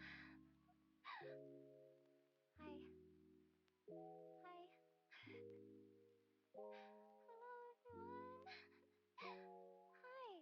Hi. Hi. Hello, everyone. Hi. Hi. Hi.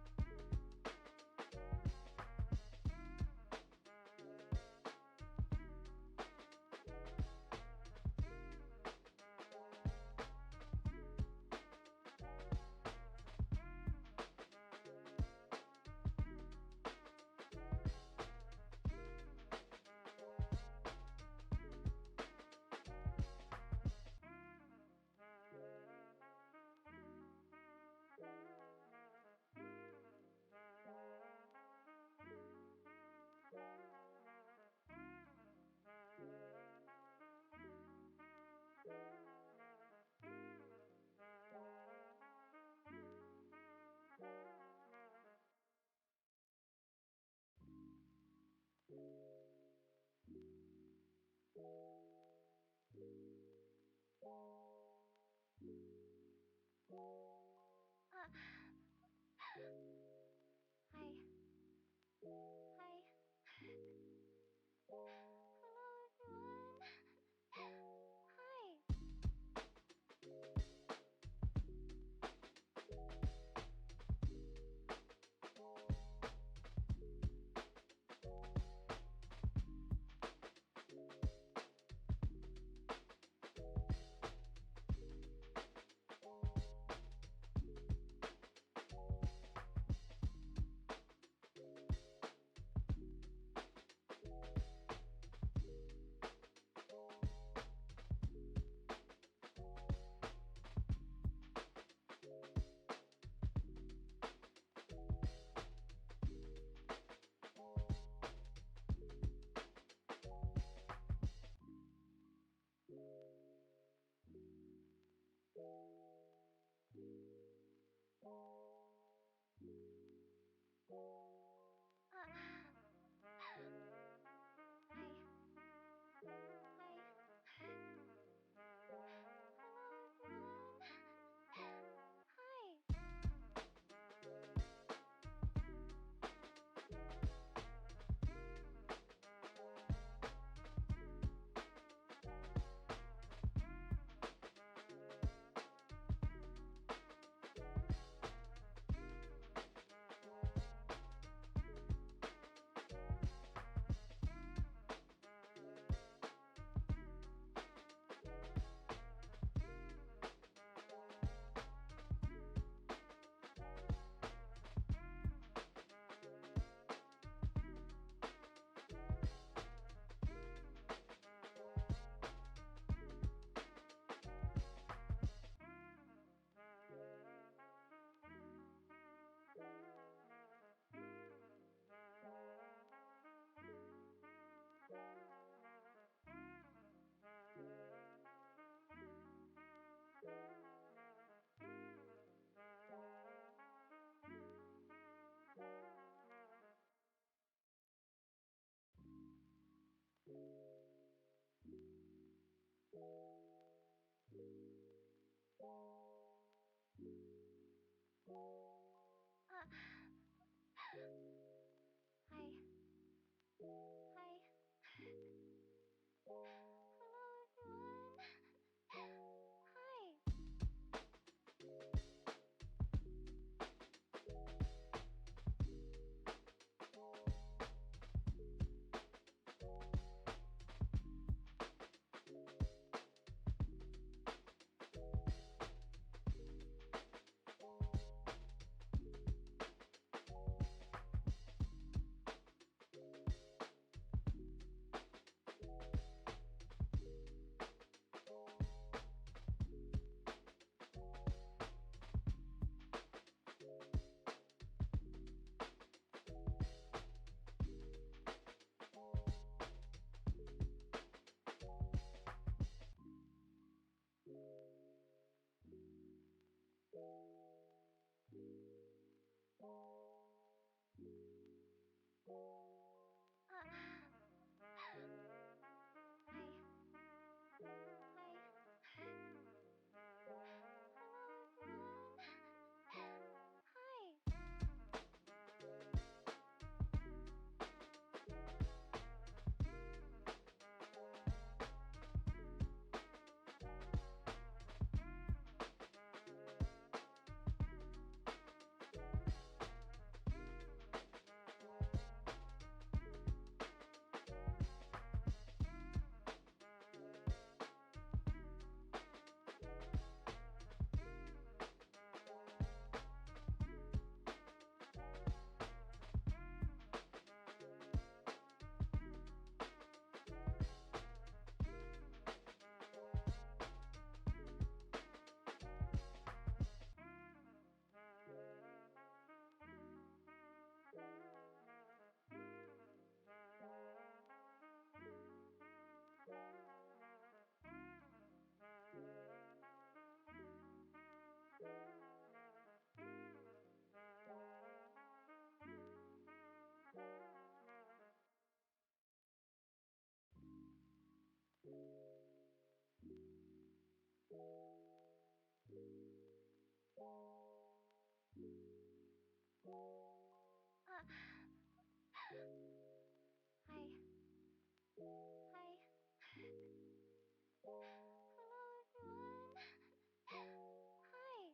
Hello, everyone. Hi. Hi. Hi. Hello, everyone. Hi. Hi. Hi. Hello, everyone. Hi. Hi. Hi. Hello, everyone. Hi. Hi. Hi. Hello, everyone. Hi.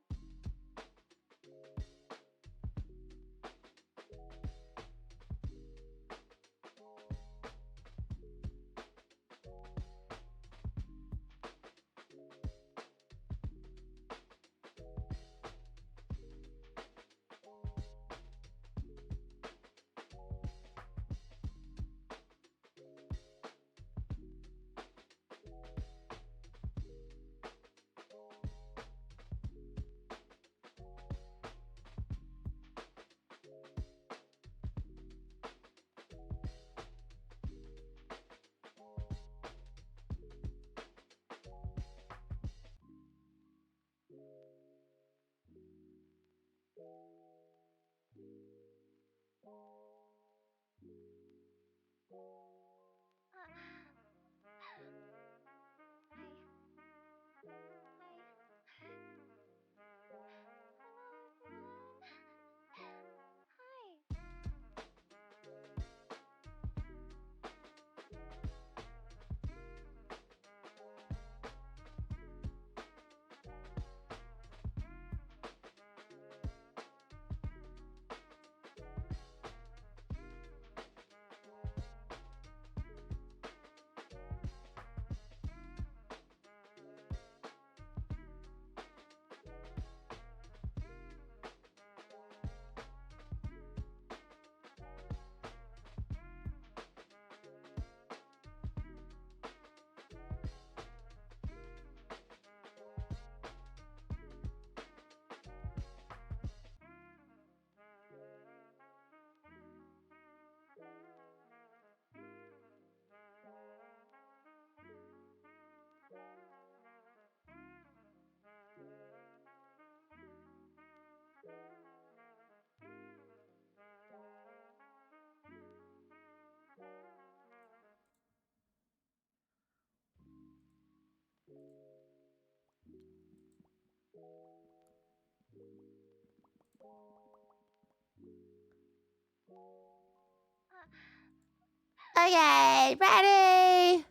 Okay, ready.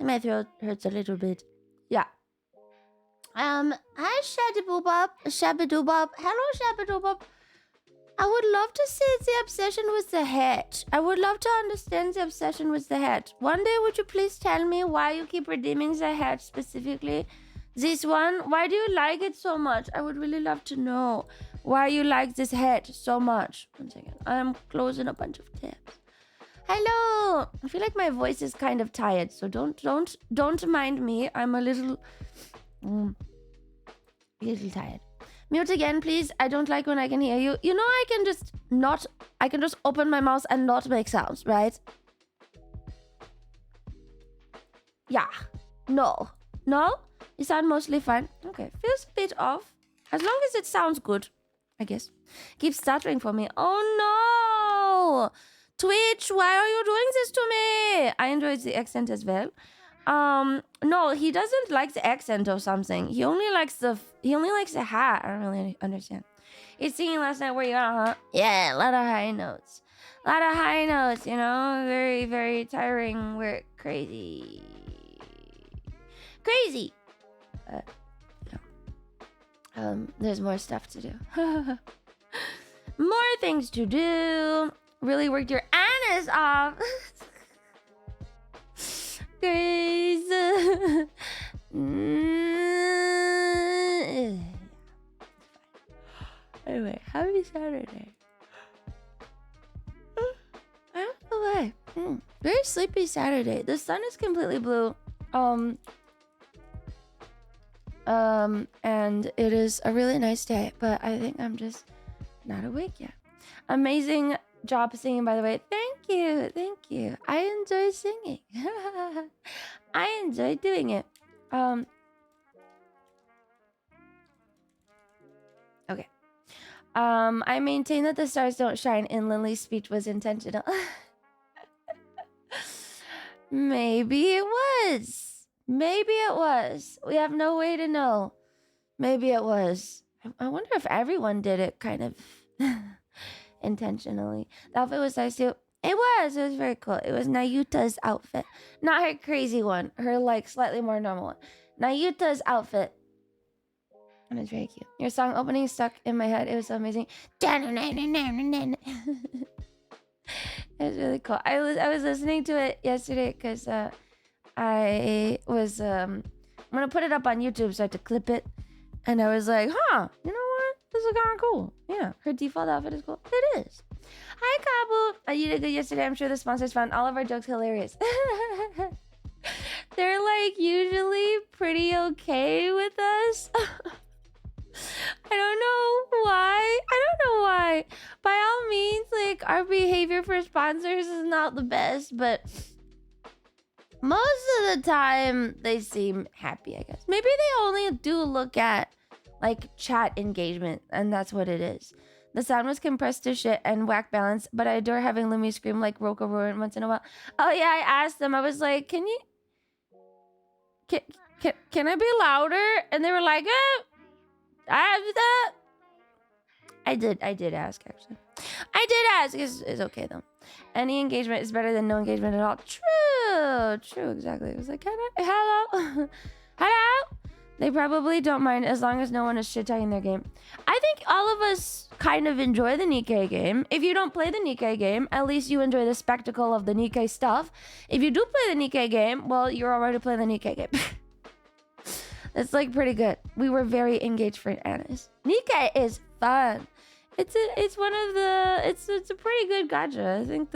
My throat hurts a little bit. Yeah. Hi Shabadoobop. Shabadoobop. Hello Shabadoobop. I would love to see the obsession with the hat. I would love to understand the obsession with the hat. One day, would you please tell me why you keep redeeming the hat specifically? This one? Why do you like it so much? I would really love to know why you like this hat so much. One second. I'm closing a bunch of tabs. Hello. I feel like my voice is kind of tired, so don't mind me. I'm a little tired. Mute again, please. I don't like when I can hear you. You know, I can just open my mouth and not make sounds, right? Yeah. No. No? You sound mostly fine. Okay. Feels a bit off. As long as it sounds good, I guess. Keep stuttering for me. Oh no! Twitch, why are you doing this to me? I enjoyed the accent as well. No, he doesn't like the accent or something. He only likes the hat. I don't really understand. He's singing last night where you are, huh? Yeah, a lot of high notes. A lot of high notes, you know? Very, very tiring. We're crazy. Crazy! There's more stuff to do. More things to do. Really worked your anus off. Grace. Anyway, happy Saturday. I don't know why. Very sleepy Saturday. The sun is completely blue. And it is a really nice day, but I think I'm just not awake yet. Amazing job singing, by the way. Thank you. I enjoy singing. I enjoy doing it. Okay. I maintain that the stars don't shine in Lily's speech was intentional. Maybe it was. We have no way to know. Maybe it was. I wonder if everyone did it kind of intentionally. The outfit was nice too. It was very cool. It was Nayuta's outfit. Not her crazy one. Her like slightly more normal one. Nayuta's outfit. And it's very cute. Your song opening stuck in my head. It was so amazing. It was really cool. I was listening to it yesterday because I was I'm gonna put it up on YouTube, so I had to clip it. And I was like, huh, you know what? This is kind of cool. Yeah, her default outfit is cool. It is. Hi, Kabu. You did good yesterday. I'm sure the sponsors found all of our jokes hilarious. They're like usually pretty okay with us. I don't know why. By all means, like our behavior for sponsors is not the best, but most of the time they seem happy, I guess. Maybe they only do look at like chat engagement, and that's what it is. The sound was compressed to shit and whack balance, but I adore having Lumi scream like Roka Roarin once in a while. Oh yeah, I asked them. I was like, can I be louder? And they were like, I did ask, actually. I did ask. It's okay, though. Any engagement is better than no engagement at all. True, exactly. It was like, hello? Hello? They probably don't mind as long as no one is shit-talking their game. I think all of us kind of enjoy the Nikkei game. If you don't play the Nikkei game, at least you enjoy the spectacle of the Nikkei stuff. If you do play the Nikkei game, well, you're already playing the Nikkei game. It's like pretty good. We were very engaged for Annis. Nikkei is fun. It's a pretty good gacha. I think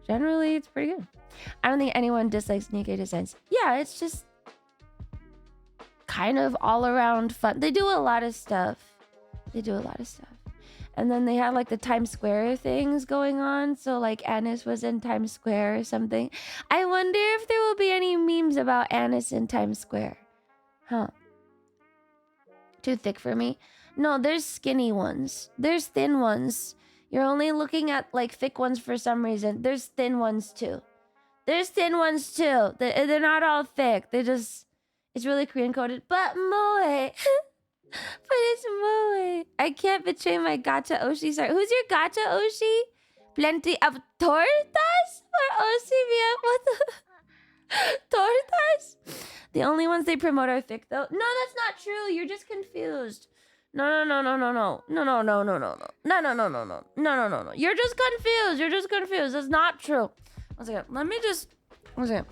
generally it's pretty good. I don't think anyone dislikes Nikkei designs. Yeah, it's just kind of all around fun. They do a lot of stuff. And then they had like the Times Square things going on. So like Annis was in Times Square or something. I wonder if there will be any memes about Annis in Times Square. Huh. Too thick for me? No, there's skinny ones. There's thin ones. You're only looking at like thick ones for some reason. There's thin ones too. They're not all thick. It's really Korean coded. But moe. But it's moe. I can't betray my gacha Oshi. Sorry. Who's your gacha Oshi? plenty of tortas for OCVM. What the? Tortas? The only ones they promote are thick, though. No, that's not true. You're just confused. No. You're just confused. That's not true. One second. Let me just. One second.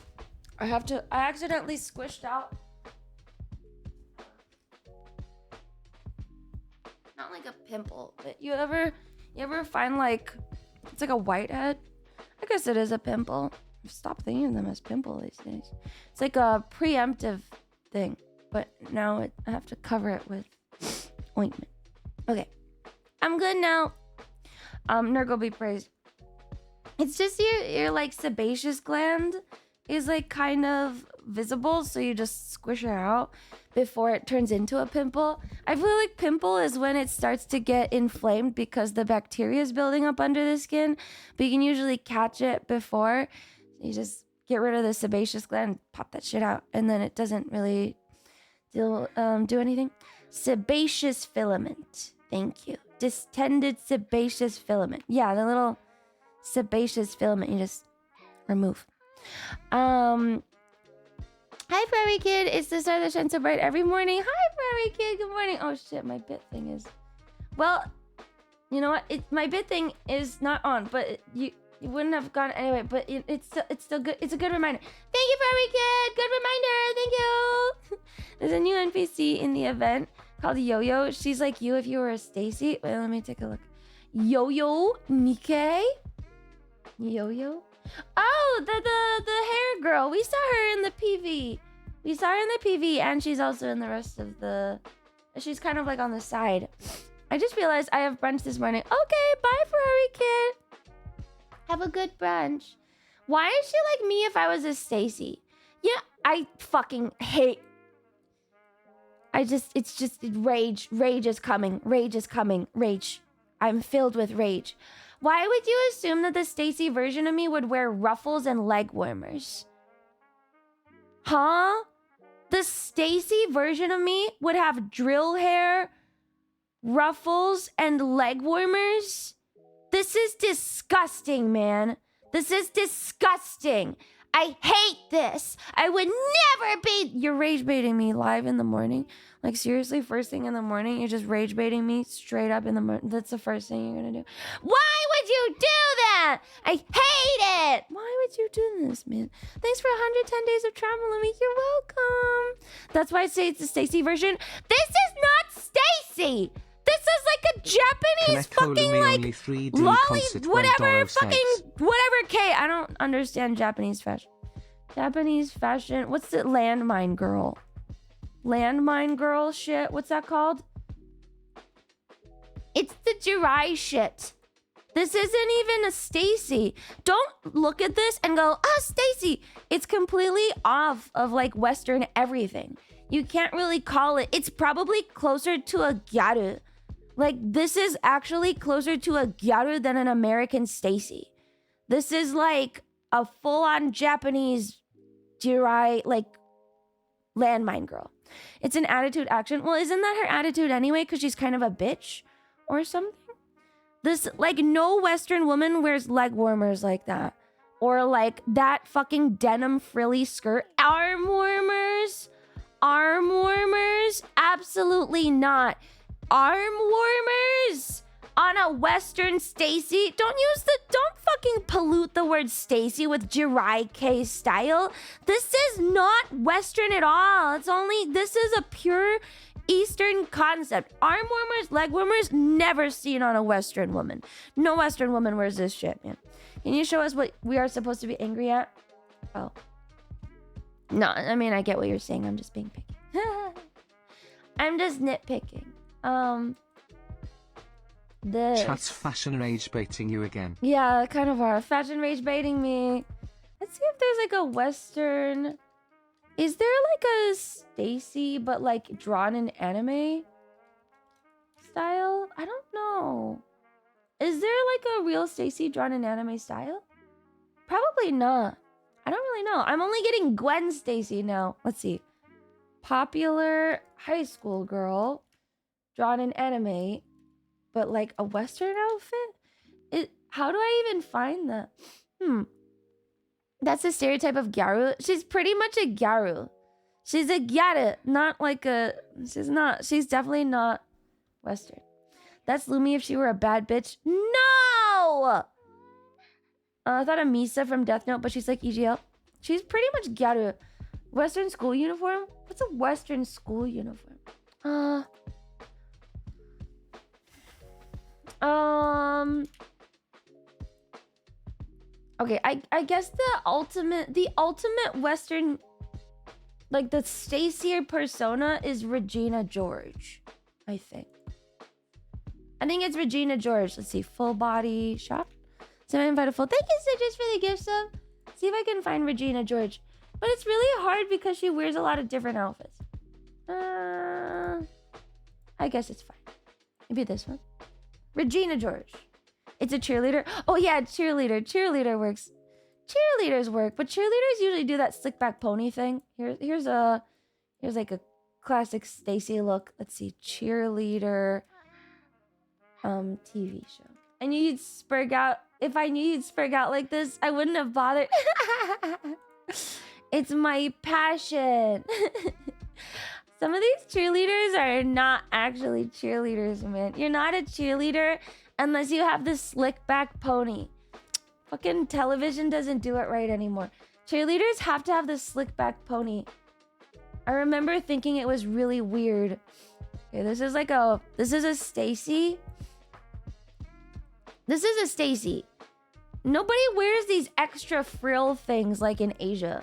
I accidentally squished out. Not like a pimple, but you ever find like it's like a whitehead? I guess it is a pimple. Stop thinking of them as pimple these days. It's like a preemptive thing, but now I have to cover it with ointment. Okay, I'm good now. Nurgle be praised. It's just your like sebaceous gland is like kind of visible, so you just squish it out before it turns into a pimple. I feel like pimple is when it starts to get inflamed because the bacteria is building up under the skin, but you can usually catch it before. You just get rid of the sebaceous gland, pop that shit out, and then it doesn't really do anything. Sebaceous filament. Thank you. Distended sebaceous filament. Yeah, the little sebaceous filament you just remove. Hi, Furry Kid. It's the star that shines so bright every morning. Hi, Furry Kid. Good morning. Oh, shit. My bit thing is... Well, you know what? My bit thing is not on, but you wouldn't have gone anyway, but it's still good. It's a good reminder. Thank you, Furry Kid. Good reminder. Thank you. There's a new NPC in the event called Yo-Yo. She's like you if you were a Stacy. Wait, let me take a look. Yo-Yo Nikkei. Yo-Yo. Oh, the hair girl. We saw her in the PV. And she's also in the rest of the... She's kind of like on the side. I just realized I have brunch this morning. Okay, bye, Ferrari Kid. Have a good brunch. Why is she like me if I was a Stacy? Yeah, I fucking hate... It's just rage. Rage is coming. Rage. I'm filled with rage. Why would you assume that the Stacy version of me would wear ruffles and leg warmers? Huh? The Stacy version of me would have drill hair, ruffles, and leg warmers? This is disgusting, man. This is disgusting. I hate this. I would never be... You're rage baiting me live in the morning. Like, seriously, first thing in the morning, you're just rage baiting me straight up in the morning. That's the first thing you're gonna do. Why would you do that? I hate it. Why would you do this, man? Thanks for 110 days of travel, Lumi. You're welcome. That's why I say it's the Stacy version. This is not Stacy. This is like a Japanese fucking like lolly, whatever K. I don't understand Japanese fashion. What's the landmine girl? Landmine girl shit. What's that called? It's the Jirai shit. This isn't even a Stacy. Don't look at this and go, Stacy. It's completely off of like Western everything. You can't really call it. It's probably closer to a gyaru. Like, this is actually closer to a gyaru than an American Stacy. This is like a full-on Japanese Jirai, like, landmine girl. It's an attitude action. Well, isn't that her attitude anyway? Because she's kind of a bitch or something? This, like, no Western woman wears leg warmers like that. Or, like, that fucking denim frilly skirt. Arm warmers? Absolutely not. Arm warmers on a Western Stacy. Don't fucking pollute the word Stacy with Jirai K style. This is not Western at all. This is a pure Eastern concept. Arm warmers, leg warmers, never seen on a Western woman. No Western woman wears this shit, man. Can you show us what we are supposed to be angry at? Oh. No, I mean, I get what you're saying. I'm just being picky. I'm just nitpicking. Chat's fashion rage baiting you again. Yeah, kind of are. Fashion rage baiting me. Let's see if there's like a Western... Is there like a Stacy, but like drawn in anime style? I don't know. Is there like a real Stacy drawn in anime style? Probably not. I don't really know. I'm only getting Gwen Stacy now. Let's see. Popular high school girl drawn in anime, but like a Western outfit? How do I even find that? That's the stereotype of gyaru. She's pretty much a gyaru. She's a gyaru, not like a... She's definitely not Western. That's Lumi if she were a bad bitch. No! I thought of Misa from Death Note, but she's like EGL. She's pretty much gyaru. Western school uniform? What's a Western school uniform? Okay, I guess the ultimate Western, like the Stacy persona is Regina George, I think. I think it's Regina George. Let's see, full body shop. Someone invited full. Thank you, Stitches, for the gift sub. See if I can find Regina George. But it's really hard because she wears a lot of different outfits. I guess it's fine. Maybe this one. Regina George. It's a cheerleader. Oh yeah, cheerleader. Cheerleader works. Cheerleaders work, but cheerleaders usually do that slick back pony thing. Here's like a classic Stacy look. Let's see, cheerleader TV show. I knew you'd spurg out. If I knew you'd spurg out like this, I wouldn't have bothered. It's my passion. Some of these cheerleaders are not actually cheerleaders, man. You're not a cheerleader unless you have this slick back pony. Fucking television doesn't do it right anymore. Cheerleaders have to have this slick back pony. I remember thinking it was really weird. Okay, this is a Stacy. This is a Stacy. Nobody wears these extra frill things like in Asia.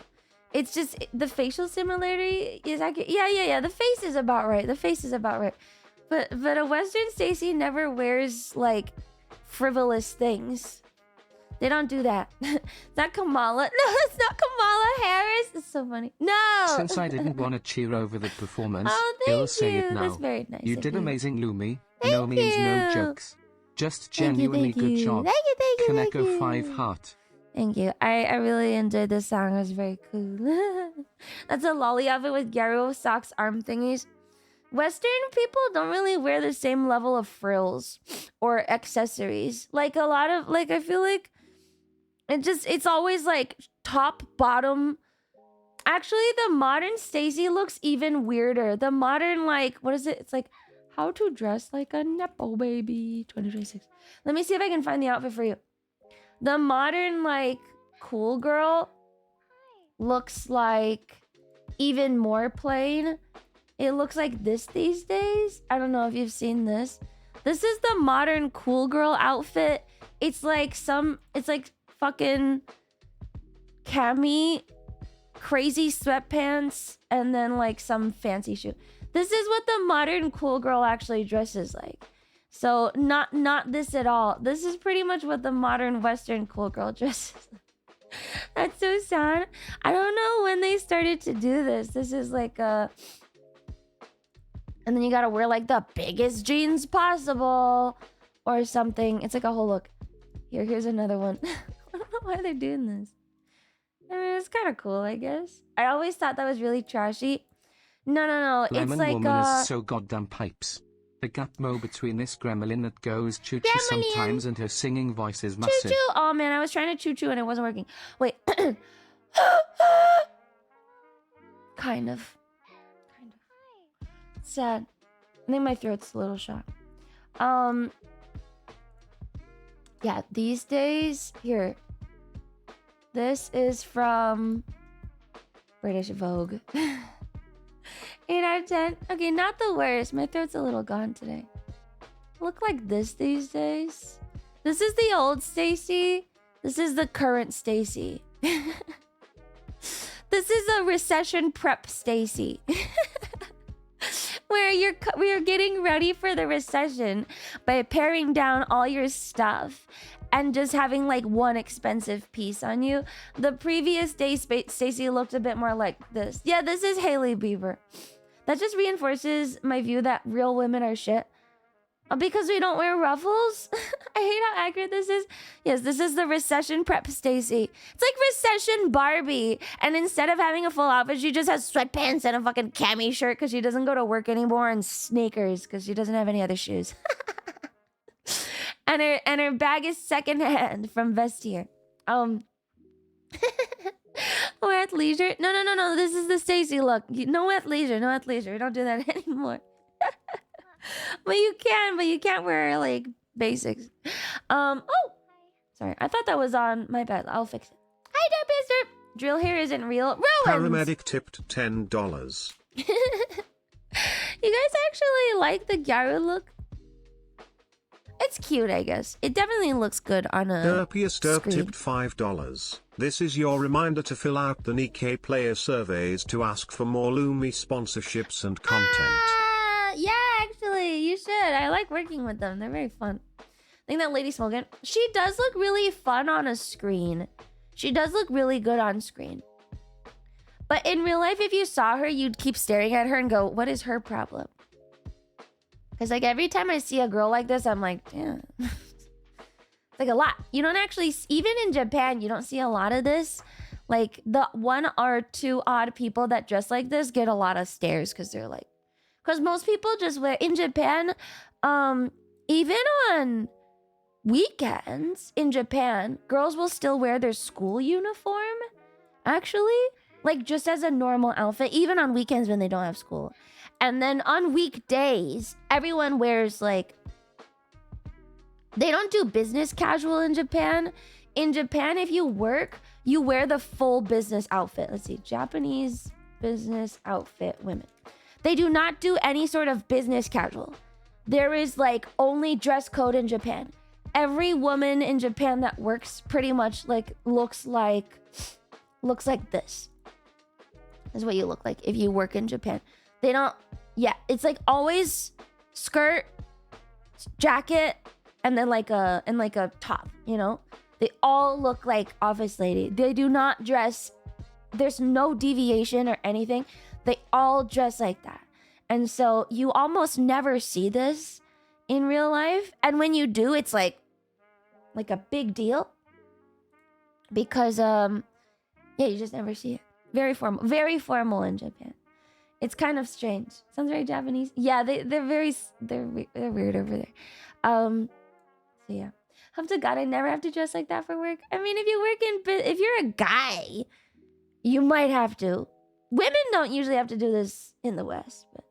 It's just the facial similarity is accurate. Yeah. The face is about right. But a Western Stacy never wears like frivolous things. They don't do that. Is that Kamala? No, it's not Kamala Harris. It's so funny. No. Since I didn't want to cheer over the performance, Oh, thank I'll you. say it now. That's very nice. You of did you. amazing, Lumi. Thank No means no you. jokes. Just Thank you, genuinely thank good you. job. Thank you. Kaneko 5 heart. Thank you. I really enjoyed this song. It was very cool. That's a lolly outfit with gyro socks, arm thingies. Western people don't really wear the same level of frills or accessories. Like a lot of, like, I feel like it's always like top, bottom. Actually, the modern Stacy looks even weirder. The modern, like, what is it? It's like how to dress like a Nepo baby 2026. Let me see if I can find the outfit for you. The modern, like, cool girl looks like even more plain. It looks like this these days. I don't know if you've seen this. This is the modern cool girl outfit. It's like fucking cami, crazy sweatpants, and then like some fancy shoe. This is what the modern cool girl actually dresses like. So not this at all. This is pretty much what the modern Western cool girl dresses like. That's so sad. I don't know when they started to do this. This is like a... And then you gotta wear like the biggest jeans possible or something. It's like a whole look. Here's another one. I don't know why they're doing this. I mean, it's kind of cool, I guess. I always thought that was really trashy. No. Lemon It's like woman is so goddamn pipes. The gap mo between this gremlin that goes choo-choo Gremlin. sometimes and her singing voice is massive. choo-choo. Oh man, I was trying to choo-choo and it wasn't working. Wait. Kind of. Sad. I think my throat's a little shot. Yeah, these days, here. This is from British Vogue. 8 out of 10. Okay, not the worst. My throat's a little gone today. Look like this these days. This is the old Stacy. This is the current Stacy. This is a recession prep Stacy. Where you're getting ready for the recession by paring down all your stuff and just having like one expensive piece on you. The previous day, Stacey looked a bit more like this. Yeah, this is Hailey Bieber. That just reinforces my view that real women are shit. Because we don't wear ruffles? I hate how accurate this is. Yes, this is the recession prep Stacy. It's like recession Barbie. And instead of having a full outfit, she just has sweatpants and a fucking cami shirt because she doesn't go to work anymore and sneakers because she doesn't have any other shoes. and her bag is secondhand from Vestiaire. We're at leisure. No. This is the Stacy look. No athleisure. No athleisure. We don't do that anymore. But you can't wear like basics. Oh, sorry. I thought that was on. My bad. I'll fix it. Hi, Derp. Drill hair isn't real. Ruins. Paramedic tipped $10. You guys actually like the Gyaru look? It's cute, I guess. It definitely looks good on a Derpiest Derp screen. tipped $5. This is your reminder to fill out the Nikkei player surveys to ask for more Lumi sponsorships and content. Yeah, actually, you should. I like working with them. They're very fun. I think that Lady Smogan, she does look really fun on a screen. She does look really good on screen. But in real life, if you saw her, you'd keep staring at her and go, what is her problem? Because like every time I see a girl like this, I'm like, damn. It's like a lot. You don't actually, even in Japan, you don't see a lot of this. Like the 1 or 2 odd people that dress like this get a lot of stares because they're like, because most people just wear, in Japan, even on weekends in Japan, girls will still wear their school uniform, actually. Like just as a normal outfit, even on weekends when they don't have school. And then on weekdays, everyone wears like, they don't do business casual in Japan. In Japan, if you work, you wear the full business outfit. Let's see, Japanese business outfit women. They do not do any sort of business casual. There is like only dress code in Japan. Every woman in Japan that works pretty much like looks like this. This is what you look like if you work in Japan. They don't, yeah, it's like always skirt, jacket, and then like a top, you know? They all look like office lady. They do not dress, there's no deviation or anything. They all dress like that. And so you almost never see this in real life. And when you do, it's like a big deal. Because, yeah, you just never see it. Very formal in Japan. It's kind of strange. Sounds very Japanese. Yeah, they're weird over there. So yeah. Hope to God I never have to dress like that for work. I mean, if you're a guy, you might have to. Women don't usually have to do this in the West, but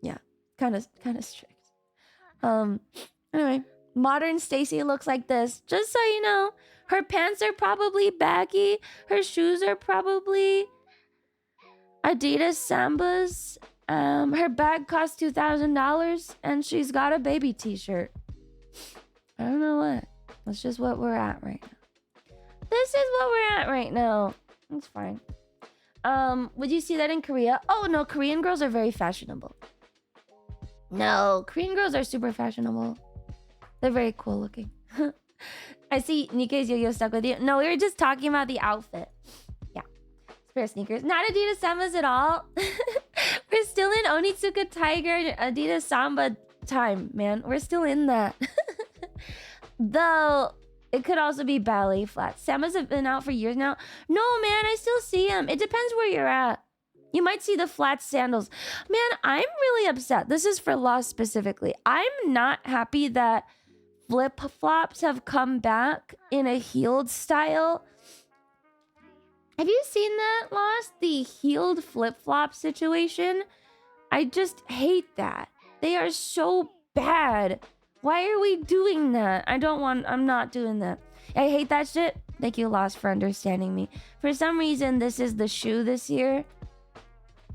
yeah, kind of strict. Anyway, modern Stacy looks like this. Just so you know, her pants are probably baggy. Her shoes are probably Adidas Sambas. Her bag costs $2,000, and she's got a baby t-shirt. I don't know what. That's just what we're at right now. This is what we're at right now. It's fine. Would you see that in Korea? Oh no, Korean girls are very fashionable. No, Korean girls are super fashionable. They're very cool looking. I see Nikkei's yo-yo stuck with you. No, we were just talking about the outfit. Yeah. Spare sneakers. Not Adidas Sambas at all. We're still in Onitsuka Tiger Adidas Samba time, man. We're still in that. Though, it could also be ballet flats. Sambas have been out for years now. No, man, I still see them. It depends where you're at. You might see the flat sandals. Man, I'm really upset. This is for Lost specifically. I'm not happy that flip-flops have come back in a heeled style. Have you seen that, Lost? The heeled flip-flop situation? I just hate that. They are so bad. Why are we doing that? I'm not doing that. I hate that shit. Thank you, Lost, for understanding me. For some reason, this is the shoe this year.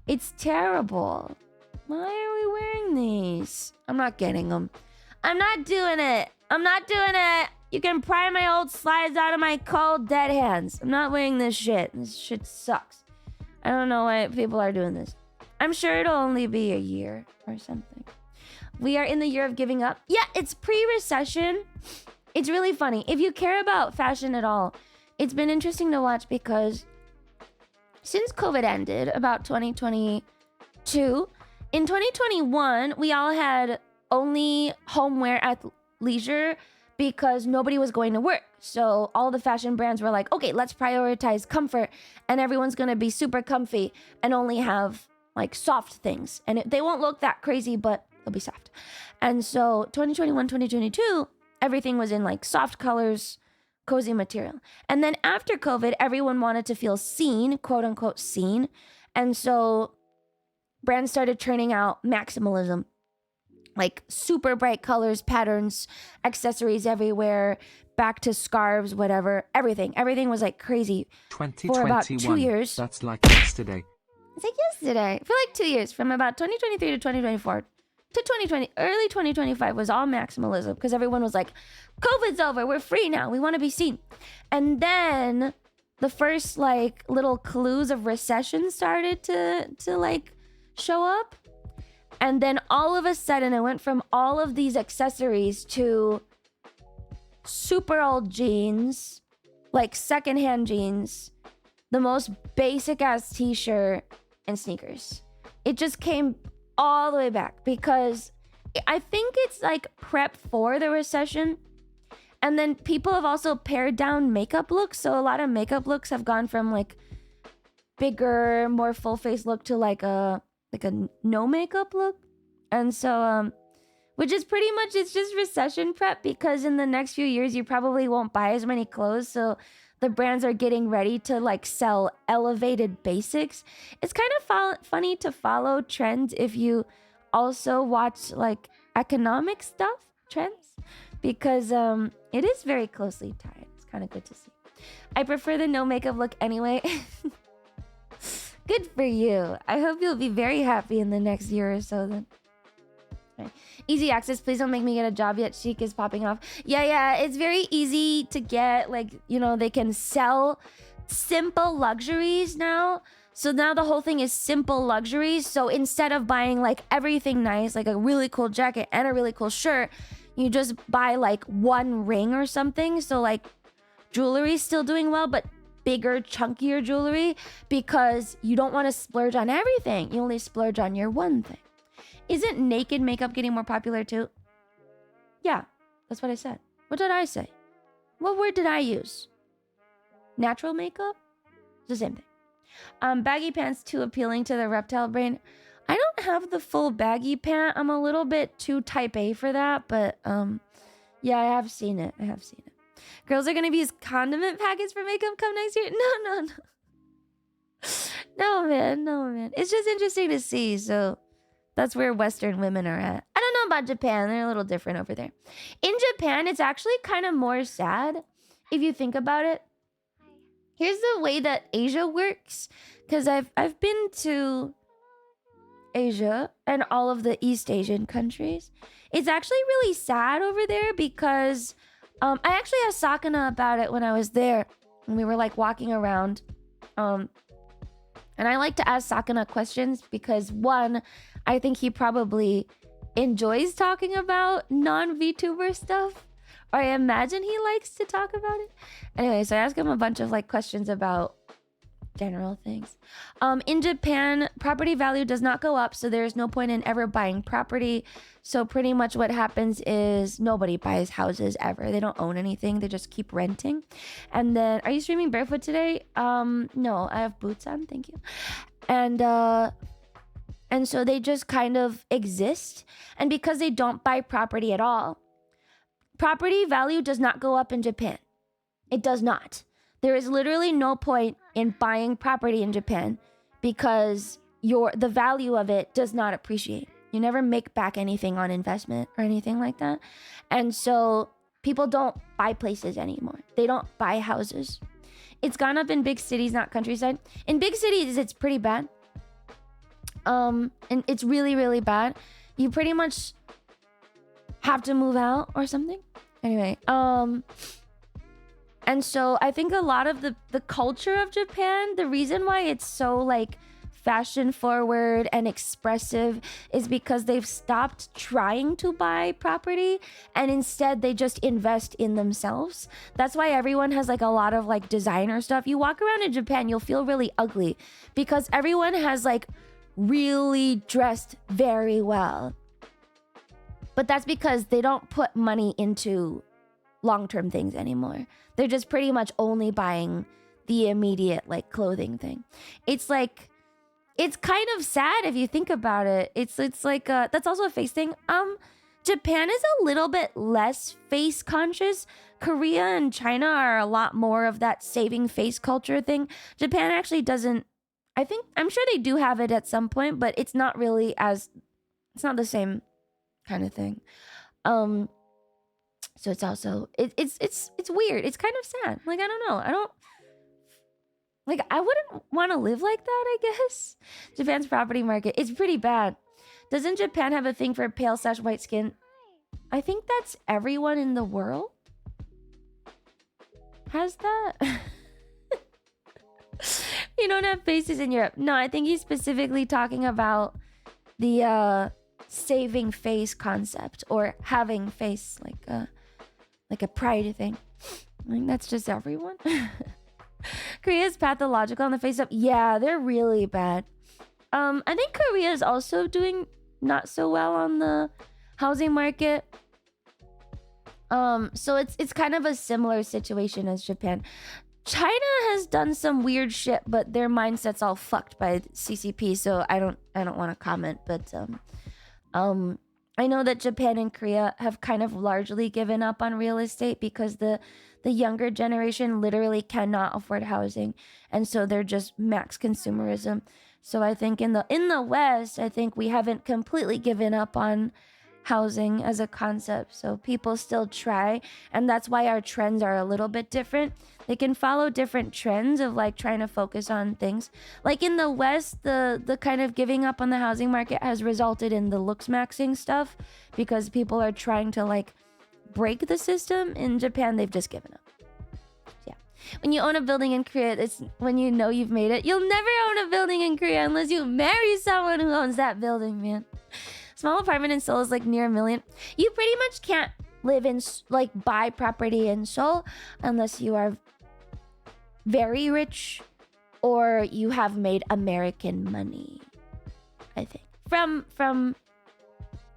It's terrible. Why are we wearing these? I'm not getting them. I'm not doing it. I'm not doing it. You can pry my old slides out of my cold, dead hands. I'm not wearing this shit. This shit sucks. I don't know why people are doing this. I'm sure it'll only be a year or something. We are in the year of giving up. Yeah, it's pre-recession. It's really funny. If you care about fashion at all, it's been interesting to watch because since COVID ended, about 2022, in 2021, we all had only homeware at leisure because nobody was going to work. So all the fashion brands were like, okay, let's prioritize comfort and everyone's going to be super comfy and only have like soft things. And they won't look that crazy, but they'll be soft. And so 2021, 2022, everything was in like soft colors, cozy material. And then after COVID, everyone wanted to feel seen, quote unquote seen. And so brands started churning out maximalism, like super bright colors, patterns, accessories everywhere, back to scarves, whatever, everything. Everything was like crazy for about 2 2021. years. That's like yesterday. It's like yesterday. For like 2 years, from about 2023 to 2024 to 2020, early 2025 was all maximalism because everyone was like, COVID's over, we're free now, we want to be seen. And then the first like little clues of recession started to like show up. And then all of a sudden it went from all of these accessories to super old jeans, like secondhand jeans, the most basic ass t-shirt, and sneakers. It just came all the way back because I think it's like prep for the recession. And then people have also pared down makeup looks. So a lot of makeup looks have gone from like bigger, more full face look to like a no makeup look. And so which is pretty much, it's just recession prep because in the next few years you probably won't buy as many clothes. So the brands are getting ready to like sell elevated basics. It's kind of funny to follow trends if you also watch like economic stuff trends because it is very closely tied. It's kind of good to see. I prefer the no makeup look anyway. Good for you. I hope you'll be very happy in the next year or so then. Okay. Easy access, please don't make me get a job yet. Chic is popping off. Yeah, it's very easy to get, like, you know, they can sell simple luxuries now. So now the whole thing is simple luxuries. So instead of buying like everything nice, like a really cool jacket and a really cool shirt, you just buy like one ring or something. So like jewelry's still doing well, but bigger, chunkier jewelry because you don't want to splurge on everything. You only splurge on your one thing. Isn't naked makeup getting more popular too? Yeah, that's what I said. What did I say? What word did I use? Natural makeup? It's the same thing. Baggy pants too appealing to the reptile brain. I don't have the full baggy pant. I'm a little bit too type A for that, but yeah, I have seen it. Girls are gonna be used condiment packets for makeup come next year? No. No, man. It's just interesting to see, so that's where Western women are at. I don't know about Japan. They're a little different over there. In Japan, it's actually kind of more sad if you think about it. Here's the way that Asia works. Because I've been to Asia and all of the East Asian countries. It's actually really sad over there because I actually asked Sakana about it when I was there. And we were like walking around. And I like to ask Sakana questions because one, I think he probably enjoys talking about non-VTuber stuff. Or I imagine he likes to talk about it. Anyway, so I asked him a bunch of like questions about general things. In Japan, property value does not go up, so there's no point in ever buying property. So pretty much what happens is nobody buys houses ever. They don't own anything. They just keep renting. And then, are you streaming barefoot today? No, I have boots on. Thank you. And so they just kind of exist. And because they don't buy property at all, property value does not go up in Japan. It does not. There is literally no point in buying property in Japan because the value of it does not appreciate. You never make back anything on investment or anything like that. And so people don't buy places anymore. They don't buy houses. It's gone up in big cities, not countryside. In big cities, it's pretty bad. And it's really, really bad. You pretty much have to move out or something. Anyway, and so I think a lot of the culture of Japan, the reason why it's so like fashion forward and expressive is because they've stopped trying to buy property and instead they just invest in themselves. That's why everyone has like a lot of like designer stuff. You walk around in Japan, you'll feel really ugly because everyone has like really dressed very well. But that's because they don't put money into long-term things anymore. They're just pretty much only buying the immediate like clothing thing. It's like, it's kind of sad if you think about it. It's like that's also a face thing. Japan is a little bit less face conscious. Korea and China are a lot more of that saving face culture thing. Japan actually doesn't. I'm sure they do have it at some point, but it's not really as. It's not the same kind of thing. So it's also it's weird. It's kind of sad. Like I don't know. I wouldn't want to live like that, I guess. Japan's property market, it's pretty bad. Doesn't Japan have a thing for pale/white skin? I think that's everyone in the world has that. You don't have faces in Europe. No, I think he's specifically talking about the saving face concept or having face like a pride thing. I think that's just everyone. Korea's pathological on the face up. Yeah, they're really bad. I think Korea is also doing not so well on the housing market. So it's kind of a similar situation as Japan. China has done some weird shit, but their mindset's all fucked by CCP, so I don't want to comment, but I know that Japan and Korea have kind of largely given up on real estate because the younger generation literally cannot afford housing, and so they're just max consumerism. So I think in the West, I think we haven't completely given up on housing as a concept. So people still try, and that's why our trends are a little bit different. They can follow different trends of like trying to focus on things. Like in the West, the kind of giving up on the housing market has resulted in the looks maxing stuff because people are trying to like break the system. In Japan, they've just given up. Yeah. When you own a building in Korea, it's when you know you've made it. You'll never own a building in Korea unless you marry someone who owns that building, man. Small apartment in Seoul is like near $1 million. You pretty much can't live in, like, buy property in Seoul unless you are very rich or you have made American money, I think. From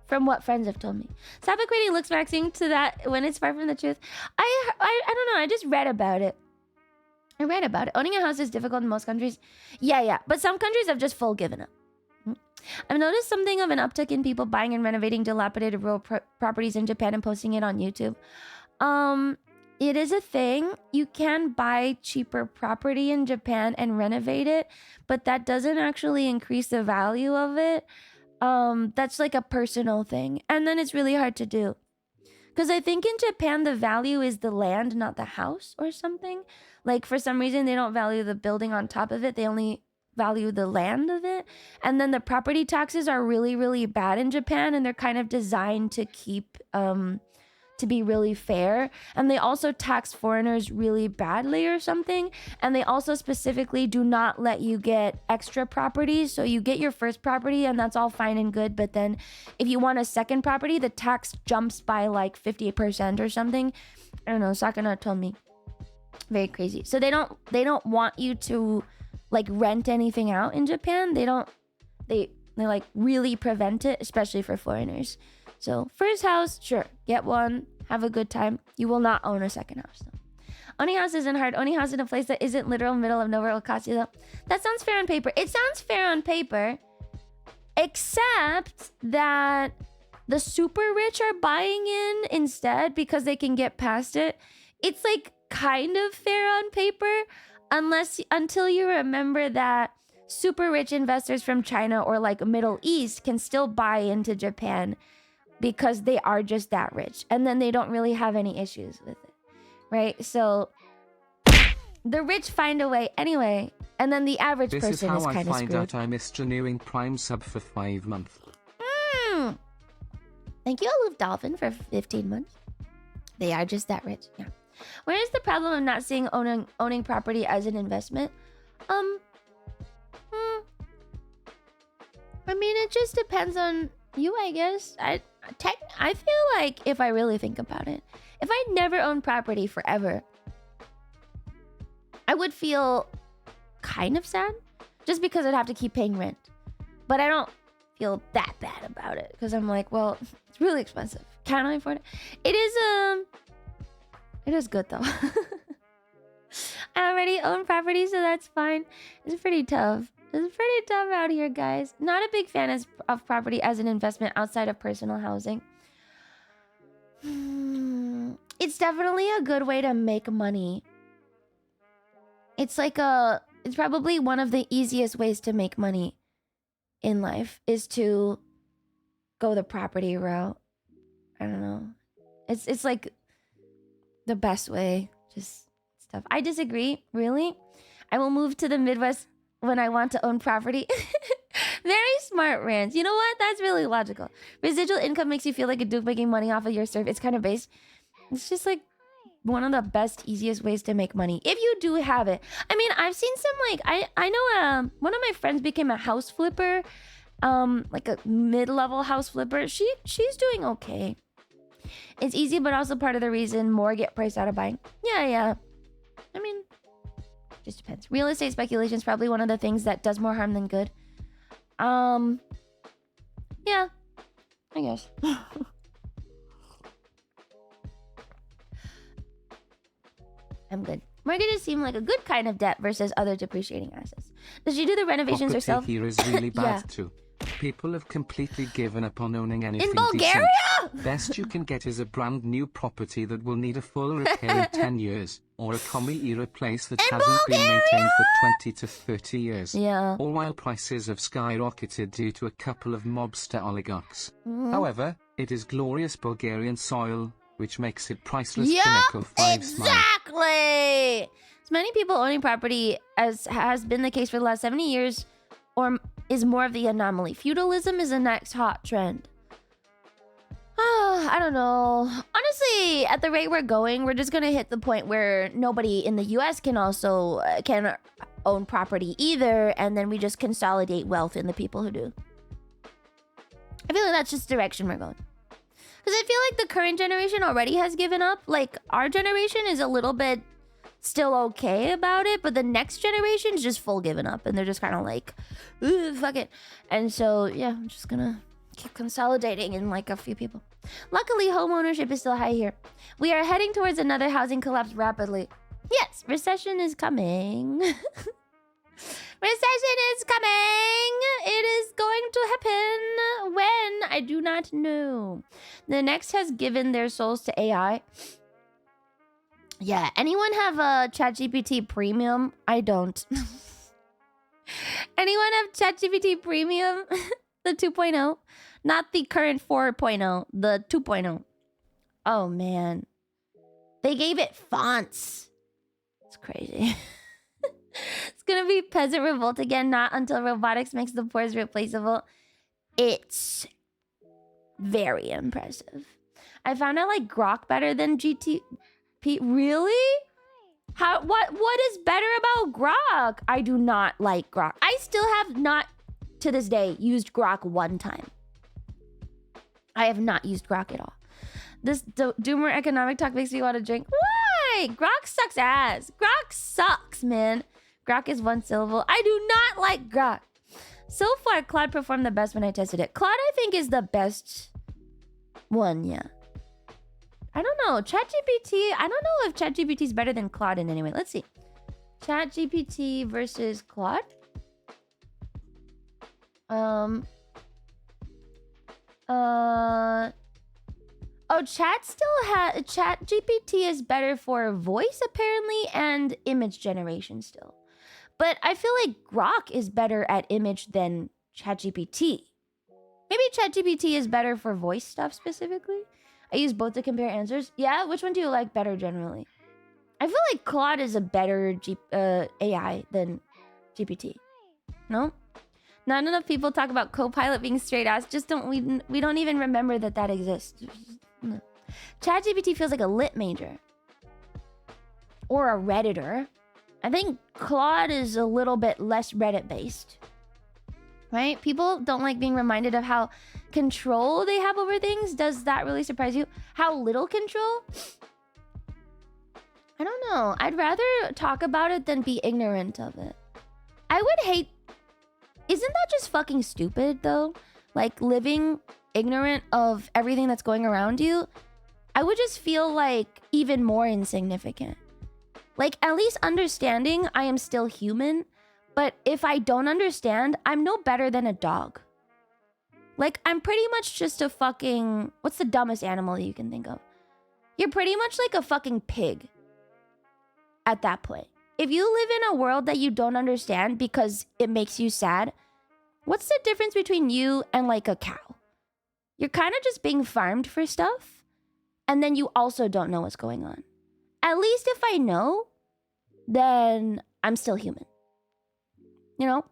what friends have told me. Stop equating looks maxing to that when it's far from the truth. I don't know. I just read about it. Owning a house is difficult in most countries. Yeah. But some countries have just full given up. I've noticed something of an uptick in people buying and renovating dilapidated rural properties in Japan and posting it on YouTube. It is a thing. You can buy cheaper property in Japan and renovate it, but that doesn't actually increase the value of it. That's like a personal thing. And then it's really hard to do. Because I think in Japan, the value is the land, not the house or something. Like for some reason, they don't value the building on top of it. They only value the land of it. And then the property taxes are really, really bad in Japan, and they're kind of designed to keep to be really fair. And they also tax foreigners really badly or something. And they also specifically do not let you get extra properties. So you get your first property and that's all fine and good, but then if you want a second property, the tax jumps by like 50% or something. I don't know, Sakana told me. Very crazy. So they don't want you to like rent anything out in Japan. They like really prevent it, especially for foreigners. So first house, sure, get one, have a good time. You will not own a second house though. Owning a house isn't hard. Owning a house in a place that isn't literal middle of nowhere will cost you though. That sounds fair on paper. It sounds fair on paper, except that the super rich are buying in instead because they can get past it. It's like kind of fair on paper until you remember that super rich investors from China or like Middle East can still buy into Japan because they are just that rich, and then they don't really have any issues with it, right? So the rich find a way anyway, and then the average This person is is how I kind of find screwed. out I missed renewing Prime sub for 5 months. Thank you, Olive Dolphin, for 15 months. They are just that rich, yeah. Where is the problem of not seeing owning property as an investment? I mean, it just depends on you, I guess. I feel like if I really think about it, if I never owned property forever, I would feel kind of sad just because I'd have to keep paying rent. But I don't feel that bad about it because I'm like, well, it's really expensive. Can I afford it? It is good though. I already own property, so that's fine. It's pretty tough. It's pretty tough out here, guys. Not a big fan of property as an investment outside of personal housing. It's definitely a good way to make money. It's probably one of the easiest ways to make money in life is to go the property route. I don't know. It's like the best way. Just stuff. I disagree, really. I will move to the Midwest when I want to own property. Very smart, Rance. You know what? That's really logical. Residual income makes you feel like a dude making money off of your surf. It's kind of based. It's just like one of the best, easiest ways to make money. If you do have it. I mean, I've seen some like, I know one of my friends became a house flipper. Like a mid-level house flipper. She's doing okay. It's easy, but also part of the reason more get priced out of buying. Yeah. I mean, just depends. Real estate speculation is probably one of the things that does more harm than good. Yeah, I guess. I'm good. Mortgages seem like a good kind of debt versus other depreciating assets. Does she do the renovations Property herself? here is really bad Yeah. too. People have completely given up on owning anything In Bulgaria? decent. Best you can get is a brand new property that will need a full repair in 10 years, or a commie-era place that hasn't been maintained for 20 to 30 years. Yeah. All while prices have skyrocketed due to a couple of mobster oligarchs. Mhm. However, it is glorious Bulgarian soil, which makes it priceless. Yup, Kaneko 5 smile. exactly. As many people owning property as has been the case for the last 70 years, or is more of the anomaly. Feudalism is the next hot trend. I don't know. Honestly, at the rate we're going, we're just gonna hit the point where nobody in the U.S. can also can own property either, and then we just consolidate wealth in the people who do. I feel like that's just the direction we're going. Because I feel like the current generation already has given up. Like, our generation is a little bit still okay about it, but the next generation is just full giving up, and they're just kind of like, ooh, fuck it. And so, yeah, I'm just gonna keep consolidating in like a few people. Luckily, home ownership is still high here. We are heading towards another housing collapse rapidly. Yes, recession is coming. Recession is coming. It is going to happen. When? I do not know. The next has given their souls to AI. Yeah, anyone have a ChatGPT Premium? I don't. Anyone have ChatGPT Premium? The 2.0? Not the current 4.0, the 2.0. Oh, man. They gave it fonts. It's crazy. It's gonna be peasant revolt again, not until robotics makes the poor replaceable. It's very impressive. I found out like Grok better than GTP. Really? How? What is better about Grok? I do not like Grok. I still have not, to this day, used Grok one time. I have not used Grok at all. This Doomer economic talk makes me want to drink. Why? Grok sucks ass. Grok sucks, man. Grok is one syllable. I do not like Grok. So far, Claude performed the best when I tested it. Claude, I think, is the best one, yeah. I don't know. ChatGPT, I don't know if ChatGPT is better than Claude in any way. Let's see. ChatGPT versus Claude. Oh, ChatGPT is better for voice apparently and image generation still. But I feel like Grok is better at image than ChatGPT. Maybe ChatGPT is better for voice stuff specifically. I use both to compare answers. Yeah, which one do you like better generally? I feel like Claude is a better AI than GPT. No? Not enough people talk about Copilot being straight ass. Just we don't even remember that exists. No. ChatGPT feels like a lit major. Or a Redditor. I think Claude is a little bit less Reddit based. Right? People don't like being reminded of how control they have over things. Does that really surprise you? How little control? I don't know. I'd rather talk about it than be ignorant of it. I would hate... Isn't that just fucking stupid, though? Like, living ignorant of everything that's going around you? I would just feel, like, even more insignificant. Like, at least understanding I am still human... But if I don't understand, I'm no better than a dog. Like, I'm pretty much just a fucking... What's the dumbest animal you can think of? you're pretty much like a fucking pig at that point. If you live in a world that you don't understand because it makes you sad, what's the difference between you and like a cow? You're kind of just being farmed for stuff, and then you also don't know what's going on. At least if I know, then I'm still human. You know?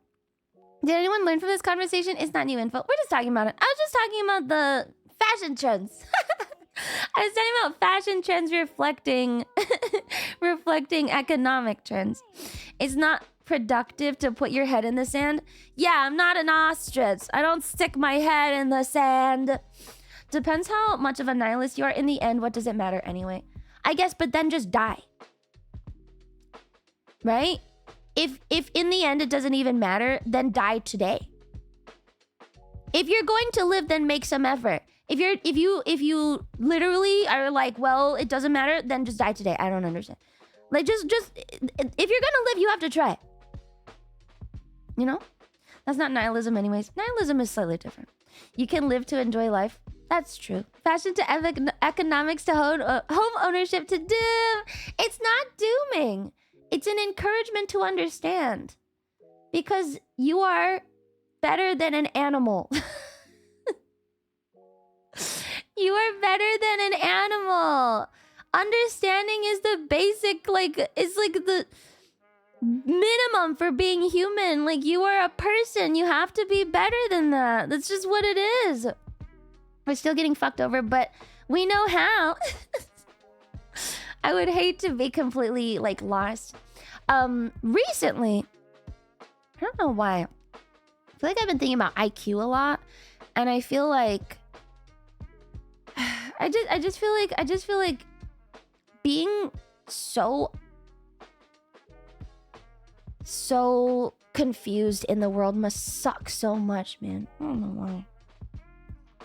Did anyone learn from this conversation? It's not new info. We're just talking about it. I was just talking about the fashion trends. I was talking about fashion trends reflecting reflecting economic trends. It's not productive to put your head in the sand. Yeah, I'm not an ostrich. I don't stick my head in the sand. Depends how much of a nihilist you are. In the end, what does it matter anyway? I guess, but then just die. Right? If in the end it doesn't even matter, then die today. If you're going to live, then make some effort. If you literally are like, well, it doesn't matter, then just die today. I don't understand. Like, just if you're gonna live, you have to try. You know? That's not nihilism anyways. Nihilism is slightly different. You can live to enjoy life. That's true. Fashion to economics to home ownership to doom. It's not dooming. It's an encouragement to understand. Because you are better than an animal. You are better than an animal. Understanding is the basic, it's like the minimum for being human. Like, you are a person. You have to be better than that. That's just what it is. We're still getting fucked over, but we know how. I would hate to be completely, like, lost. Recently, I don't know why. I feel like I've been thinking about IQ a lot, and I feel like I just feel like being so confused in the world must suck so much, man. I don't know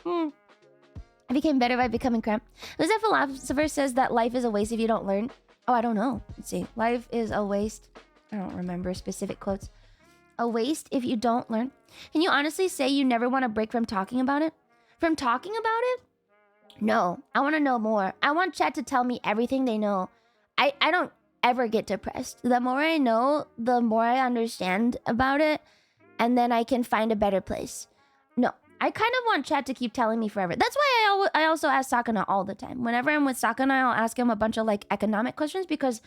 why. I became better by becoming cramped. There's a philosopher says that life is a waste if you don't learn. Oh, I don't know. Let's see. Life is a waste. I don't remember specific quotes. A waste if you don't learn. Can you honestly say you never want to break from talking about it? From talking about it? No. I want to know more. I want chat to tell me everything they know. I don't ever get depressed. The more I know, the more I understand about it, and then I can find a better place. No. I kind of want chat to keep telling me forever. That's why I also ask Sakana all the time. Whenever I'm with Sakana, I'll ask him a bunch of like economic questions because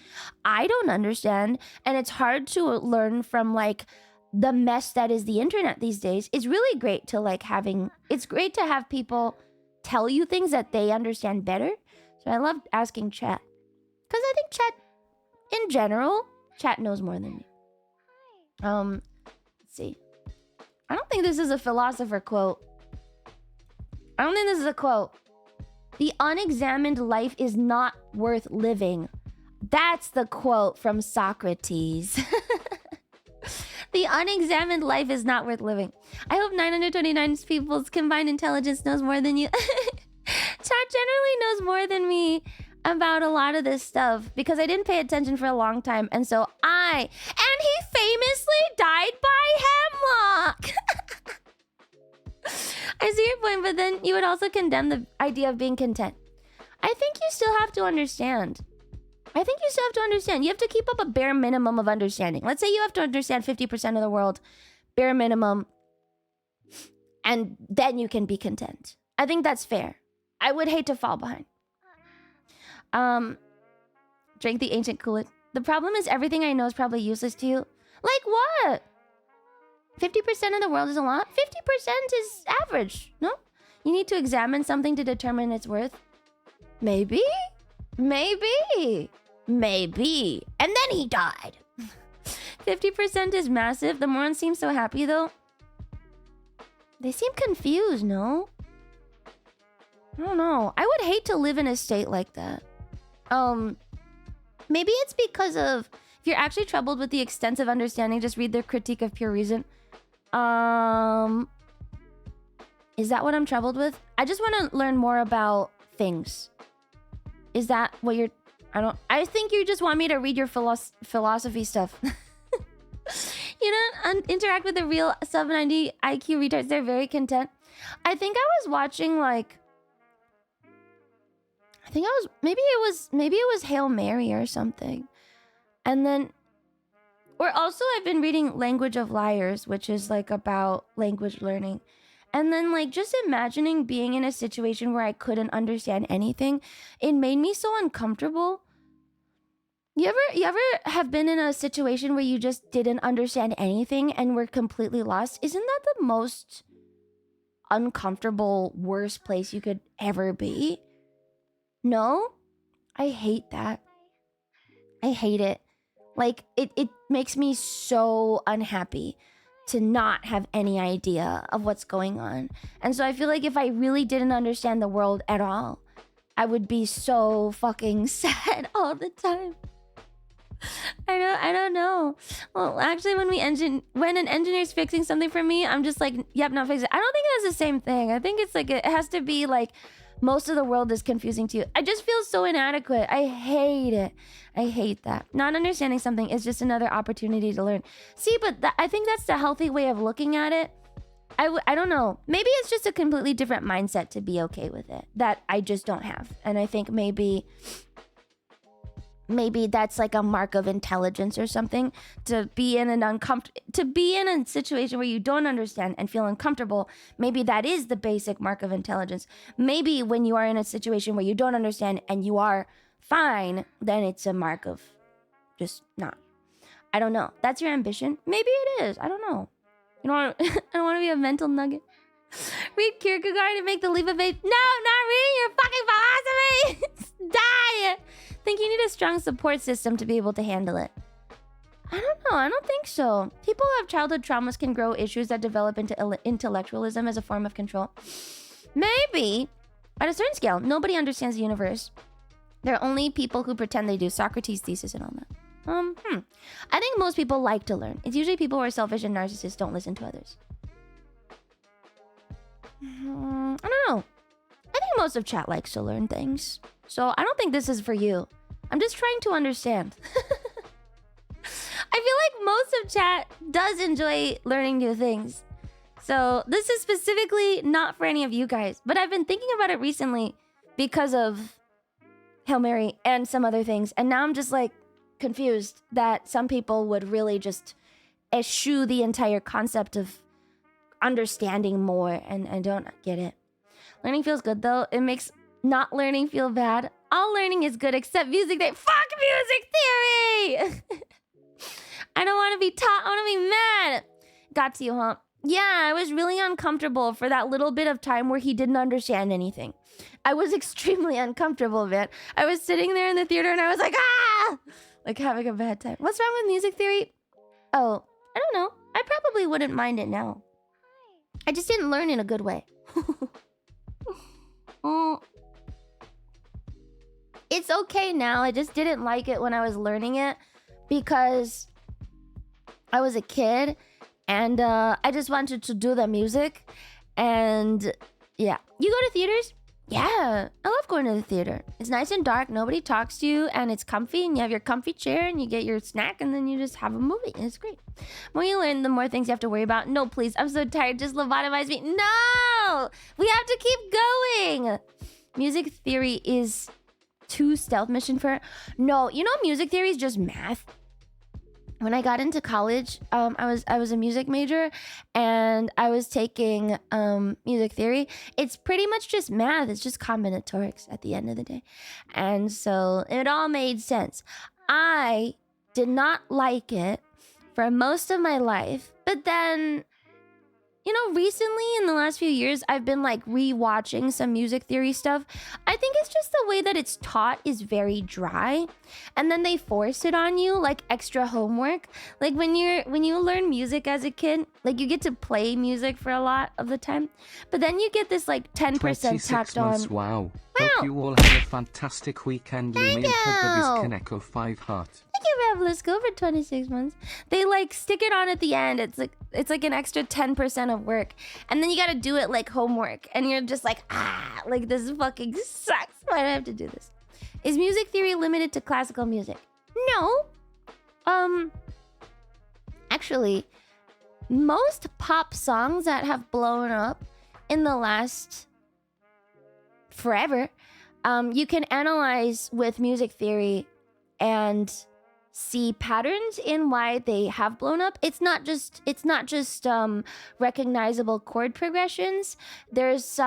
I don't understand, and it's hard to learn from like the mess that is the internet these days. It's really great to like it's great to have people tell you things that they understand better. So I love asking chat because I think chat in general, chat knows more than me. Let's see. I don't think this is a philosopher quote. I don't think this is a quote. The unexamined life is not worth living. That's the quote from Socrates. The unexamined life is not worth living. I hope 929 people's combined intelligence knows more than you. Chat generally knows more than me about a lot of this stuff because I didn't pay attention for a long time, and so and he famously died by hemlock. I see your point, but then you would also condemn the idea of being content. I think you still have to understand. You have to keep up a bare minimum of understanding. Let's say you have to understand 50% of the world, bare minimum, and then you can be content. I think that's fair. I would hate to fall behind. Drink the ancient Kool-Aid. The problem is everything I know is probably useless to you. Like what? 50% of the world is a lot? 50% is average, no? You need to examine something to determine its worth. Maybe. And then he died. 50% is massive. The morons seem so happy, though. They seem confused, no? I don't know. I would hate to live in a state like that. Maybe it's because of... If you're actually troubled with the extensive understanding, just read their critique of pure reason. Is that what I'm troubled with? I just want to learn more about things. Is that what you're... I think you just want me to read your philosophy stuff. You don't interact with the real sub-90 IQ retards. They're very content. I think I was watching, like... I think maybe it was Hail Mary or something. And then or also I've been reading Language of Liars, which is like about language learning. And then like just imagining being in a situation where I couldn't understand anything, it made me so uncomfortable. You ever have been in a situation where you just didn't understand anything and were completely lost? Isn't that the most uncomfortable, worst place you could ever be? No? I hate that. I hate it. Like, it makes me so unhappy to not have any idea of what's going on. And so I feel like if I really didn't understand the world at all, I would be so fucking sad all the time. I don't know. Well, actually, when an engineer's fixing something for me, I'm just like, yep, not fix it. I don't think that's the same thing. I think it's like it has to be like most of the world is confusing to you. I just feel so inadequate. I hate it. I hate that. Not understanding something is just another opportunity to learn. See, but I think that's the healthy way of looking at it. I don't know. Maybe it's just a completely different mindset to be okay with it that I just don't have. And I think maybe that's like a mark of intelligence or something, to be in a situation where you don't understand and feel uncomfortable. Maybe that is the basic mark of intelligence. Maybe when you are in a situation where you don't understand and you are fine, then it's a mark of just not. I don't know. That's your ambition? Maybe it is. I don't know. You know, I don't want to be a mental nugget. Read Kierkegaard and make the leap of faith. No, not reading your fucking philosophy. Die. Think you need a strong support system to be able to handle it. I don't know. I don't think so. People who have childhood traumas can grow issues that develop into intellectualism as a form of control. Maybe. At a certain scale, nobody understands the universe. There are only people who pretend they do. Socrates' thesis and all that. I think most people like to learn. It's usually people who are selfish and narcissists don't listen to others. I don't know. I think most of chat likes to learn things. So I don't think this is for you. I'm just trying to understand. I feel like most of chat does enjoy learning new things. So this is specifically not for any of you guys. But I've been thinking about it recently because of Hail Mary and some other things. And now I'm just like confused that some people would really just eschew the entire concept of understanding more, and I don't get it. Learning feels good though. It makes not learning feel bad. All learning is good except music theory. Fuck music theory! I don't want to be taught. I want to be mad. Got to you, huh? Yeah, I was really uncomfortable for that little bit of time where he didn't understand anything. I was extremely uncomfortable, man. I was sitting there in the theater and I was like, ah! Like having a bad time. What's wrong with music theory? Oh, I don't know. I probably wouldn't mind it now. I just didn't learn in a good way. It's okay now. I just didn't like it when I was learning it because I was a kid and I just wanted to do the music. And yeah. You go to theaters? Yeah. I love going to the theater. It's nice and dark. Nobody talks to you and it's comfy and you have your comfy chair and you get your snack and then you just have a movie. And it's great. The more you learn, the more things you have to worry about. No, please. I'm so tired. Just lobotomize me. No! We have to keep going. Music theory is too stealth mission for... No, you know music theory is just math. When I got into college, I was a music major and I was taking music theory. It's pretty much just math. It's just combinatorics at the end of the day. And so it all made sense. I did not like it for most of my life. But then, you know, recently in the last few years, I've been like rewatching some music theory stuff. I think it's just the way that it's taught is very dry. And then they force it on you like extra homework. Like when you learn music as a kid, like you get to play music for a lot of the time. But then you get this like 10% tacked on. Wow. Hope you all have a fantastic weekend. Lumi and Pepper's Kaneko 5 heart. Thank you, Revlisco, for 26 months. They like stick it on at the end. It's like an extra 10% of work. And then you gotta do it like homework. And you're just like, like this fucking sucks. Why do I have to do this? Is music theory limited to classical music? No. Actually, most pop songs that have blown up in the last forever you can analyze with music theory and see patterns in why they have blown up. It's not just recognizable chord progressions. There's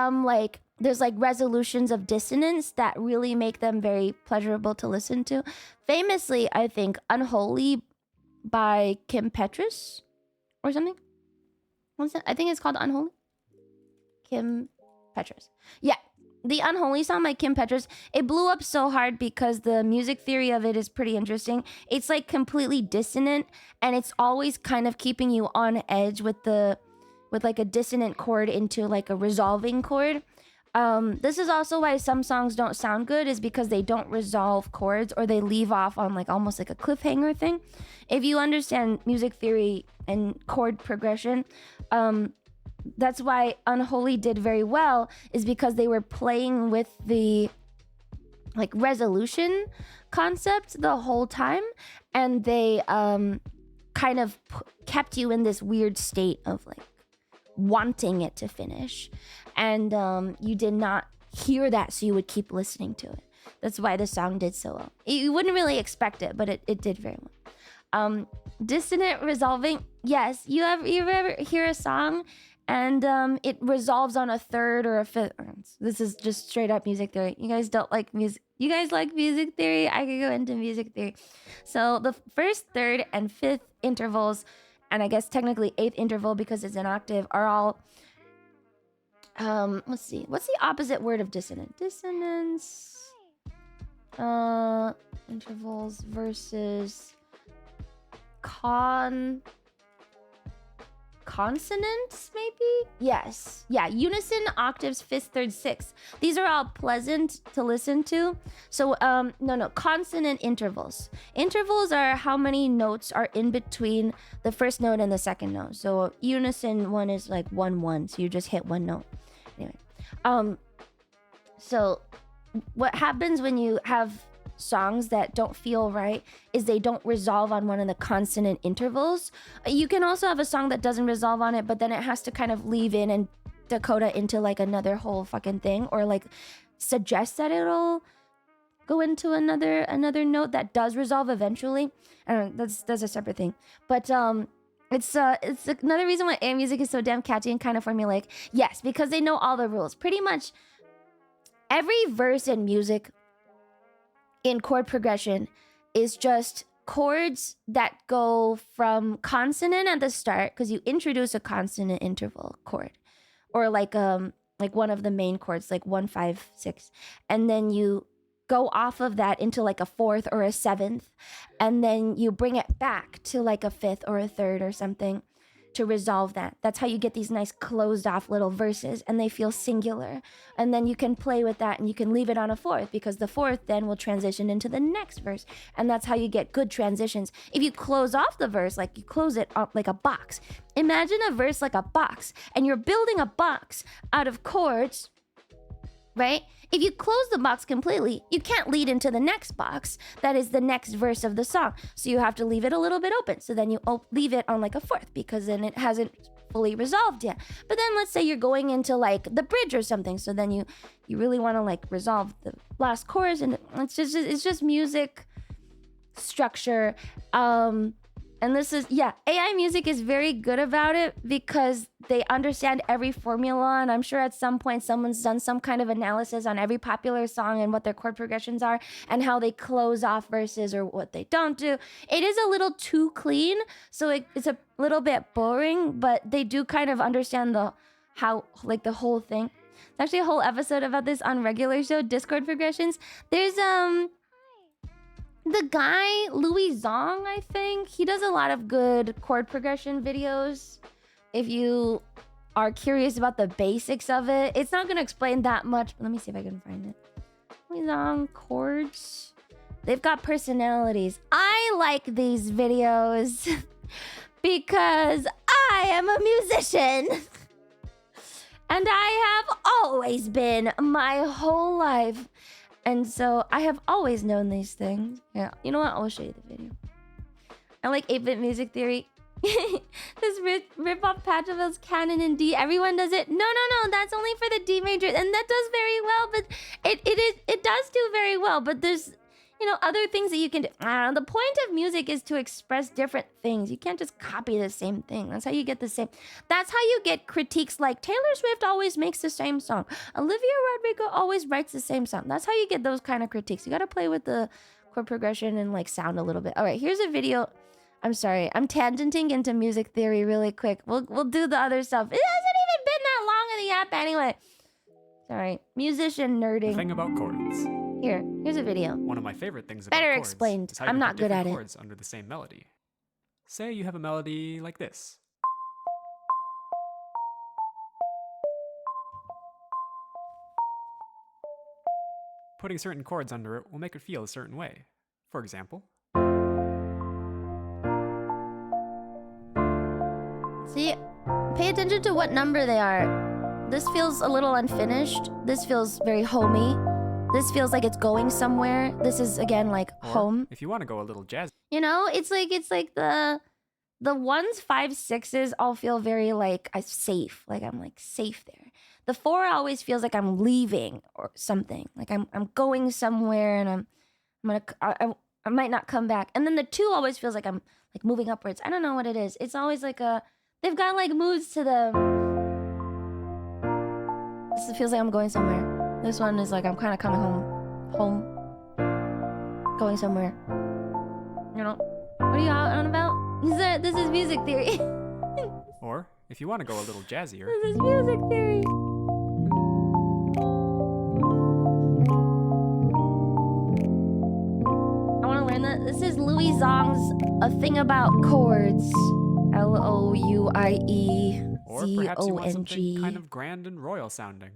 resolutions of dissonance that really make them very pleasurable to listen to. Famously, I think Unholy by Kim Petras or something. What's that? I think it's called Unholy. Kim Petras. Yeah. The Unholy song by Kim Petras, it blew up so hard because the music theory of it is pretty interesting. It's like completely dissonant, and it's always kind of keeping you on edge with like a dissonant chord into like a resolving chord. This is also why some songs don't sound good, is because they don't resolve chords, or they leave off on like almost like a cliffhanger thing. If you understand music theory and chord progression, that's why Unholy did very well, is because they were playing with the like resolution concept the whole time, and they kind of kept you in this weird state of like wanting it to finish, and you did not hear that, so you would keep listening to it. That's why the song did so well. You wouldn't really expect it, but it did very well. Dissonant resolving, yes. You ever hear a song and it resolves on a third or a fifth? This is just straight up music theory. You guys don't like music. You guys like music theory? I could go into music theory. So the first, third, and fifth intervals, and I guess technically eighth interval because it's an octave, are all let's see. What's the opposite word of dissonant? Dissonance. Intervals versus consonants, maybe? Yes. Yeah, unison, octaves, fifth, third, sixth. These are all pleasant to listen to. So, no, consonant intervals. Intervals are how many notes are in between the first note and the second note. So, unison one is like 1-1, so you just hit one note. Anyway, so what happens when you have songs that don't feel right is they don't resolve on one of the consonant intervals. You can also have a song that doesn't resolve on it, but then it has to kind of leave in and Dakota into like another whole fucking thing, or like suggest that it'll go into another note that does resolve eventually. I don't know, that's a separate thing. But it's another reason why AI music is so damn catchy and kind of formulaic. Yes, because they know all the rules. Pretty much every verse in music in chord progression is just chords that go from consonant at the start, because you introduce a consonant interval chord, or like one of the main chords, like 1, 5, 6, and then you go off of that into like a fourth or a seventh, and then you bring it back to like a fifth or a third or something to resolve that. That's how you get these nice closed off little verses, and they feel singular. And then you can play with that, and you can leave it on a fourth, because the fourth then will transition into the next verse. And that's how you get good transitions. If you close off the verse, like you close it up like a box. Imagine a verse like a box, and you're building a box out of chords, right? If you close the box completely, you can't lead into the next box. That is the next verse of the song. So you have to leave it a little bit open. So then you leave it on like a fourth, because then it hasn't fully resolved yet. But then let's say you're going into like the bridge or something. So then you really want to like resolve the last chorus, and it's just music structure. And this is, yeah, AI music is very good about it because they understand every formula. And I'm sure at some point someone's done some kind of analysis on every popular song and what their chord progressions are and how they close off verses or what they don't do. It is a little too clean, so it's a little bit boring, but they do kind of understand the whole thing. There's actually a whole episode about this on Regular Show, Discord progressions. There's, the guy, Louis Zong, I think, he does a lot of good chord progression videos. If you are curious about the basics of it, it's not going to explain that much. But let me see if I can find it. Louis Zong, chords. They've got personalities. I like these videos because I am a musician. And I have always been my whole life. And so I have always known these things. Yeah, you know what? I'll show you the video. I like 8-bit music theory. This rip-off Pachelbel's canon in D. Everyone does it. No. That's only for the D major, and that does very well. But it does do very well, but there's, you know, other things that you can do. The point of music is to express different things. You can't just copy the same thing. That's how you get the same. That's how you get critiques like Taylor Swift always makes the same song. Olivia Rodrigo always writes the same song. That's how you get those kind of critiques. You got to play with the chord progression and like sound a little bit. All right, here's a video. I'm sorry, I'm tangenting into music theory really quick. We'll do the other stuff. It hasn't even been that long in the app anyway. Sorry, musician nerding. The thing about chords. Here's a video. One of my favorite things about Better chords explained. is how you I'm can not put good at different it. chords under the same melody. Say you have a melody like this. Putting certain chords under it will make it feel a certain way. For example, See, pay attention to what number they are. This feels a little unfinished. This feels very homey. This feels like it's going somewhere. This is again like or home. if you want to go a little jazzy, You know, it's like the ones, 5, 6s all feel very like I'm safe. Like I'm like safe there. The 4 always feels like I'm leaving or something. Like I'm going somewhere and I might not come back. And then the 2 always feels like I'm like moving upwards. I don't know what it is. It's always like they've got like moods to them. This feels like I'm going somewhere. This one is like I'm kind of coming home, going somewhere. You know, what are you out on about? This is music theory. or if you want to go a little jazzier, This is music theory. I want to learn that. This is Louis Zong's A Thing About Chords. or perhaps you want something LOUIEZONG. kind of grand and royal sounding.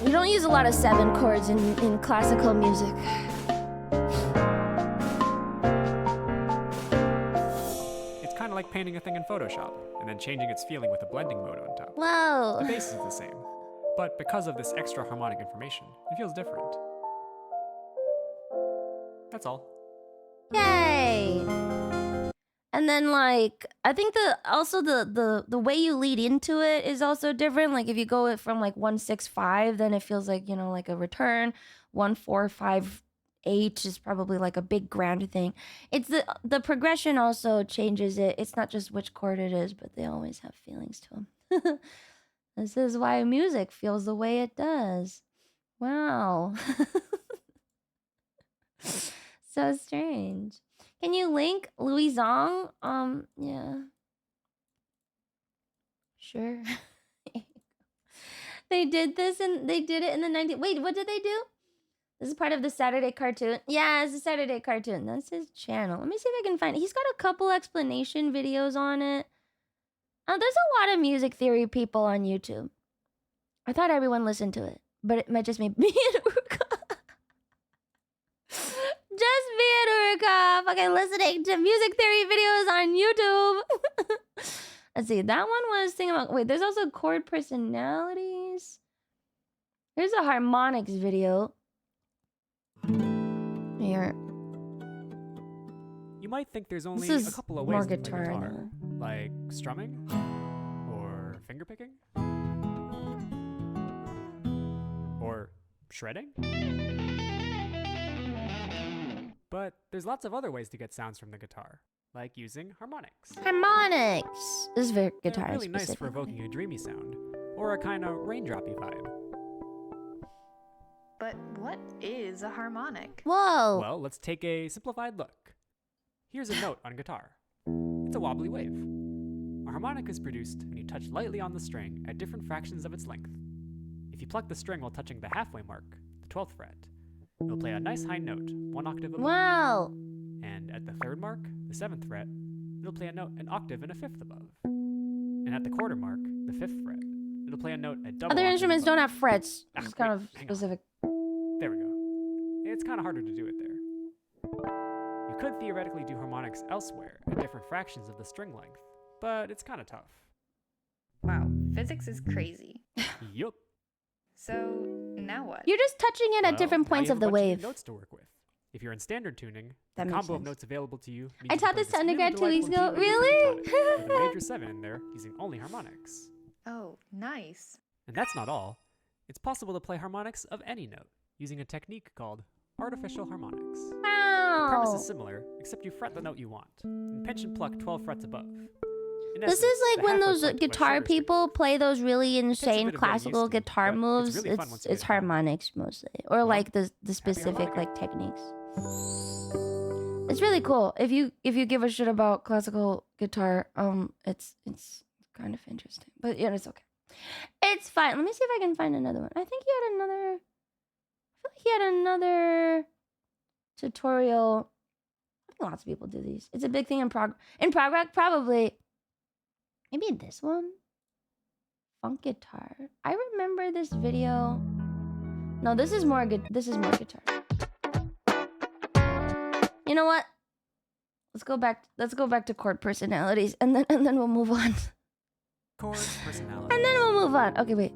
You don't use a lot of 7 chords in classical music. It's kind of like painting a thing in Photoshop and then changing its feeling with a blending mode on top. Whoa. The bass is the same, but because of this extra harmonic information, it feels different. That's all. Yay! And then like I think the way you lead into it is also different. Like if you go from like 1-6-5, then it feels like, you know, like a return. 1-4-5-8 is probably like a big grand thing. It's the progression also changes it. It's not just which chord it is, but they always have feelings to them. This is why music feels the way it does. Wow. So strange. Can you link Louis Zong? Yeah. Sure. They did it in the 90s. Wait, what did they do? This is part of the Saturday cartoon. Yeah, it's a Saturday cartoon. That's his channel. Let me see if I can find it. He's got a couple explanation videos on it. There's a lot of music theory people on YouTube. I thought everyone listened to it, but it might just be me and Urka. Just me and Urka fucking listening to music theory videos on YouTube. Let's see. That one was thinking about. Wait, there's also chord personalities. Here's a harmonics video. Here. You might think there's only This a is couple of more ways to play guitar guitar, now. like strumming or fingerpicking or shredding. But there's lots of other ways to get sounds from the guitar, like using harmonics. Harmonics. This is very They're guitar really nice for specific. evoking a dreamy sound or a kind of raindroppy vibe. But what is a harmonic? Whoa. Well, let's take a simplified look. Here's a note on guitar. It's a wobbly wave. A harmonic is produced when you touch lightly on the string at different fractions of its length. If you pluck the string while touching the halfway mark, the 12th fret, it'll play a nice high note, 1 octave above. Wow. And at the 3rd mark, the 7th fret, it'll play a note an octave and a 5th above. And at the quarter mark, the 5th fret, it'll play a note a double Other octave instruments above. don't have frets. Ah, It's kind wait, of hang on. specific. There we go. It's kind of harder to do it there. You could theoretically do harmonics elsewhere at different fractions of the string length, but it's kind of tough. Wow, physics is crazy. Yup. So, now what? You're just touching it at Well, different now points you of have a the bunch wave. Notes to work with. If you're in standard tuning, That the makes combo of sense. notes available to you means I you taught can play this to undergrad 2 really weeks ago. delightful G major Really? pentatonic with a major 7 in there using only harmonics. Oh, nice. And that's not all. It's possible to play harmonics of any note using a technique called artificial harmonics. The premise Wow. is similar, except you fret the note you want, and pinch and pluck 12 frets above. In This essence, is the like when half-foot those point of a guitar shorter string. people play those really insane bit of getting classical used to, guitar but it's moves. really fun once you It's get it down. harmonics mostly, or Well, like the specific like techniques. It's really cool. If you give a shit about classical guitar, it's kind of interesting, but yeah, it's okay. It's fine. Let me see if I can find another one. I think he had another. I feel like he had another tutorial. I think lots of people do these. It's a big thing in progress, probably. Maybe this one? Funk guitar. I remember this video. No, this is more good. This is more guitar. You know what? Let's go back to chord personalities and then we'll move on. Chords, personality. And then we'll move on. Okay, wait.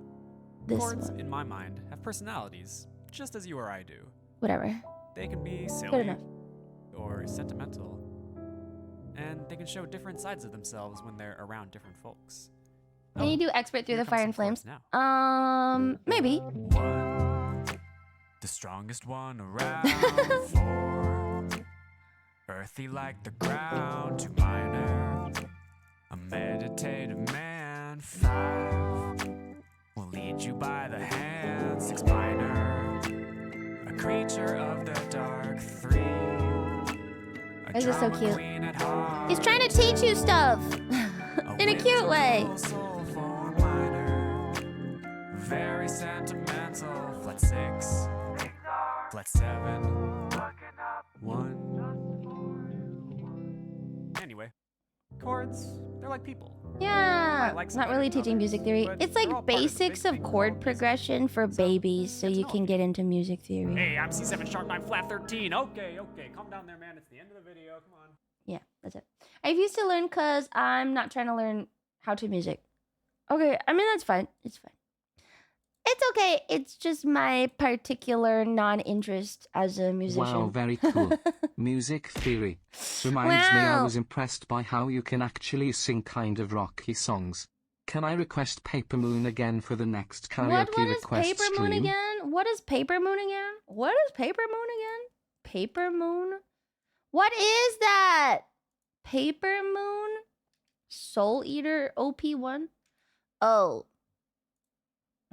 This Chords, one. in my mind, have personalities, just as you or I do. Whatever. They can be Good silly enough. or sentimental, and they can show different sides of themselves when they're around different folks. Can you do expert through Here the comes fire some and flames? chords now. Maybe. One, the strongest one around. Four, earthy like the ground. Two minor, a meditative man. Five, will lead you by the hand. Six minor, a creature of the dark. Three, a This is so drama cute. queen at heart. He's trying to teach you stuff in a cute way. whimsical soul for minor, very sentimental. Flat 6, flat 7, 1. Anyway, chords, they're like people. Yeah, might like some not better really than teaching others, music theory. but It's they're like all part of the basics big of thing called chord music. progression for So, babies so get to you know can them. get into music theory. Hey, I'm C7 sharp 9 flat 13. Okay, calm down there, man. It's the end of the video. Come on. Yeah, that's it. I've used to learn because I'm not trying to learn how to music. Okay, I mean, that's fine. It's fine. It's okay. It's just my particular non-interest as a musician. Wow, very cool. Music theory. Reminds me I Wow. was impressed by how you can actually sing kind of rocky songs. Can I request Paper Moon again for the next karaoke What is request Paper stream? Moon again? What is Paper Moon again? What is Paper Moon again? Paper Moon? What is that? Paper Moon? Soul Eater OP1? Oh.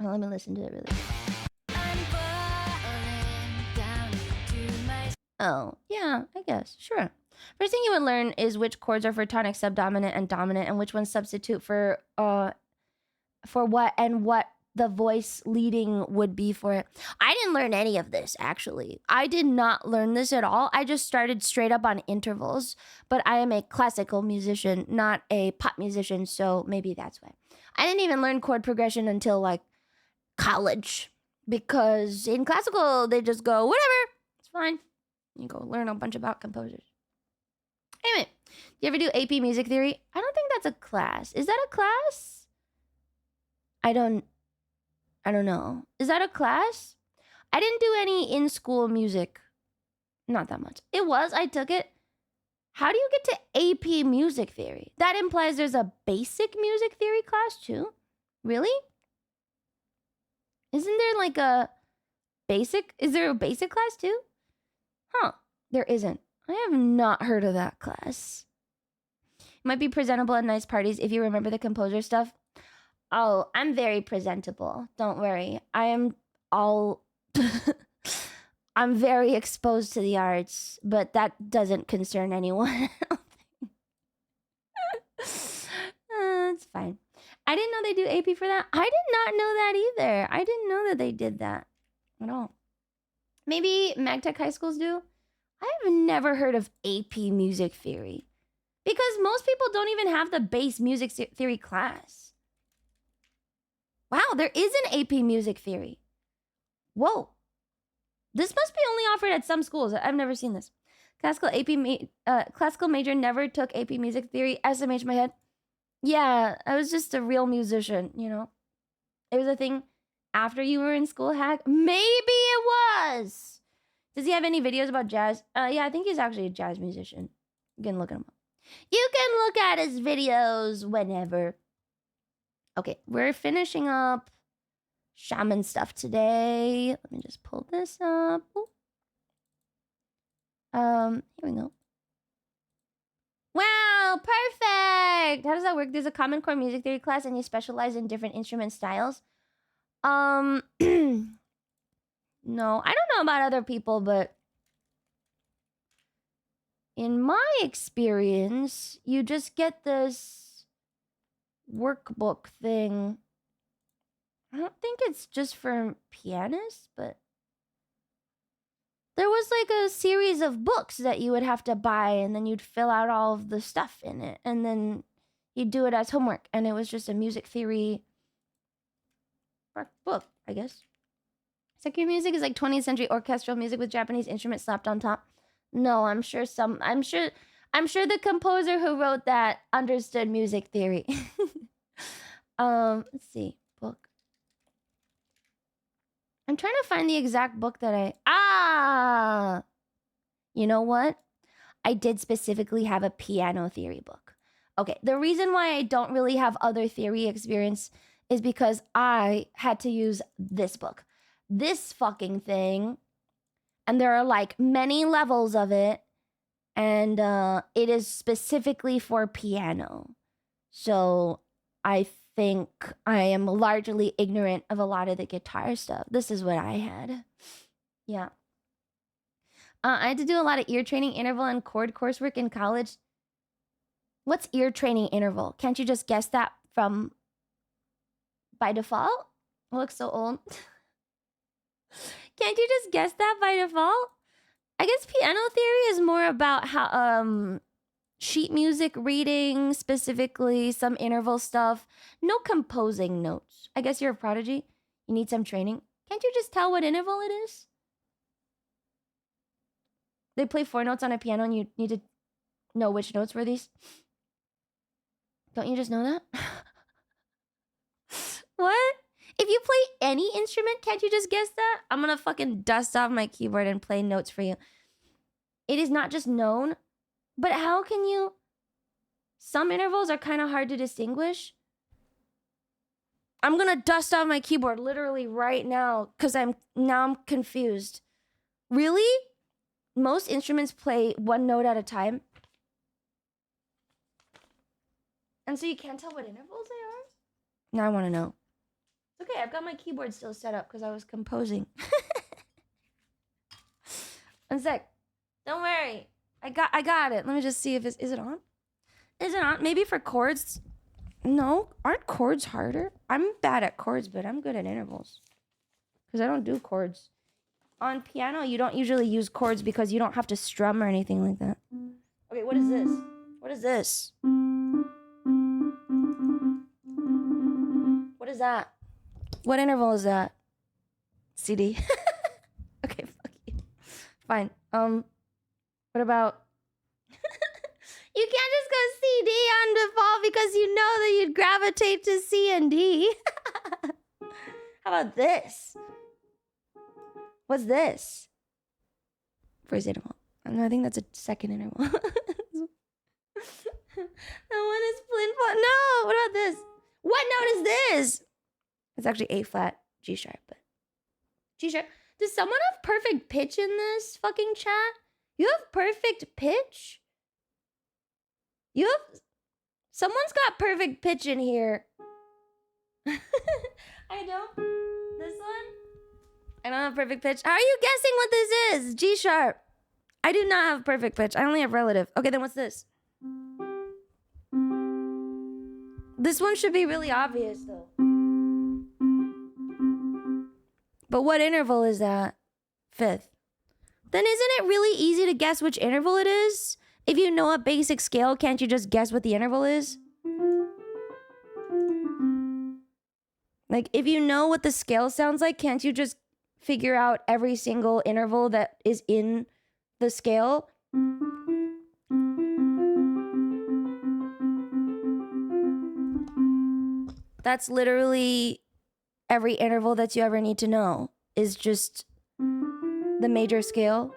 Well, let me listen to it really. Oh, yeah, I guess. Sure. First thing you would learn is which chords are for tonic, subdominant, and dominant, and which ones substitute for what and what the voice leading would be for it. I didn't learn any of this, actually. I did not learn this at all. I just started straight up on intervals, but I am a classical musician, not a pop musician, so maybe that's why. I didn't even learn chord progression until like college, because in classical, they just go, whatever, it's fine. You go learn a bunch about composers. Anyway, you ever do AP music theory? I don't think that's a class. Is that a class? I don't know. Is that a class? I didn't do any in-school music. Not that much. I took it. How do you get to AP music theory? That implies there's a basic music theory class too? Really? Isn't there like a basic? Is there a basic class too? Huh. There isn't. I have not heard of that class. Might be presentable at nice parties if you remember the composer stuff. Oh, I'm very presentable. Don't worry. I am all... I'm very exposed to the arts, but that doesn't concern anyone. It's fine. I didn't know they do AP for that. I did not know that either. I didn't know that they did that at all. Maybe MagTech high schools do. I've never heard of AP music theory because most people don't even have the base music theory class. Wow, there is an AP music theory. Whoa. This must be only offered at some schools. I've never seen this. Classical major never took AP music theory. SMH my head. Yeah, I was just a real musician, you know. It was a thing after you were in school, Hack. Maybe it was. Does he have any videos about jazz? Yeah, I think he's actually a jazz musician. You can look at him up. You can look at his videos whenever. Okay, we're finishing up shaman stuff today. Let me just pull this up. Ooh. Here we go. Wow, perfect. How does that work? There's a common core music theory class and you specialize in different instrument styles. No, I don't know about other people, but in my experience, you just get this workbook thing. I don't think it's just for pianists, but there was like a series of books that you would have to buy and then you'd fill out all of the stuff in it and then you'd do it as homework and it was just a music theory book, I guess. Secular music is like 20th century orchestral music with Japanese instruments slapped on top. No, I'm sure the composer who wrote that understood music theory. Let's see. Book. I'm trying to find the exact book that you know what? I did specifically have a piano theory book. Okay, the reason why I don't really have other theory experience is because I had to use this book. This fucking thing. And there are like many levels of it. And it is specifically for piano. So I think I am largely ignorant of a lot of the guitar stuff. This is what I had. Yeah. I had to do a lot of ear training, interval, and chord coursework in college. What's ear training interval? Can't you just guess that from by default? I look so old. Can't you just guess that by default? I guess piano theory is more about how sheet music reading, specifically some interval stuff. No composing notes. I guess you're a prodigy. You need some training. Can't you just tell what interval it is? They play 4 notes on a piano and you need to know which notes were these. Don't you just know that? What? If you play any instrument, can't you just guess that? I'm gonna fucking dust off my keyboard and play notes for you. It is not just known, but how can you... Some intervals are kind of hard to distinguish. I'm gonna dust off my keyboard literally right now because I'm confused. Really? Most instruments play 1 note at a time. And so you can't tell what intervals they are? Now I want to know. It's okay, I've got my keyboard still set up because I was composing. 1 sec. Don't worry. I got it. Let me just see if is it on? Is it on? Maybe for chords. No, aren't chords harder? I'm bad at chords, but I'm good at intervals. Because I don't do chords. On piano, you don't usually use chords because you don't have to strum or anything like that. Okay, what is this? What is this? What is that? What interval is that? CD. Okay, fuck you. Fine. What about... You can't just go CD on default because you know that you'd gravitate to C and D. How about this? What's this? First interval. I think that's a second interval. That one is flint. No, what about this? What note is this? It's actually A flat, G sharp, but G sharp. Does someone have perfect pitch in this fucking chat? You have perfect pitch? Someone's got perfect pitch in here. I don't. This one? I don't have perfect pitch. How are you guessing what this is? G sharp. I do not have perfect pitch. I only have relative. Okay, then what's this? This one should be really obvious, though. But what interval is that? 5th. Then isn't it really easy to guess which interval it is? If you know a basic scale, can't you just guess what the interval is? Like, if you know what the scale sounds like, can't you just figure out every single interval that is in the scale? That's literally every interval that you ever need to know is just the major scale.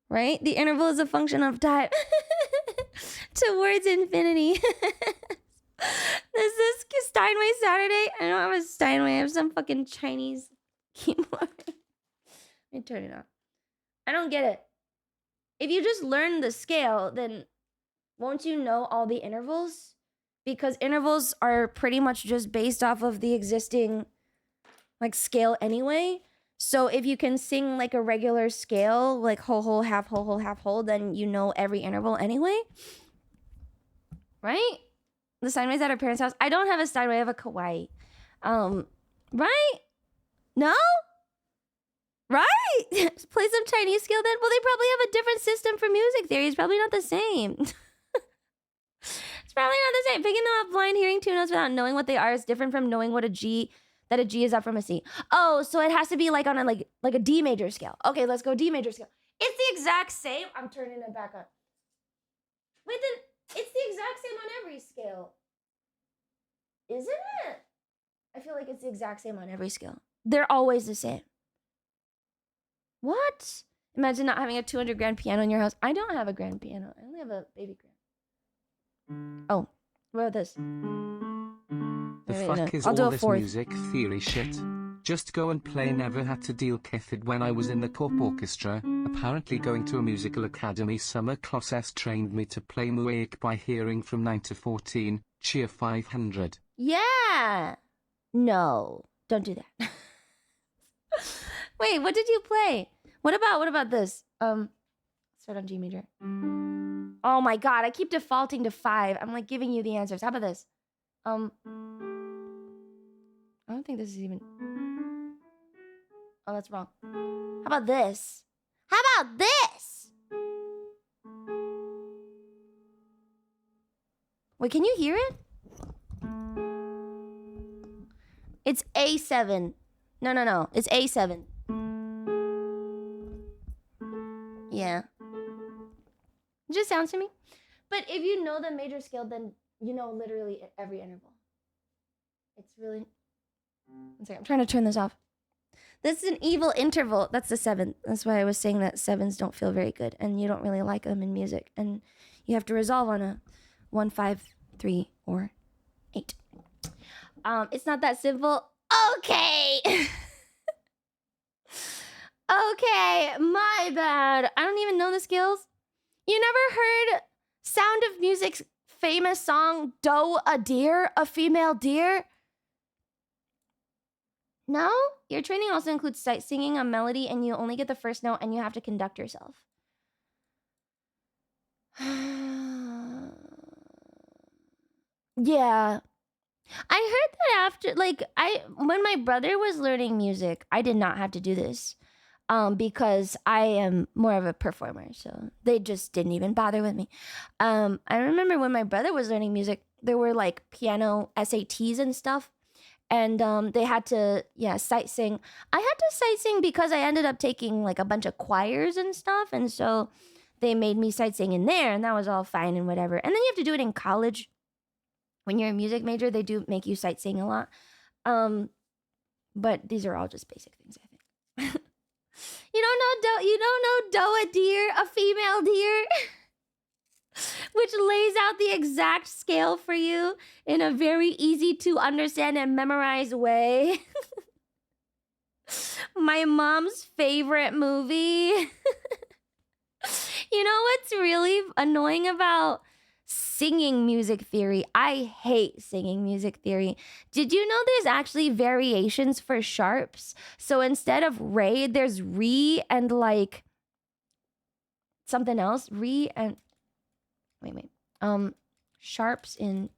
Right? The interval is a function of time towards infinity. This is Steinway Saturday. I don't have a Steinway. I have some fucking Chinese keyboard. Let me turn it off. I don't get it. If you just learn the scale, then won't you know all the intervals? Because intervals are pretty much just based off of the existing like scale anyway. So if you can sing like a regular scale, like whole, whole, half, whole, then you know every interval anyway. Right? The Steinway's at our parents' house. I don't have a Steinway, I have a Kawaii. Right? No? Right? Play some Chinese scale then? Well, they probably have a different system for music theory. It's probably not the same. It's probably not the same. Picking them up blind, hearing two notes without knowing what they are is different from knowing what a G is up from a C. Oh, so it has to be like on a like a D major scale. Okay, let's go D major scale. It's the exact same. I'm turning it back on. Wait, then it's the exact same on every scale. Isn't it? I feel like it's the exact same on every scale. They're always the same. What? Imagine not having a 200 grand piano in your house. I don't have a grand piano. I only have a baby grand. Oh, what about this? The Wait, fuck no. is I'll do all a this fourth. music theory shit? Just go and play. Never had to deal with it when I was in the corp orchestra. Apparently going to a musical academy summer classes trained me to play Muake by hearing from 9 to 14. Cheer 500. Yeah. No, don't do that. Wait, what did you play? What about this? Start on G major. Oh my god, I keep defaulting to 5. I'm like giving you the answers. How about this? I don't think this is even. Oh, that's wrong. How about this? How about this? Wait, can you hear it? It's A7. No. It's A7. Yeah. It just sounds to me. But if you know the major scale, then you know literally every interval. It's really... One second, I'm trying to turn this off. This is an evil interval. That's the 7th. That's why I was saying that 7s don't feel very good, and you don't really like them in music. And you have to resolve on a 1, 5, 3, or 8. It's not that simple. Okay. Okay, my bad. I don't even know the scales. You never heard Sound of Music's famous song, Doe a Deer, a Female Deer? No? Your training also includes sight singing a melody, and you only get the first note, and you have to conduct yourself. Yeah. I heard that after, like, when my brother was learning music, I did not have to do this. Because I am more of a performer, so they just didn't even bother with me. I remember when my brother was learning music, there were like piano SATs and stuff, and they had to sight sing. I had to sight sing because I ended up taking like a bunch of choirs and stuff, and so they made me sight sing in there, and that was all fine and whatever. And then you have to do it in college. When you're a music major, they do make you sight sing a lot, but these are all just basic things, I think. You don't know doe a deer, a female deer, which lays out the exact scale for you in a very easy to understand and memorize way. My mom's favorite movie. You know what's really annoying about singing music theory? I hate singing music theory. Did you know there's actually variations for sharps? So instead of re, there's re and like something else. Re and wait. Sharps in.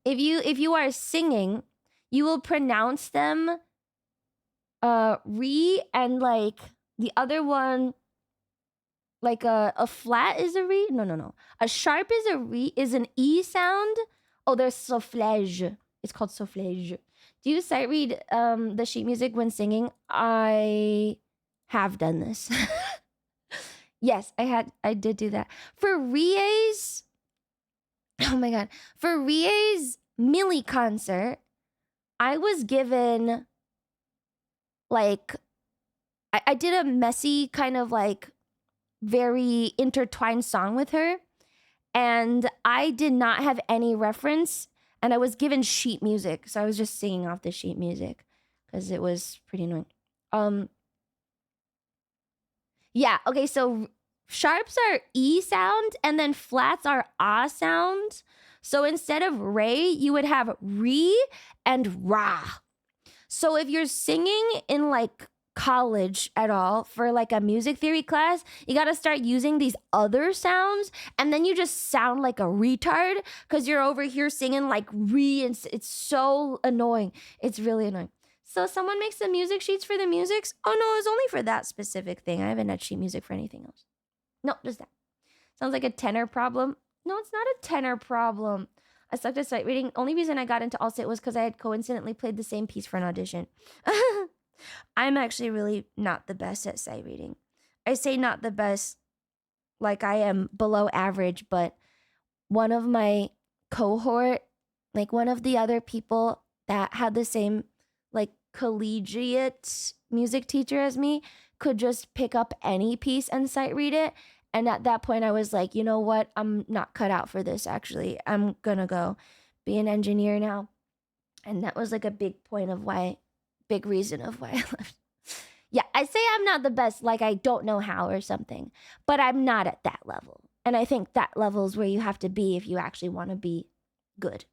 If you are singing, you will pronounce them re and like the other one. Like a flat is a re? No. A sharp is a re, is an E sound. Oh, there's solfège. It's called solfège. Do you sight read the sheet music when singing? I have done this. Yes, I did do that. For Rie's, oh my god. For Rie's Millie concert, I was given like I did a messy kind of like very intertwined song with her, and I did not have any reference, and I was given sheet music, so I was just singing off the sheet music because it was pretty annoying. Yeah, okay, so sharps are E sound, and then flats are ah sound. So instead of Ray, you would have re and ra. So if you're singing in like college at all for like a music theory class, you got to start using these other sounds, and then you just sound like a retard because you're over here singing like re, and it's so annoying. It's really annoying. So someone makes the music sheets for the musics. Oh no, it's only for that specific thing. I haven't had sheet music for anything else. No, just that. Sounds like a tenor problem. No, it's not a tenor problem. I sucked at sight reading. Only reason I got into All-State was because I had coincidentally played the same piece for an audition. I'm actually really not the best at sight reading. I say not the best like I am below average, but one of my cohort, like one of the other people that had the same like collegiate music teacher as me could just pick up any piece and sight read it. And at that point, I was like, you know what? I'm not cut out for this, actually. I'm going to go be an engineer now. And that was like a big reason of why I left. Yeah, I say I'm not the best, like I don't know how or something, but I'm not at that level. And I think that level is where you have to be if you actually want to be good.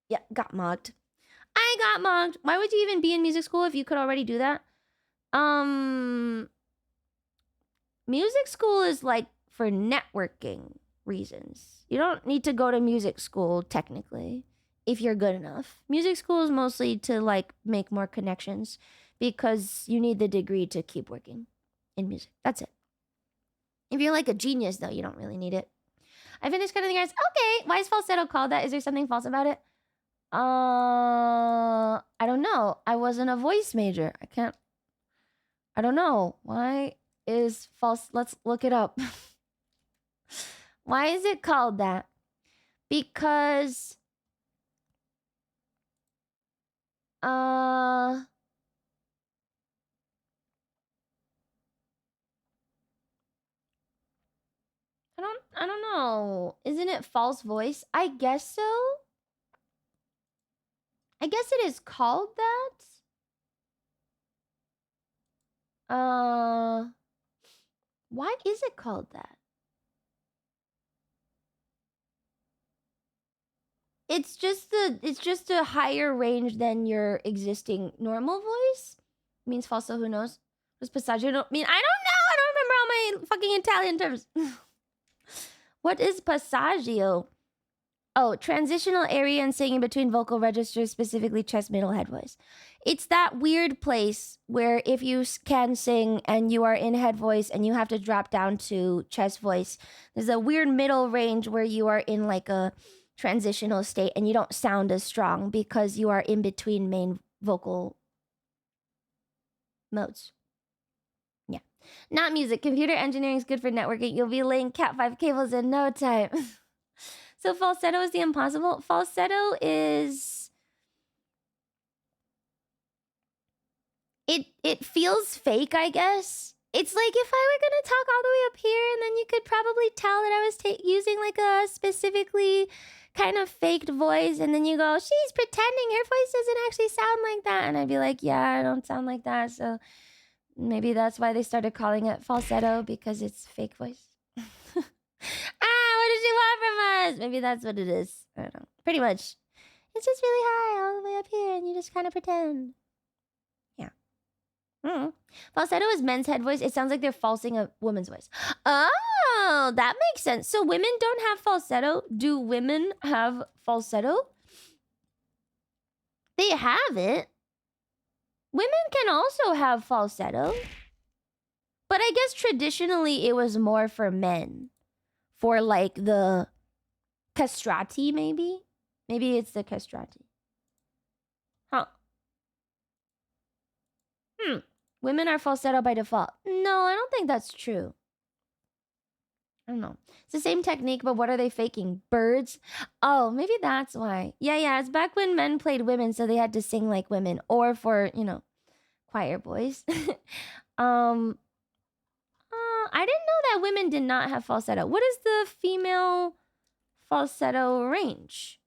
Yeah, got mocked. I got mocked. Why would you even be in music school if you could already do that? Music school is like for networking reasons. You don't need to go to music school technically if you're good enough. Music school is mostly to like make more connections because you need the degree to keep working in music. That's it. If you're like a genius though, you don't really need it. I finished cutting the grass. Okay, why is falsetto called that? Is there something false about it? I don't know. I wasn't a voice major. I don't know. Why is false? Let's look it up. Why is it called that? Because I don't know. Isn't it false voice? I guess so. I guess it is called that. Why is it called that? It's just a higher range than your existing normal voice. Means falso, who knows? What's passaggio? I don't know. I don't remember all my fucking Italian terms. What is passaggio? Oh, transitional area and singing between vocal registers, specifically chest, middle, head voice. It's that weird place where if you can sing and you are in head voice and you have to drop down to chest voice, there's a weird middle range where you are in like a transitional state and you don't sound as strong because you are in between main vocal modes. Yeah. Not music. Computer engineering is good for networking. You'll be laying Cat5 cables in no time. So falsetto is the impossible. Falsetto is... It feels fake, I guess. It's like if I were going to talk all the way up here and then you could probably tell that I was using like a specifically kind of faked voice, and then you go, she's pretending, her voice doesn't actually sound like that. And I'd be like, yeah, I don't sound like that. So maybe that's why they started calling it falsetto, because it's fake voice. What does she want from us? Maybe that's what it is. I don't know. Pretty much. It's just really high all the way up here and you just kind of pretend. Yeah. Falsetto is men's head voice. It sounds like they're falsing a woman's voice. Oh, that makes sense. So women don't have falsetto. Do women have falsetto? They have it. Women can also have falsetto. But I guess traditionally it was more for men. For like the castrati, maybe? Maybe it's the castrati. Huh. Women are falsetto by default. No, I don't think that's true. I don't know. It's the same technique, but what are they faking? Birds? Oh, maybe that's why. Yeah, it's back when men played women, so they had to sing like women. Or for, choir boys. I didn't know that women did not have falsetto. What is the female falsetto range?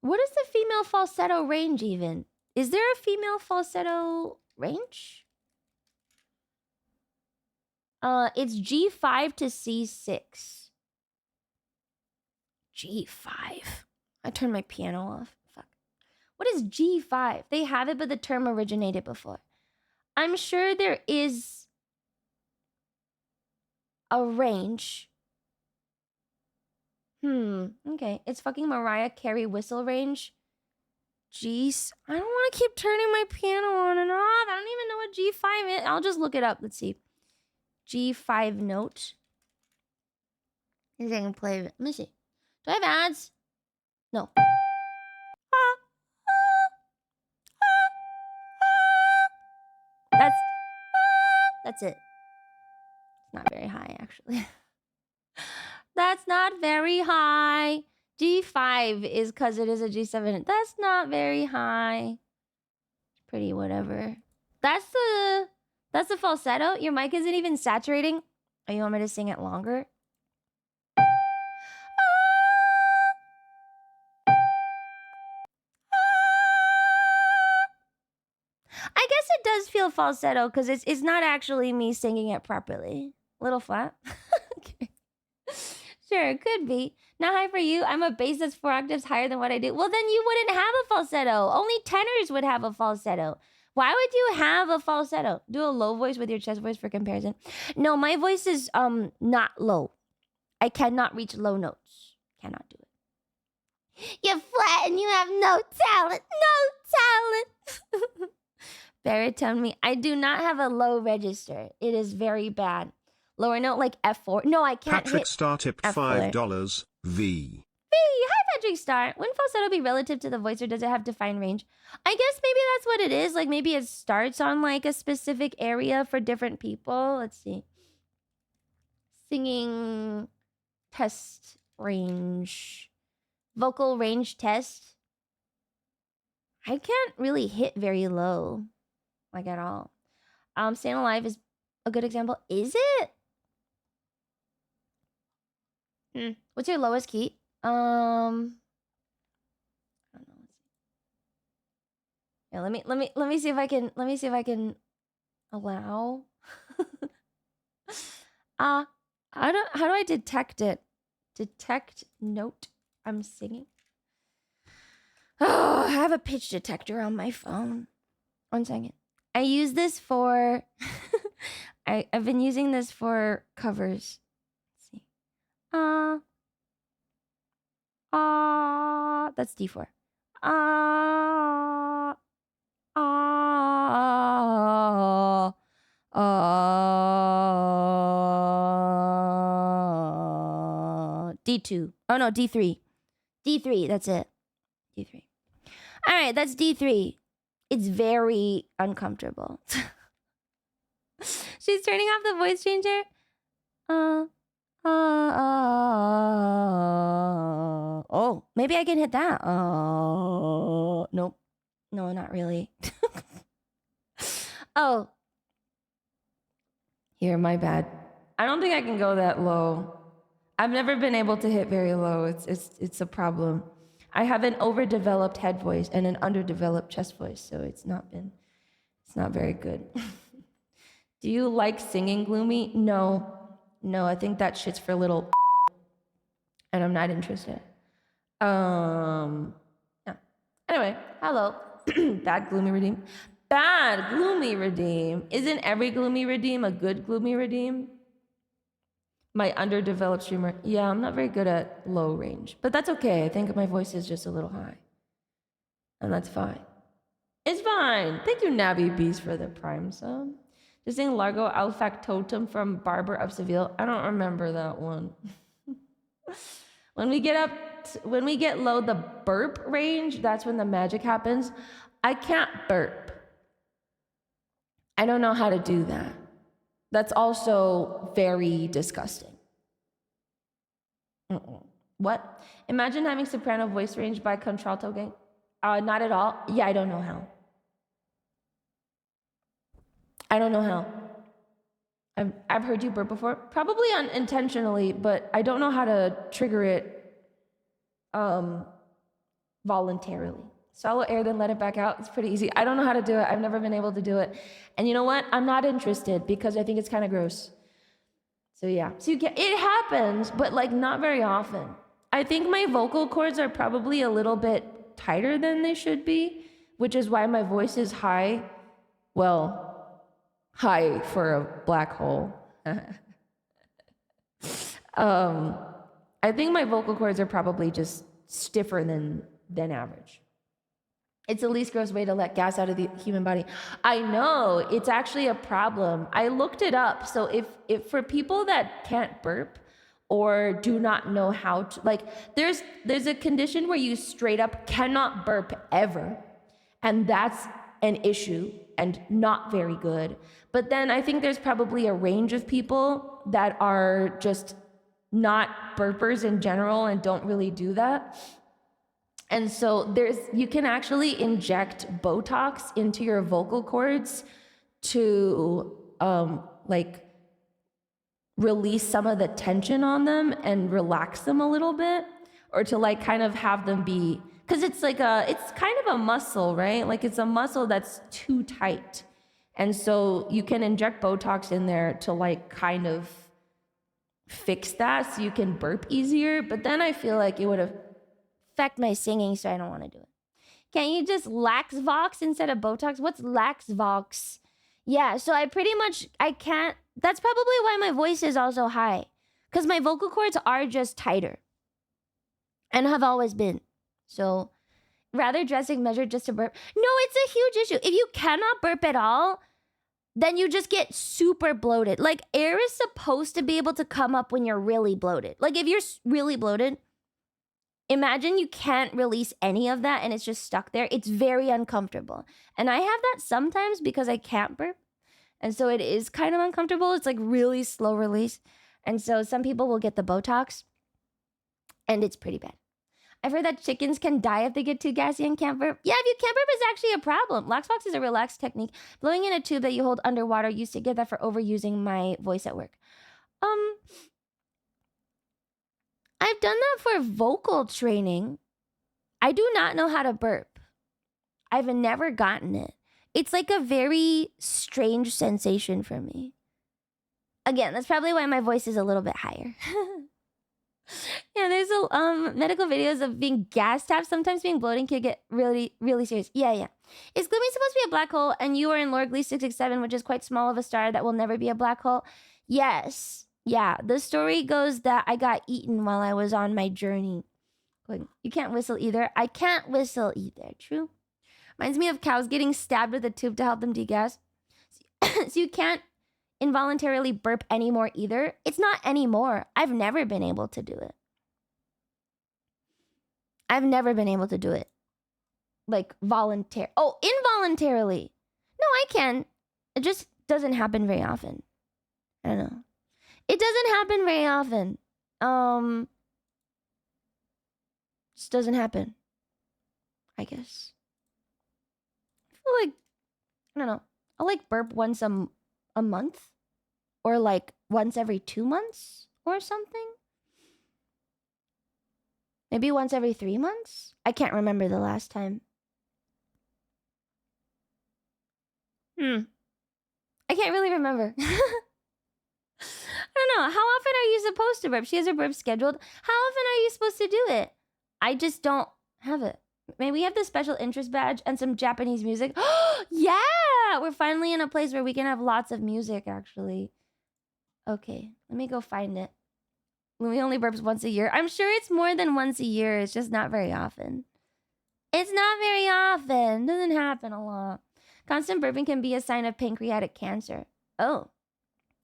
What is the female falsetto range even? Is there a female falsetto range? It's G5 to C6. G5. I turned my piano off. Fuck. What is G5? They have it, but the term originated before. I'm sure there is a range. Okay. It's fucking Mariah Carey whistle range. Jeez. I don't want to keep turning my piano on and off. I don't even know what G5 is. I'll just look it up. Let's see. G5 note. I can play. Let me see. Do I have ads? No. That's it. It's not very high, actually. That's not very high. G5 is because it is a G7. That's not very high. Pretty whatever. That's the falsetto. Your mic isn't even saturating. Oh, you want me to sing it longer? I guess it does feel falsetto because it's not actually me singing it properly. A little flat. Okay. Sure, it could be. Not high for you. I'm a bass that's 4 octaves higher than what I do. Well, then you wouldn't have a falsetto. Only tenors would have a falsetto. Why would you have a falsetto? Do a low voice with your chest voice for comparison. No, my voice is not low. I cannot reach low notes. Cannot do it. You're flat and you have no talent. No talent. Baritone me. I do not have a low register. It is very bad. Lower note like F4. No, I can't Patrick hit Star tipped F4. $5. V. Hi, Patrick Star. Wouldn't falsetto be relative to the voice, or does it have defined range? I guess maybe that's what it is. Like maybe it starts on like a specific area for different people. Let's see. Singing test range. Vocal range test. I can't really hit very low. Like at all. Staying Alive is a good example. Is it? What's your lowest key? I don't know. Yeah, let me see if I can allow. How do I detect it? Detect note I'm singing. Oh, I have a pitch detector on my phone. 1 second. I use this for I've been using this for covers. Let's see. That's D4. D2. Oh no, D3. D3, that's it. D3. All right, that's D3. It's very uncomfortable. She's turning off the voice changer. Oh, maybe I can hit that. Nope. No, not really. Oh. Here, my bad. I don't think I can go that low. I've never been able to hit very low. It's a problem. I have an overdeveloped head voice and an underdeveloped chest voice, so it's not very good. Do you like singing, Gloomy? No, I think that shit's for little and I'm not interested. Yeah. Anyway, hello. Bad Gloomy Redeem. Bad Gloomy Redeem. Isn't every Gloomy Redeem a good Gloomy Redeem? My underdeveloped streamer. Yeah, I'm not very good at low range, but that's okay. I think my voice is just a little high, and that's fine. It's fine. Thank you, Navi Beast, for the Prime sub. Just saying Largo Alfactotum from Barber of Seville. I don't remember that one. When we get low the burp range, that's when the magic happens. I can't burp. I don't know how to do that. That's also very disgusting. What? Imagine having soprano voice range by contralto gang. Not at all. Yeah, I don't know how. I've heard you burp before, probably unintentionally, but I don't know how to trigger it voluntarily. Swallow air, then let it back out. It's pretty easy. I don't know how to do it. I've never been able to do it. And you know what? I'm not interested because I think it's kind of gross. So yeah. So it happens, but like not very often. I think my vocal cords are probably a little bit tighter than they should be, which is why my voice is high. Well, high for a black hole. I think my vocal cords are probably just stiffer than average. It's the least gross way to let gas out of the human body. I know, it's actually a problem. I looked it up. So if for people that can't burp or do not know how to, like, there's a condition where you straight up cannot burp ever. And that's an issue and not very good. But then I think there's probably a range of people that are just not burpers in general and don't really do that. And so you can actually inject Botox into your vocal cords to like release some of the tension on them and relax them a little bit, or to like kind of have them be, because it's kind of a muscle, right? Like it's a muscle that's too tight. And so you can inject Botox in there to like kind of fix that so you can burp easier. But then I feel like it would affect my singing, so I don't want to do it. Can't you just Laxvox instead of Botox? What's Laxvox? Yeah, so I can't. That's probably why my voice is also high, because my vocal cords are just tighter and have always been. So rather drastic measure just to burp. No, it's a huge issue. If you cannot burp at all, then you just get super bloated. Like air is supposed to be able to come up when you're really bloated. Like if you're really bloated, imagine you can't release any of that and it's just stuck there. It's very uncomfortable. And I have that sometimes because I can't burp. And so it is kind of uncomfortable. It's like really slow release. And so some people will get the Botox and it's pretty bad. I've heard that chickens can die if they get too gassy and can't burp. Yeah, if you can't burp, it's actually a problem. Laxvox is a relaxed technique. Blowing in a tube that you hold underwater. Used to get that for overusing my voice at work. I've done that for vocal training. I do not know how to burp. I've never gotten it. It's like a very strange sensation for me. Again, that's probably why my voice is a little bit higher. Yeah, there's medical videos of being gas tapped. Sometimes being bloating can get really, really serious. Yeah. Is Gloomy supposed to be a black hole and you are in Lorgley 667, which is quite small of a star that will never be a black hole? Yes. Yeah, the story goes that I got eaten while I was on my journey. You can't whistle either. I can't whistle either. True. Reminds me of cows getting stabbed with a tube to help them degas. So you can't involuntarily burp anymore either. It's not anymore. I've never been able to do it. I've never been able to do it. Like involuntarily. No, I can. It just doesn't happen very often. I don't know. It doesn't happen very often. Just doesn't happen. I guess. I feel like, I don't know. I'll like burp once a month, or like once every 2 months or something. Maybe once every 3 months. I can't remember the last time. I can't really remember. I don't know. How often are you supposed to burp? She has her burp scheduled. How often are you supposed to do it? I just don't have it. Maybe we have the special interest badge and some Japanese music. Yeah! We're finally in a place where we can have lots of music, actually. Okay, let me go find it. Lumi only burps once a year. I'm sure it's more than once a year. It's just not very often. It's not very often. Doesn't happen a lot. Constant burping can be a sign of pancreatic cancer. Oh.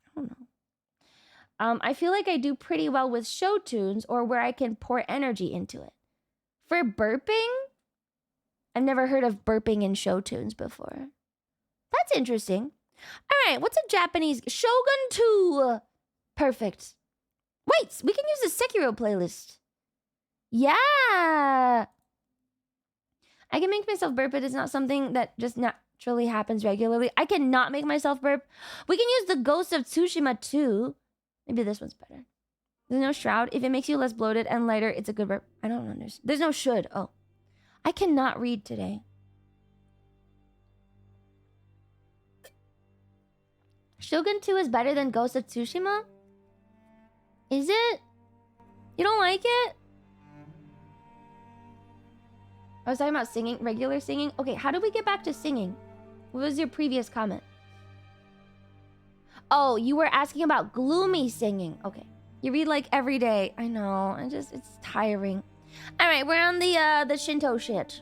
I don't know. I feel like I do pretty well with show tunes or where I can pour energy into it. For burping, I've never heard of burping in show tunes before. That's interesting. All right, what's a Japanese? Shogun 2. Perfect. Wait, we can use the Sekiro playlist. Yeah. I can make myself burp, but it's not something that just naturally happens regularly. I cannot make myself burp. We can use the Ghost of Tsushima too. Maybe this one's better. There's no shroud. If it makes you less bloated and lighter, it's a good burp. I don't understand. There's no should. Oh. I cannot read today. Shogun 2 is better than Ghost of Tsushima? Is it? You don't like it? I was talking about singing, regular singing. Okay, how did we get back to singing? What was your previous comment? Oh, you were asking about gloomy singing. Okay. You read like every day. I know. It's tiring. All right, we're on the Shinto shit.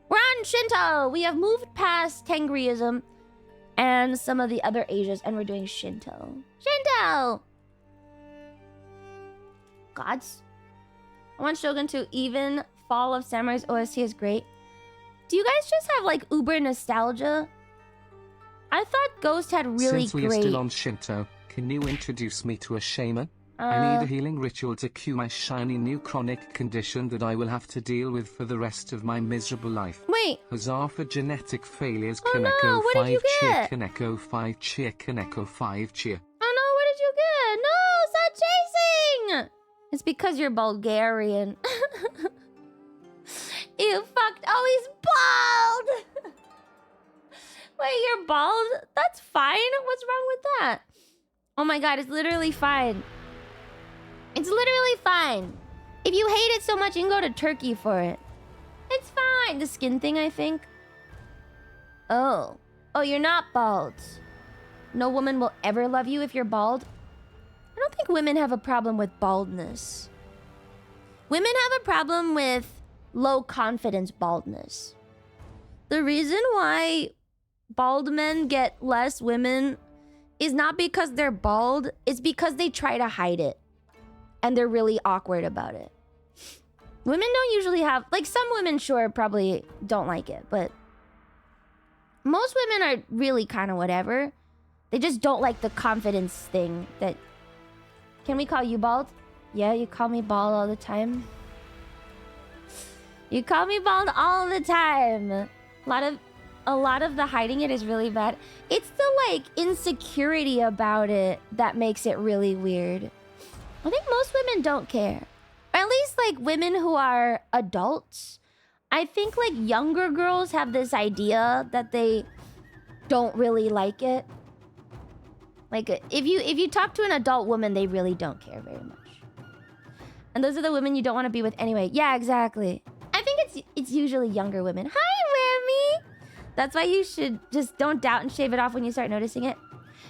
We're on Shinto. We have moved past Tengriism and some of the other Asias, and we're doing Shinto. Shinto! Gods. I want Shogun to even Fall of Samurai's OST is great. Do you guys just have like uber nostalgia? I thought Ghost had really Since we great... are still on Shinto, can you introduce me to a shaman? I need a healing ritual to cure my shiny new chronic condition that I will have to deal with for the rest of my miserable life. Wait. Huzzah for genetic failures. Oh no, Kaneko what did you 5 cheer, get? Kaneko 5 cheer, Kaneko 5 cheer. Oh no, what did you get? No, stop chasing! It's because you're Bulgarian. You fucked. Oh, he's bald! Wait, you're bald? That's fine. What's wrong with that? Oh my god, it's literally fine. It's literally fine. If you hate it so much, you can go to Turkey for it. It's fine. The skin thing, I think. Oh. Oh, you're not bald. No woman will ever love you if you're bald. I don't think women have a problem with baldness. Women have a problem with low confidence baldness. The reason why bald men get less women is not because they're bald, it's because they try to hide it. And they're really awkward about it. Women don't usually have... Like, some women, sure, probably don't like it. But most women are really kind of whatever. They just don't like the confidence thing that... Can we call you bald? Yeah, you call me bald all the time. You call me bald all the time. A lot of the hiding it is really bad. It's the, like, insecurity about it that makes it really weird. I think most women don't care. Or at least, like, women who are adults. I think, like, younger girls have this idea that they don't really like it. Like, if you talk to an adult woman, they really don't care very much. And those are the women you don't want to be with anyway. Yeah, exactly. I think it's usually younger women. Hi, Remy! That's why you should just don't doubt and shave it off when you start noticing it.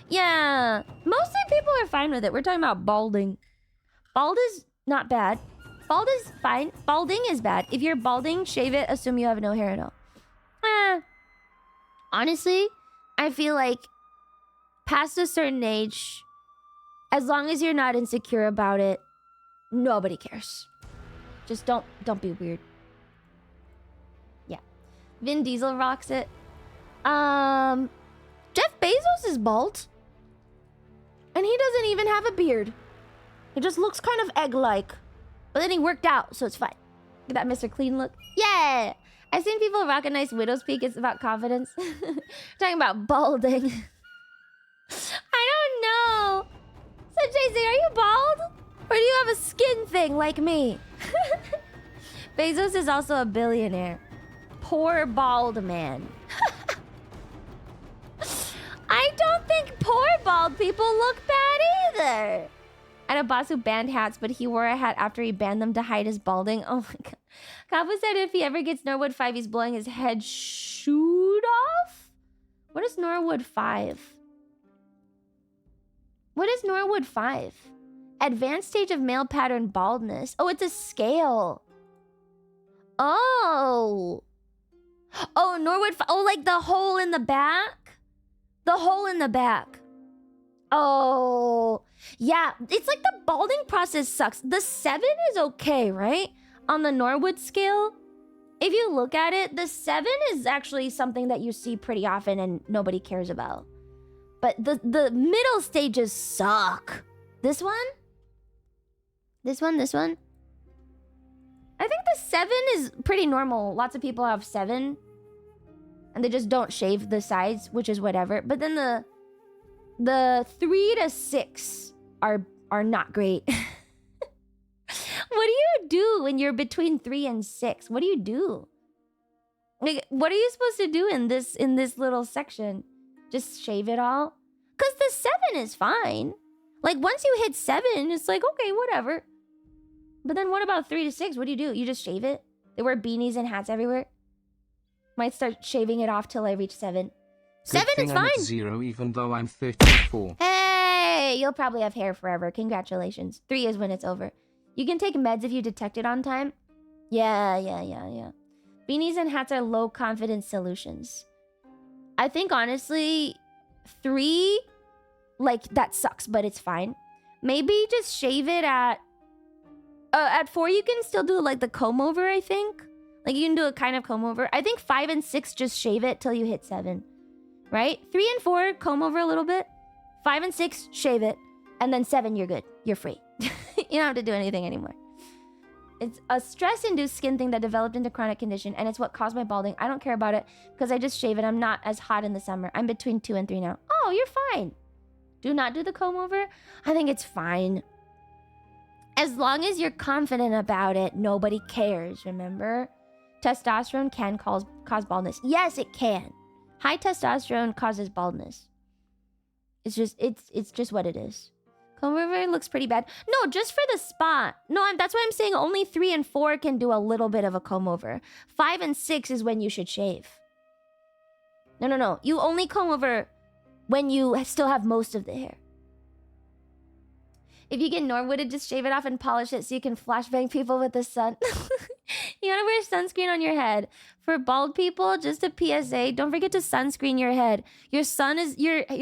Yeah. Mostly people are fine with it. We're talking about balding. Bald is not bad. Bald is fine. Balding is bad. If you're balding, shave it, assume you have no hair at all. Honestly, I feel like past a certain age, as long as you're not insecure about it, nobody cares. Just don't be weird. Yeah. Vin Diesel rocks it. Jeff Bezos is bald. And he doesn't even have a beard. He just looks kind of egg-like. But then he worked out, so it's fine. Look at that Mr. Clean look. Yeah! I've seen people rock a nice widow's peak. It's about confidence. Talking about balding. I don't know. So, JC, are you bald? Or do you have a skin thing like me? Bezos is also a billionaire. Poor bald man. I don't think poor bald people look bad either. I had a boss who banned hats, but he wore a hat after he banned them to hide his balding. Oh my god. Kapu said if he ever gets Norwood 5, he's blowing his head shoot off? What is Norwood 5? What is Norwood 5? Advanced stage of male pattern baldness. Oh, it's a scale. Oh. Oh, Norwood 5. Oh, like the hole in the back? The hole in the back. Oh. Yeah, it's like the balding process sucks. The 7 is okay, right? On the Norwood scale. If you look at it, the 7 is actually something that you see pretty often and nobody cares about. But the middle stages suck. This one? This one? This one? I think the 7 is pretty normal. Lots of people have 7. and they just don't shave the sides, which is whatever. But then the 3 to 6 are not great. What do you do when you're between 3 and 6? What do you do? Like, what are you supposed to do in this little section? Just shave it all? Cause the 7 is fine. Like once you hit 7, it's like okay, whatever. But then what about 3 to 6? What do? You just shave it? They wear beanies and hats everywhere. Might start shaving it off till I reach 7. Good 7 thing is I'm fine. at 0 even though I'm 34. Hey, you'll probably have hair forever. Congratulations. 3 is when it's over. You can take meds if you detect it on time. Yeah. Beanies and hats are low confidence solutions. I think honestly, 3, like that sucks, but it's fine. Maybe just shave it at 4. You can still do like the comb over. I think like you can do a kind of comb over. I think 5 and 6 just shave it till you hit 7, right? 3 and 4 comb over a little bit. 5 and 6 shave it, and then 7 you're good. You're free. You don't have to do anything anymore. It's a stress-induced skin thing that developed into chronic condition, and it's what caused my balding. I don't care about it because I just shave it. I'm not as hot in the summer. I'm between 2 and 3 now. Oh, you're fine. Do not do the comb over. I think it's fine. As long as you're confident about it, nobody cares, remember? Testosterone can cause baldness. Yes, it can. High testosterone causes baldness. It's just what it is. Comb over looks pretty bad. No, just for the spot. No, that's why I'm saying only 3 and 4 can do a little bit of a comb over. 5 and 6 is when you should shave. No. You only comb over when you still have most of the hair. If you get Norwooded, just shave it off and polish it so you can flashbang people with the sun. You gotta wear sunscreen on your head. For bald people, just a PSA, don't forget to sunscreen your head. Your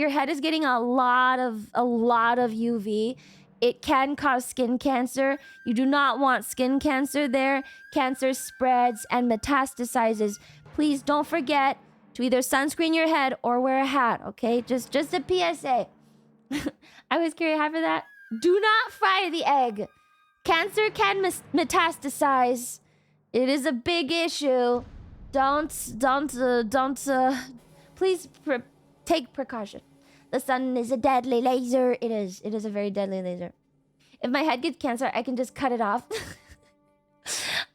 head is getting a lot of UV. It can cause skin cancer. You do not want skin cancer there. Cancer spreads and metastasizes. Please don't forget to either sunscreen your head or wear a hat, okay? Just a PSA. I was curious after that. Do not fry the egg. Cancer can metastasize. It is a big issue. Please take precaution. The sun is a deadly laser. It is a very deadly laser. If my head gets cancer, I can just cut it off.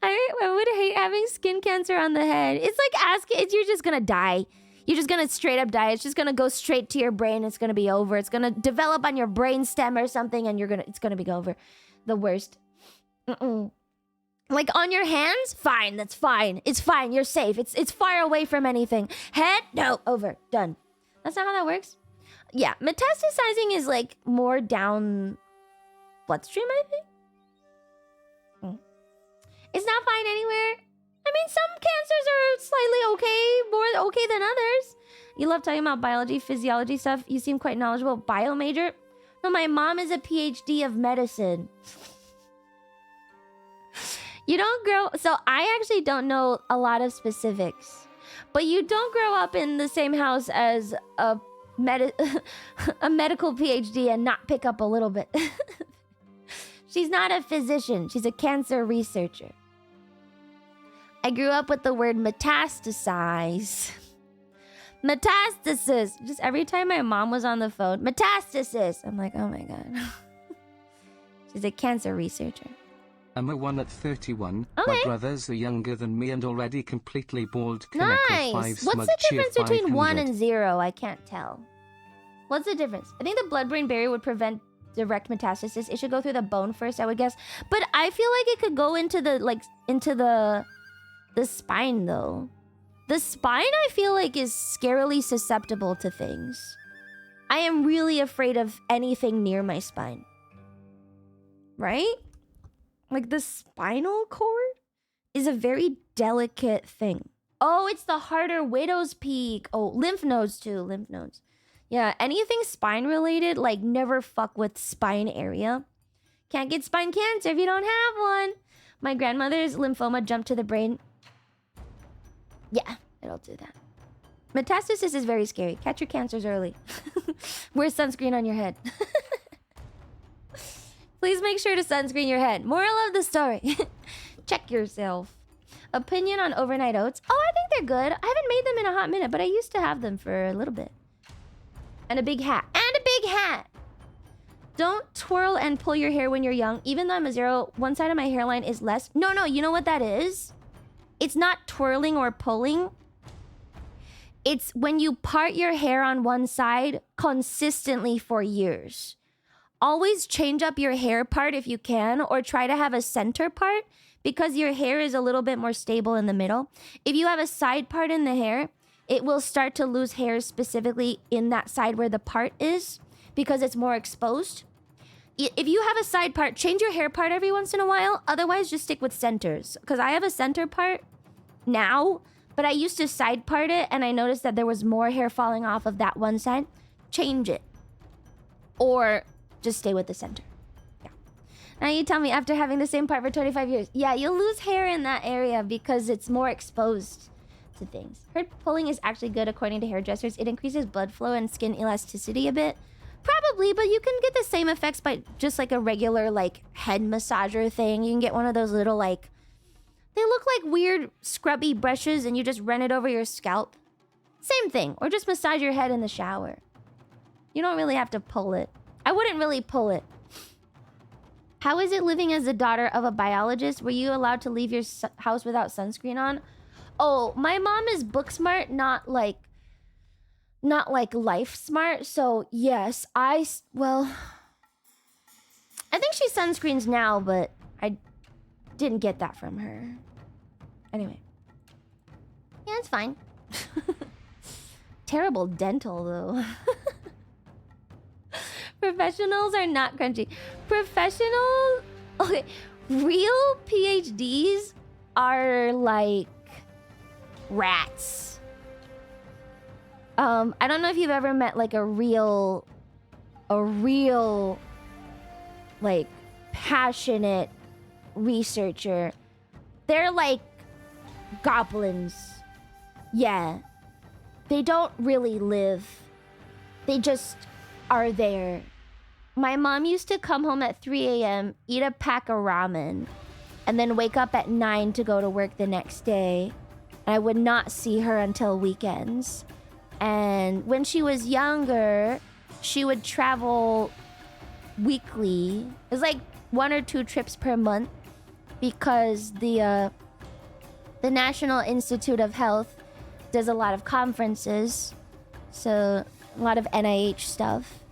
I would hate having skin cancer on the head. It's like you're just gonna die. You're just gonna straight up die. It's just gonna go straight to your brain. It's gonna be over. It's gonna develop on your brain stem or something, and it's gonna be over. The worst. Like on your hands, fine. That's fine. It's fine. You're safe. It's far away from anything. Head, no, over, done. That's not how that works. Yeah, metastasizing is like more down bloodstream, I think. It's not fine anywhere. I mean, some cancers are slightly okay, more okay than others. You love talking about biology, physiology stuff. You seem quite knowledgeable. Bio major? No, my mom is a PhD of medicine. You don't grow... So I actually don't know a lot of specifics. But you don't grow up in the same house as a medical PhD and not pick up a little bit. She's not a physician. She's a cancer researcher. I grew up with the word metastasize. Metastasis. Just every time my mom was on the phone, metastasis. I'm like, oh my God. She's a cancer researcher. I'm a 1 at 31. Okay. My brothers are younger than me and already completely bald. Nice. What's the difference between 1 and 0? I can't tell. What's the difference? I think the blood-brain barrier would prevent direct metastasis. It should go through the bone first, I would guess. But I feel like it could go into the spine though. The spine I feel like is scarily susceptible to things. I am really afraid of anything near my spine. Right? Like the spinal cord is a very delicate thing. Oh, it's the harder widow's peak. Oh, lymph nodes too, lymph nodes. Yeah, anything spine related, like never fuck with spine area. Can't get spine cancer if you don't have one. My grandmother's lymphoma jumped to the brain. Yeah, it'll do that. Metastasis is very scary. Catch your cancers early. Wear sunscreen on your head. Please make sure to sunscreen your head. Moral of the story. Check yourself. Opinion on overnight oats. Oh, I think they're good. I haven't made them in a hot minute, but I used to have them for a little bit. And a big hat. And a big hat! Don't twirl and pull your hair when you're young. Even though I'm a 0, one side of my hairline is less. No, you know what that is? It's not twirling or pulling. It's when you part your hair on one side consistently for years. Always change up your hair part if you can, or try to have a center part because your hair is a little bit more stable in the middle. If you have a side part in the hair, it will start to lose hair specifically in that side where the part is because it's more exposed. If you have a side part, change your hair part every once in a while. Otherwise, just stick with centers. Because I have a center part now, but I used to side part it and I noticed that there was more hair falling off of that one side. Change it. Or just stay with the center. Yeah. Now you tell me, after having the same part for 25 years, yeah, you'll lose hair in that area because it's more exposed to things. Heard pulling is actually good according to hairdressers. It increases blood flow and skin elasticity a bit. Probably, but you can get the same effects by just like a regular like head massager thing. You can get one of those little like, they look like weird scrubby brushes and you just run it over your scalp. Same thing. Or just massage your head in the shower. You don't really have to pull it. I wouldn't really pull it. How is it living as the daughter of a biologist? Were you allowed to leave your house without sunscreen on? Oh, my mom is book smart, not like life smart. So yes, well, I think she sunscreens now, but I didn't get that from her. Anyway. Yeah, it's fine. Terrible dental though. Professionals are not crunchy. Okay, real PhDs are like rats. I don't know if you've ever met like a real like passionate researcher. They're like goblins. Yeah. They don't really live. They just are there. My mom used to come home at 3 a.m., eat a pack of ramen, and then wake up at 9 to go to work the next day. And I would not see her until weekends. And when she was younger, she would travel weekly. It was like 1 or 2 trips per month because the National Institute of Health does a lot of conferences. So a lot of NIH stuff.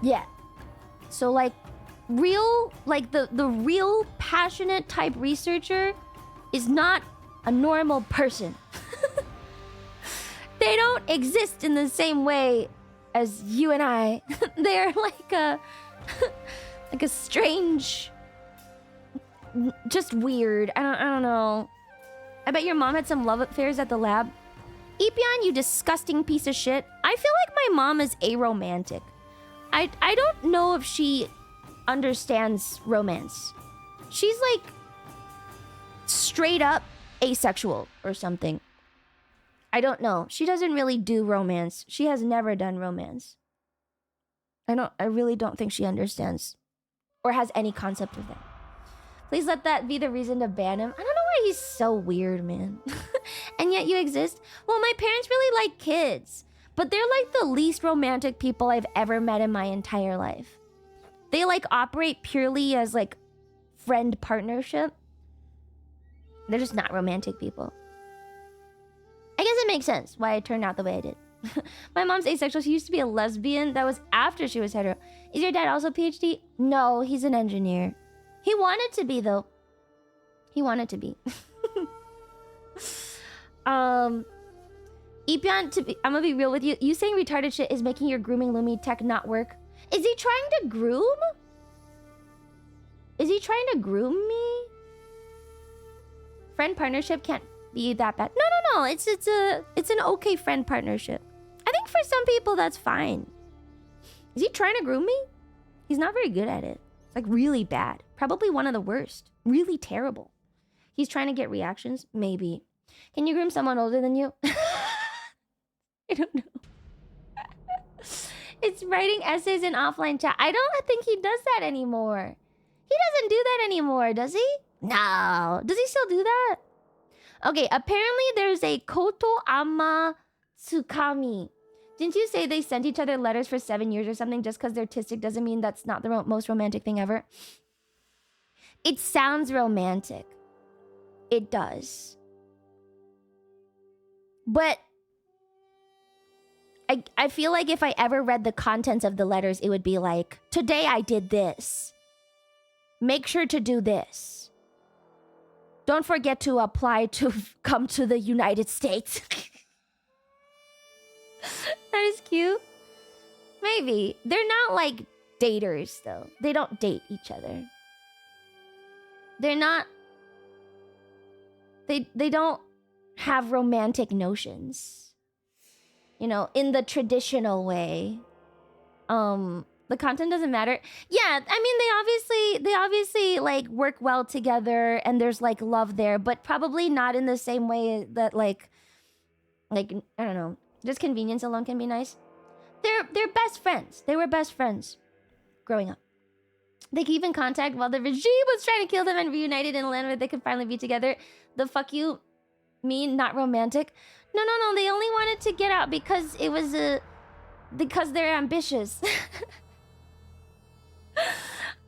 Yeah. So like real, like the real passionate type researcher is not a normal person. They don't exist in the same way as you and I. They're like a like a strange, just weird. I don't know. I bet your mom had some love affairs at the lab. Epion, you disgusting piece of shit. I feel like my mom is aromantic. I don't know if she understands romance. She's like straight up asexual or something. I don't know. She doesn't really do romance. She has never done romance. I really don't think she understands or has any concept of that. Please let that be the reason to ban him. I don't know why he's so weird, man. And yet you exist. Well, my parents really like kids, but they're like the least romantic people I've ever met in my entire life. They like operate purely as like friend partnership. They're just not romantic people. I guess it makes sense why I turned out the way I did. My mom's asexual. She used to be a lesbian. That was after she was hetero. Is your dad also PhD? No, he's an engineer. He wanted to be, though. He wanted to be. Epion, I'm gonna be real with you. You saying retarded shit is making your grooming Lumi tech not work. Is he trying to groom? Is he trying to groom me? Friend partnership can't be that bad. No. It's an okay friend partnership. I think for some people that's fine. Is he trying to groom me? He's not very good at it. It's like really bad. Probably one of the worst. Really terrible. He's trying to get reactions? Maybe. Can you groom someone older than you? I don't know. It's writing essays in offline chat. I don't think he does that anymore. He doesn't do that anymore, does he? No. Does he still do that? Okay, apparently there's a Koto Ama Tsukami. Didn't you say they sent each other letters for 7 years or something? Just because they're autistic doesn't mean that's not the most romantic thing ever. It sounds romantic. It does. But I feel like if I ever read the contents of the letters, it would be like, today I did this. Make sure to do this. Don't forget to apply to come to the United States. That is cute. Maybe. They're not like daters, though. They don't date each other. They're not... They don't have romantic notions. You know, in the traditional way. The content doesn't matter. Yeah, I mean, they obviously like work well together and there's like love there, but probably not in the same way that like I don't know, just convenience alone can be nice. They're best friends. They were best friends growing up. They keep in contact while the regime was trying to kill them and reunited in a land where they could finally be together. The fuck you mean not romantic? No, they only wanted to get out because it was because they're ambitious.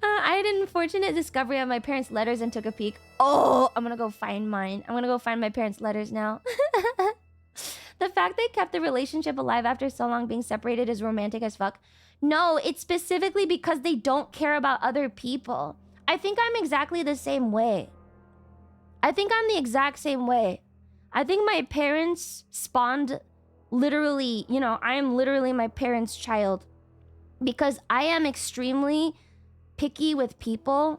I had an unfortunate discovery of my parents' letters and took a peek. Oh, I'm gonna go find mine. I'm gonna go find my parents' letters now. The fact they kept the relationship alive after so long being separated is romantic as fuck. No, it's specifically because they don't care about other people. I think I'm exactly the same way. I think I'm the exact same way. I think my parents spawned literally, you know, I am literally my parents' child. Because I am extremely picky with people,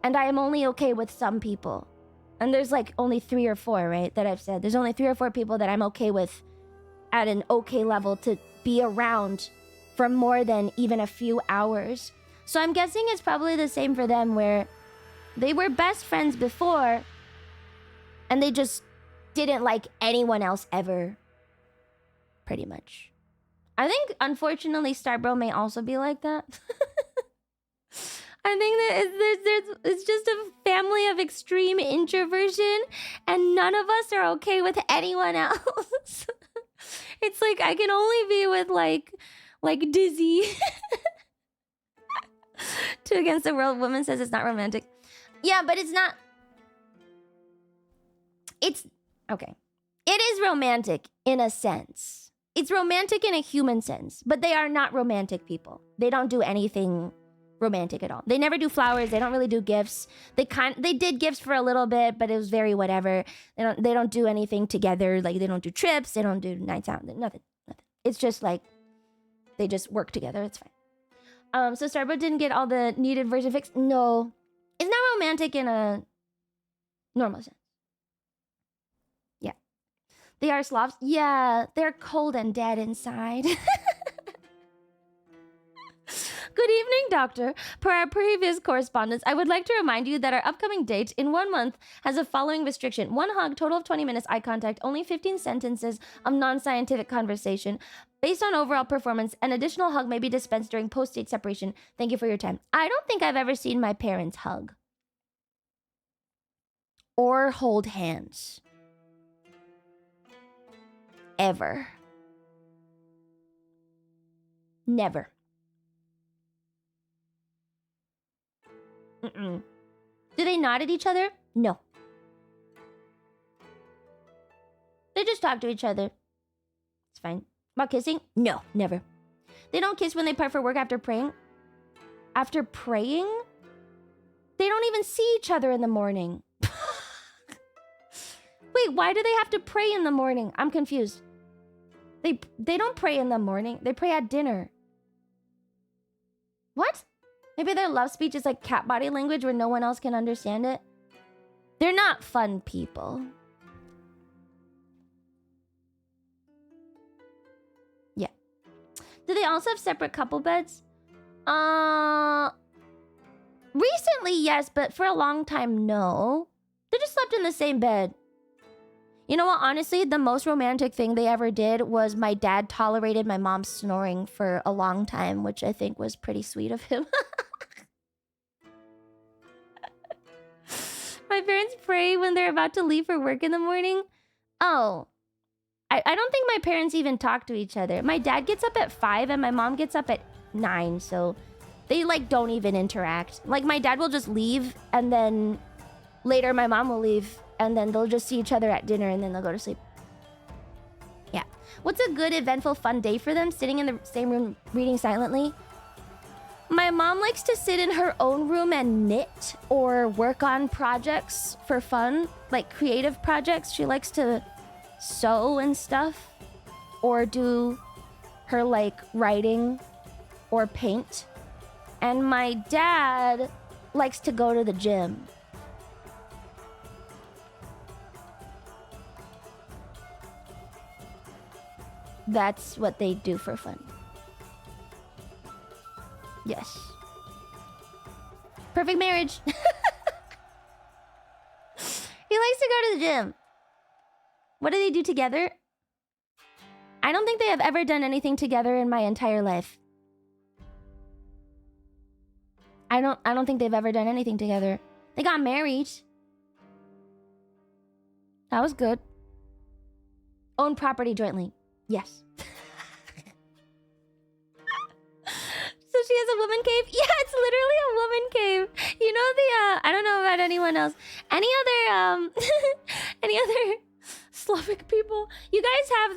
and I am only okay with some people. And there's like only 3 or 4, right, that I've said. There's only 3 or 4 people that I'm okay with at an okay level to be around for more than even a few hours. So I'm guessing it's probably the same for them, where they were best friends before, and they just didn't like anyone else ever. Pretty much. I think, unfortunately, Starbro may also be like that. I think that it's just a family of extreme introversion, and none of us are okay with anyone else. It's like I can only be with like Dizzy. 2 Against the World woman says it's not romantic. Yeah, but it's not. It's okay. It is romantic in a sense. It's romantic in a human sense, but they are not romantic people. They don't do anything romantic at all. They never do flowers. They don't really do gifts. They did gifts for a little bit, but it was very whatever. They don't do anything together. Like, they don't do trips. They don't do nights out. Nothing. It's just like they just work together. It's fine. So Starboat didn't get all the needed version fixed. No, it's not romantic in a normal sense. They are Slavs? Yeah, they're cold and dead inside. Good evening, Doctor. Per our previous correspondence, I would like to remind you that our upcoming date in 1 month has a following restriction. 1 hug, total of 20 minutes, eye contact, only 15 sentences of non-scientific conversation. Based on overall performance, an additional hug may be dispensed during post-date separation. Thank you for your time. I don't think I've ever seen my parents hug. Or hold hands. Ever. Never. Do they nod at each other? No. They just talk to each other. It's fine. About kissing? No, never. They don't kiss when they part for work after praying. After praying? They don't even see each other in the morning. Wait, why do they have to pray in the morning? I'm confused. They don't pray in the morning. They pray at dinner. What? Maybe their love speech is like cat body language where no one else can understand it. They're not fun people. Yeah. Do they also have separate couple beds? Recently, yes, but for a long time, no. They just slept in the same bed. You know what? Honestly, the most romantic thing they ever did was my dad tolerated my mom snoring for a long time, which I think was pretty sweet of him. parents pray when they're about to leave for work in the morning? Oh, I don't think my parents even talk to each other. My dad gets up at 5 and my mom gets up at 9, so they like don't even interact. Like my dad will just leave and then later my mom will leave and then they'll just see each other at dinner and then they'll go to sleep. Yeah. What's a good, eventful, fun day for them? Sitting in the same room reading silently? My mom likes to sit in her own room and knit or work on projects for fun, like creative projects. She likes to sew and stuff or do her like writing or paint. And my dad likes to go to the gym. That's what they do for fun. Yes. Perfect marriage. He likes to go to the gym. What do they do together? I don't think they have ever done anything together in my entire life. I don't think they've ever done anything together. They got married. That was good. Own property jointly. Yes. So she has a woman cave? Yeah, it's literally a woman cave. You know the I don't know about anyone else. Any other any other Slavic people? You guys have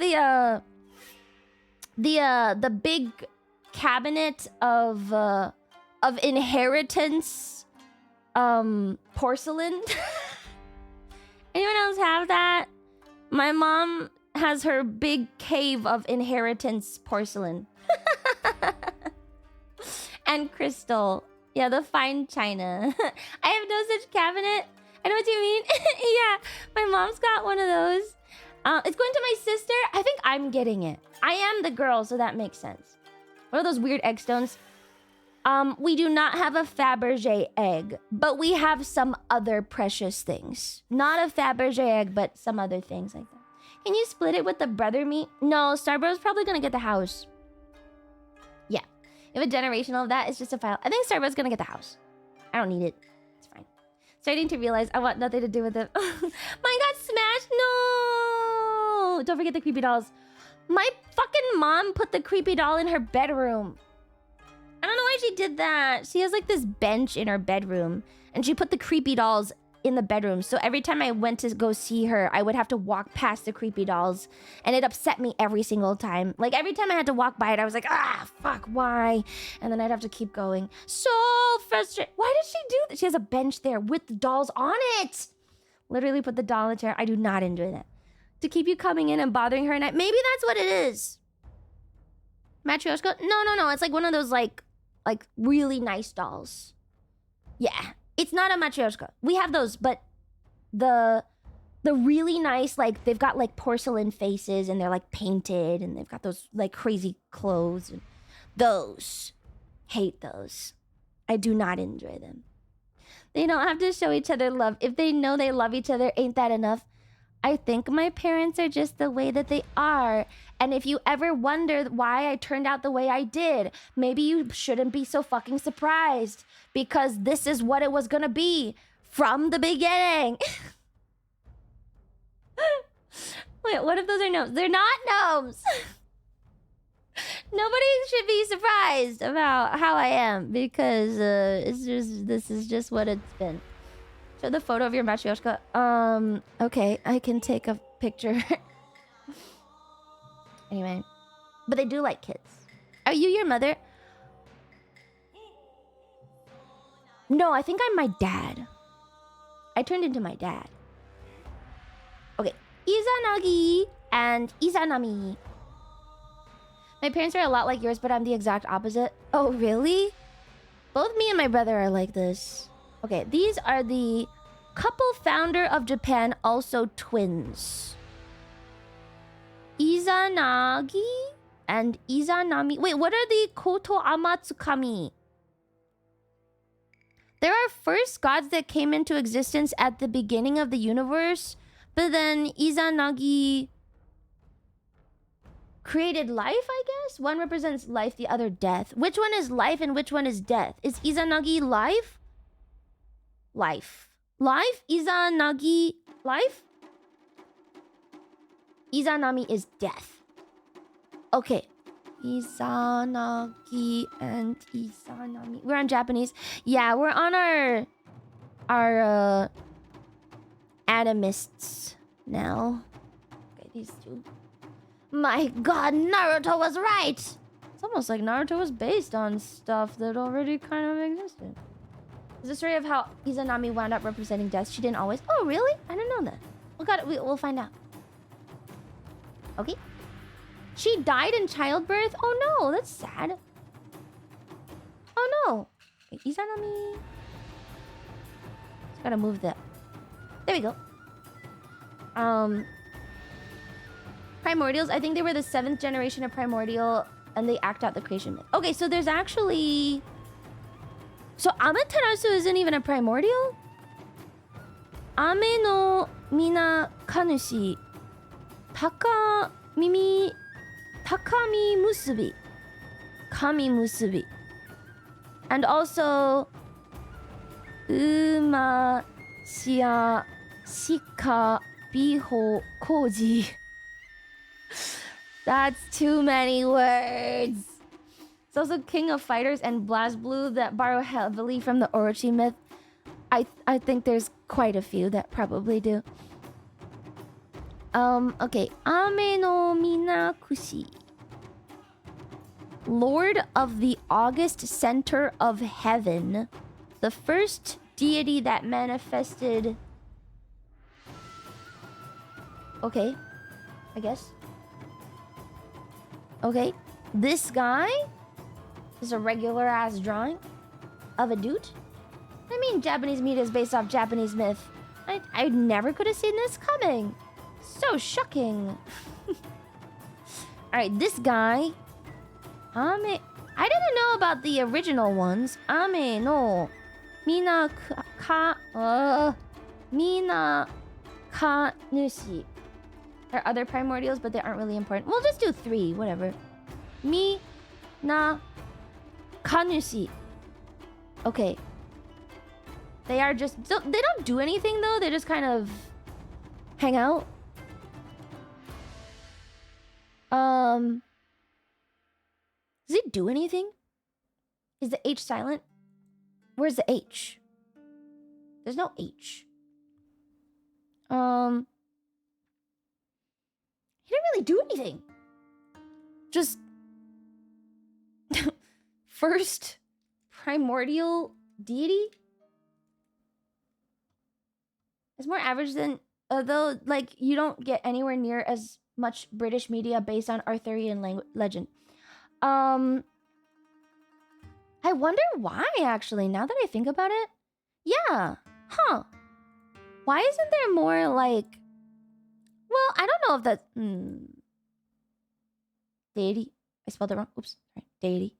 the big cabinet of inheritance porcelain? Anyone else have that? My mom has her big cave of inheritance porcelain. And crystal. Yeah, the fine china. I have no such cabinet. I know what you mean. Yeah, my mom's got one of those. It's going to my sister. I think I'm getting it. I am the girl, so that makes sense. What are those weird egg stones? We do not have a Fabergé egg, but we have some other precious things. Not a Fabergé egg, but some other things like that. Can you split it with the brother meat? No, Starbro's probably gonna get the house. Yeah. If a generational of that is just a file. I think Starbro's gonna get the house. I don't need it. It's fine. Starting to realize I want nothing to do with it. Mine got smashed. No! Don't forget the creepy dolls. My fucking mom put the creepy doll in her bedroom. I don't know why she did that. She has like this bench in her bedroom and she put the creepy dolls in the bedroom. So every time I went to go see her, I would have to walk past the creepy dolls and it upset me every single time. Like every time I had to walk by it, I was like, fuck, why? And then I'd have to keep going. So frustrated. Why did she do that? She has a bench there with the dolls on it. Literally put the doll in the chair. I do not enjoy that. To keep you coming in and bothering her at night. Maybe that's what it is. Matryoshka? No. It's like one of those like really nice dolls. Yeah. It's not a matryoshka. We have those, but the really nice, like they've got like porcelain faces and they're like painted and they've got those like crazy clothes. And those. Hate those. I do not enjoy them. They don't have to show each other love. If they know they love each other, ain't that enough? I think my parents are just the way that they are. And if you ever wonder why I turned out the way I did, maybe you shouldn't be so fucking surprised. Because this is what it was gonna be from the beginning. Wait, what if those are gnomes? They're not gnomes. Nobody should be surprised about how I am. Because this is just what it's been. Show the photo of your matryoshka. Okay, I can take a picture. Anyway. But they do like kids. Are you your mother? No, I think I'm my dad. I turned into my dad. Okay. Izanagi and Izanami. My parents are a lot like yours, but I'm the exact opposite. Oh, really? Both me and my brother are like this. Okay, these are the couple founder of Japan, also twins. Izanagi and Izanami. Wait, what are the Koto Amatsukami? There are first gods that came into existence at the beginning of the universe, but then Izanagi created life, I guess? One represents life, the other death. Which one is life and which one is death? Is Izanagi life? Life. Life? Izanagi. Life? Izanami is death. Okay. Izanagi and Izanami. We're on Japanese. Yeah, we're on our animists now. Okay, these two. My god, Naruto was right! It's almost like Naruto was based on stuff that already kind of existed. It's the story of how Izanami wound up representing death. She didn't always. Oh, really? I didn't know that. We'll find out. Okay. She died in childbirth? Oh no, that's sad. Oh no. Okay, Izanami. Just gotta move that. There we go. Primordials. I think they were the 7th generation of Primordial, and they act out the creation myth. Okay, so there's actually... So Amaterasu isn't even a Primordial? Ame no mina kanushi. Takami musubi. Kami musubi. And also... Uma shia shika biho koji. That's too many words. It's also King of Fighters and BlazBlue that borrow heavily from the Orochi myth. I think there's quite a few that probably do. Okay. Ame no Minakushi. Lord of the August Center of Heaven. The first deity that manifested... Okay. I guess. Okay. This guy is a regular ass drawing of a dude. I mean, Japanese media is based off Japanese myth. I never could have seen this coming. So shocking. Alright, this guy. I didn't know about the original ones. Ame no Mina Kanushi. There are other primordials, but they aren't really important. We'll just do 3, whatever. Kanushi. Okay. They are just... They don't do anything, though. They just kind of hang out. Does it do anything? Is the H silent? Where's the H? There's no H. He didn't really do anything. Just... First primordial deity? It's more average than... Although, like, you don't get anywhere near as much British media based on Arthurian legend. I wonder why, actually, now that I think about it. Yeah. Huh. Why isn't there more, like... Well, I don't know if that's... Deity. I spelled it wrong. Oops. Sorry. Deity.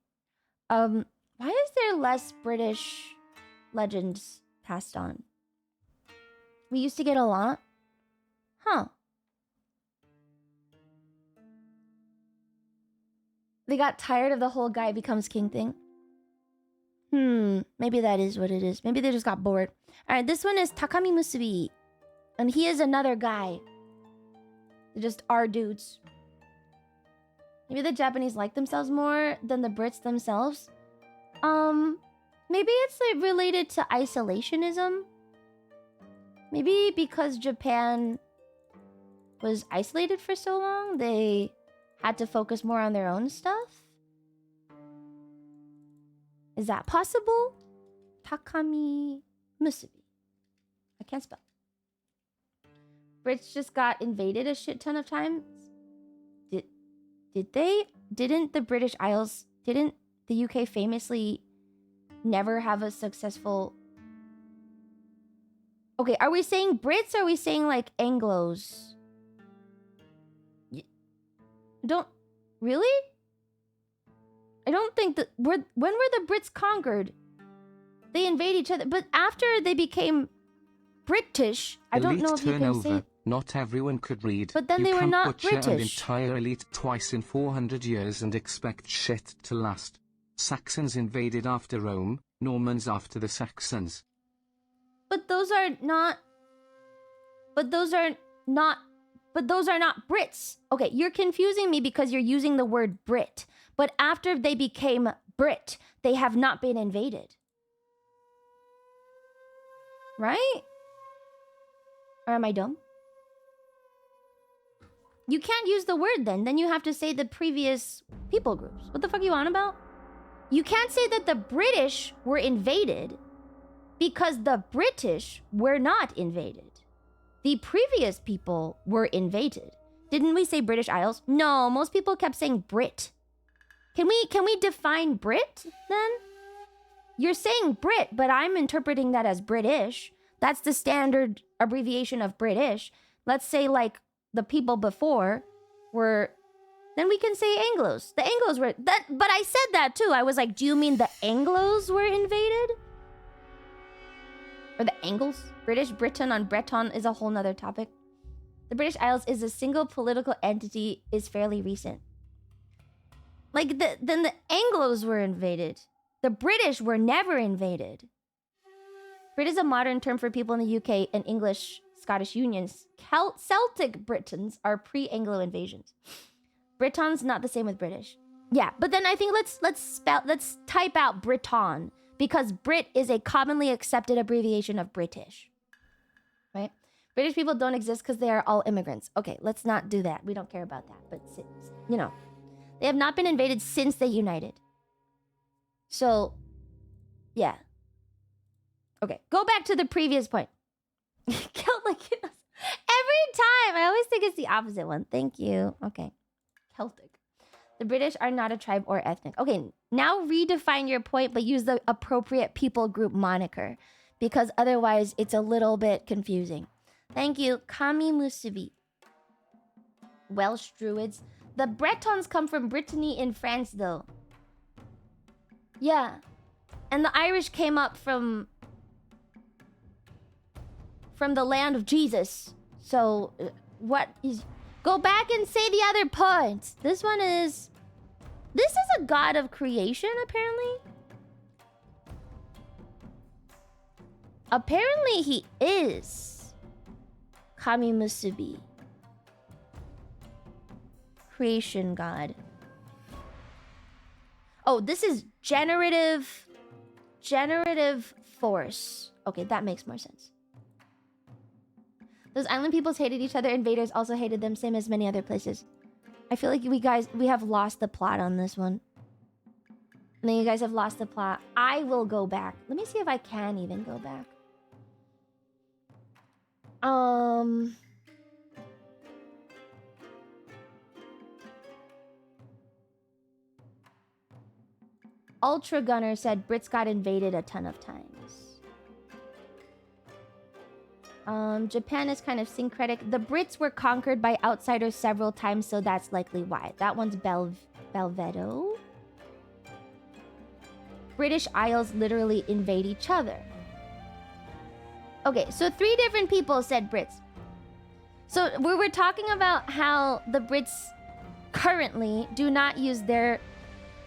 Why is there less British legends passed on? We used to get a lot. Huh. They got tired of the whole guy becomes king thing. Maybe that is what it is. Maybe they just got bored. Alright, this one is Takami Musubi. And he is another guy. They just are dudes. Maybe the Japanese like themselves more than the Brits themselves. Maybe it's like related to isolationism. Maybe because Japan was isolated for so long, they had to focus more on their own stuff. Is that possible? Takami Musubi. I can't spell. Brits just got invaded a shit ton of times. Did they? Didn't the British Isles... Didn't the UK famously never have a successful... Okay, are we saying Brits or are we saying, like, Anglos? Don't... Really? I don't think that... When were the Brits conquered? They invade each other. But after they became British, I don't know if you can say... Not everyone could read. But then they were not British. You can't butcher an entire elite twice in 400 years and expect shit to last. Saxons invaded after Rome, Normans after the Saxons. But those are not. But those are not. But those are not Brits. Okay, you're confusing me because you're using the word Brit. But after they became Brit, they have not been invaded. Right? Or am I dumb? You can't use the word then. Then you have to say the previous people groups. What the fuck are you on about? You can't say that the British were invaded because the British were not invaded. The previous people were invaded. Didn't we say British Isles? No, most people kept saying Brit. Can we define Brit then? You're saying Brit, but I'm interpreting that as British. That's the standard abbreviation of British. Let's say like the people before were, then we can say Anglos. The Anglos were that, but I said that too. I was like, do you mean the Anglos were invaded? Or the Angles? British Britain on Breton is a whole nother topic. The British Isles is a single political entity, is fairly recent. Like then the Anglos were invaded. The British were never invaded. Brit is a modern term for people in the UK and English Scottish unions. Celtic Britons are pre-Anglo invasions. Breton's not the same with British. Yeah, but then I think let's type out Breton because Brit is a commonly accepted abbreviation of British. Right? British people don't exist because they are all immigrants. Okay, let's not do that. We don't care about that. But you know, they have not been invaded since they united. So, yeah. Okay, go back to the previous point. Celtic. Every time, I always think it's the opposite one. Thank you. Okay, Celtic. The British are not a tribe or ethnic. Okay, now redefine your point, but use the appropriate people group moniker, because otherwise it's a little bit confusing. Thank you, Kami Musubi. Welsh Druids. The Bretons come from Brittany in France, though. Yeah, and the Irish came up from the land of Jesus. So, what is... Go back and say the other points. This one is... This is a god of creation, apparently. Apparently he is. Kami Musubi. Creation god. Oh, this is generative force. Okay, that makes more sense. Those island peoples hated each other. Invaders also hated them, same as many other places. I feel like we have lost the plot on this one. I think you guys have lost the plot. I will go back. Let me see if I can even go back. Ultra Gunner said Brits got invaded a ton of times. Japan is kind of syncretic. The Brits were conquered by outsiders several times, so that's likely why. That one's Belvedo. British Isles literally invade each other. Okay, so 3 different people said Brits. So we were talking about how the Brits currently do not use their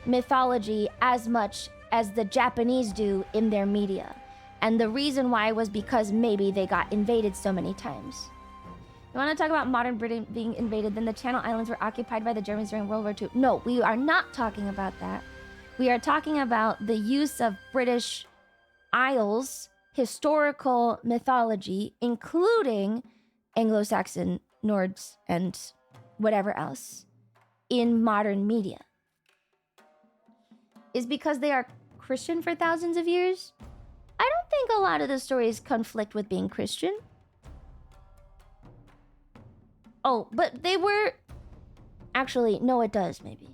mythology as much as the Japanese do in their media. And the reason why was because maybe they got invaded so many times. You want to talk about modern Britain being invaded? Then the Channel Islands were occupied by the Germans during World War II. No, we are not talking about that. We are talking about the use of British Isles, historical mythology, including Anglo-Saxon, Nords, and whatever else, in modern media. Is because they are Christian for thousands of years? I don't think a lot of the stories conflict with being Christian. Oh, but they were... Actually, no, it does, maybe.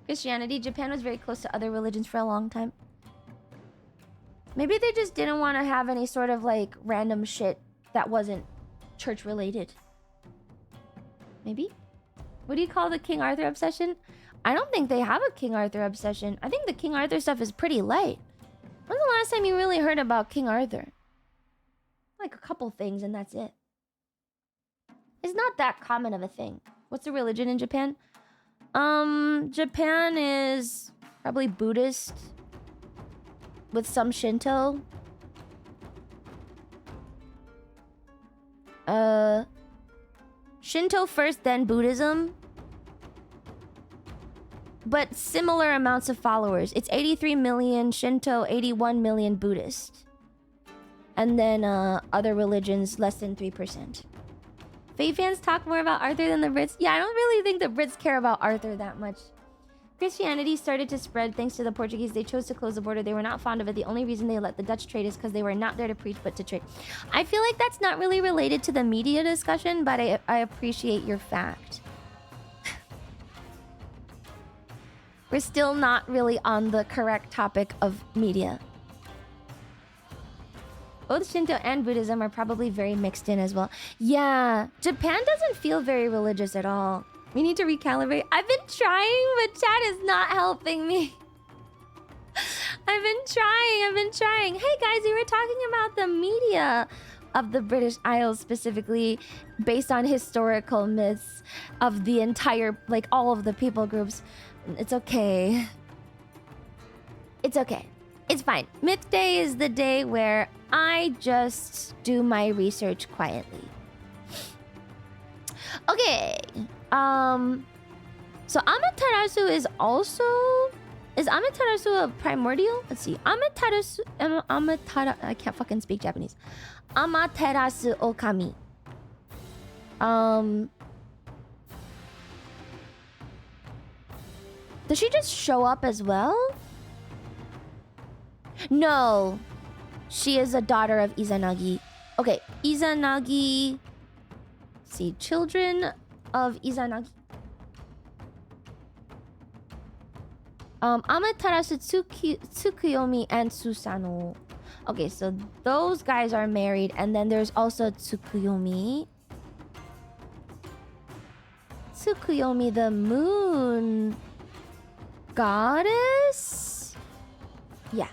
Christianity, Japan was very close to other religions for a long time. Maybe they just didn't want to have any sort of, like, random shit that wasn't church-related. Maybe? What do you call the King Arthur obsession? I don't think they have a King Arthur obsession. I think the King Arthur stuff is pretty light. When's the last time you really heard about King Arthur? Like a couple things and that's it. It's not that common of a thing. What's the religion in Japan? Japan is probably Buddhist with some Shinto. Shinto first, then Buddhism. But similar amounts of followers. It's 83 million Shinto, 81 million Buddhist. And then other religions, less than 3%. Faye fans talk more about Arthur than the Brits. Yeah, I don't really think the Brits care about Arthur that much. Christianity started to spread thanks to the Portuguese. They chose to close the border. They were not fond of it. The only reason they let the Dutch trade is because they were not there to preach, but to trade. I feel like that's not really related to the media discussion, but I appreciate your fact. We're still not really on the correct topic of media. Both Shinto and Buddhism are probably very mixed in as well. Yeah, Japan doesn't feel very religious at all. We need to recalibrate. I've been trying, but chat is not helping me. I've been trying. Hey guys, we were talking about the media of the British Isles specifically based on historical myths of the entire, like all of the people groups. It's okay. It's okay. It's fine. Myth Day is the day where I just do my research quietly. Okay. So Amaterasu is also... Is Amaterasu a primordial? Let's see. Amaterasu... I can't fucking speak Japanese. Amaterasu Okami. Does she just show up as well? No. She is a daughter of Izanagi. Okay, Izanagi... Let's see, children of Izanagi. Amaterasu, Tsukuyomi, and Susanoo. Okay, so those guys are married, and then there's also Tsukuyomi. Tsukuyomi, the moon goddess? Yeah.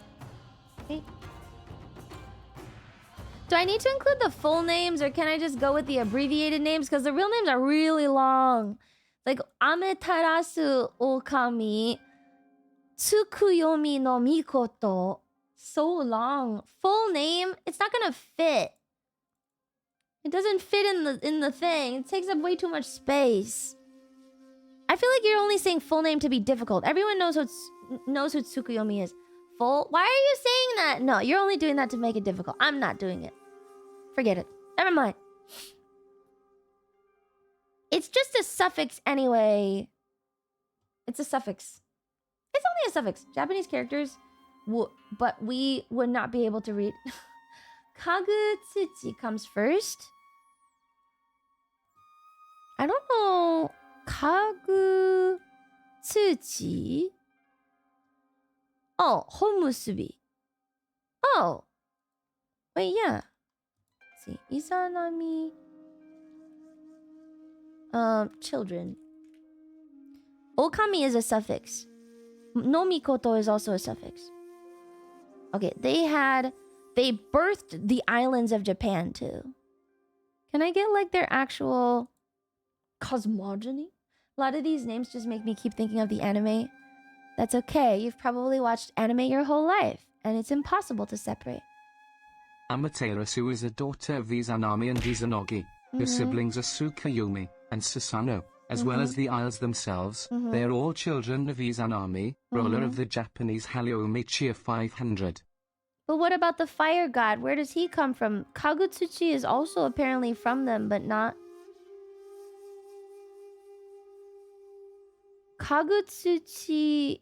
Okay. Do I need to include the full names, or can I just go with the abbreviated names? Because the real names are really long. Like Amaterasu Okami, Tsukuyomi no Mikoto. So long. Full name, it's not gonna fit. It doesn't fit in the thing. It takes up way too much space. I feel like you're only saying full name to be difficult. Everyone knows who Tsukuyomi is. Full? Why are you saying that? No, you're only doing that to make it difficult. I'm not doing it. Forget it. Never mind. It's just a suffix anyway. It's a suffix. It's only a suffix. Japanese characters, but we would not be able to read. Kagutsuchi comes first. I don't know. Kagutsuchi. Oh, homusubi. Oh. Wait, yeah. Let's see. Izanami. Children. Okami is a suffix. No Mikoto is also a suffix. Okay, they birthed the islands of Japan too. Can I get like their actual cosmogony? A lot of these names just make me keep thinking of the anime. That's okay. You've probably watched anime your whole life, and it's impossible to separate. Amaterasu is a daughter of Izanami and Izanagi. Her siblings are Tsukuyomi and Susanoo, as well as the isles themselves. They are all children of Izanami, ruler of the Japanese Halyomichia 500. But what about the fire god? Where does he come from? Kagutsuchi is also apparently from them, but not... Kagutsuchi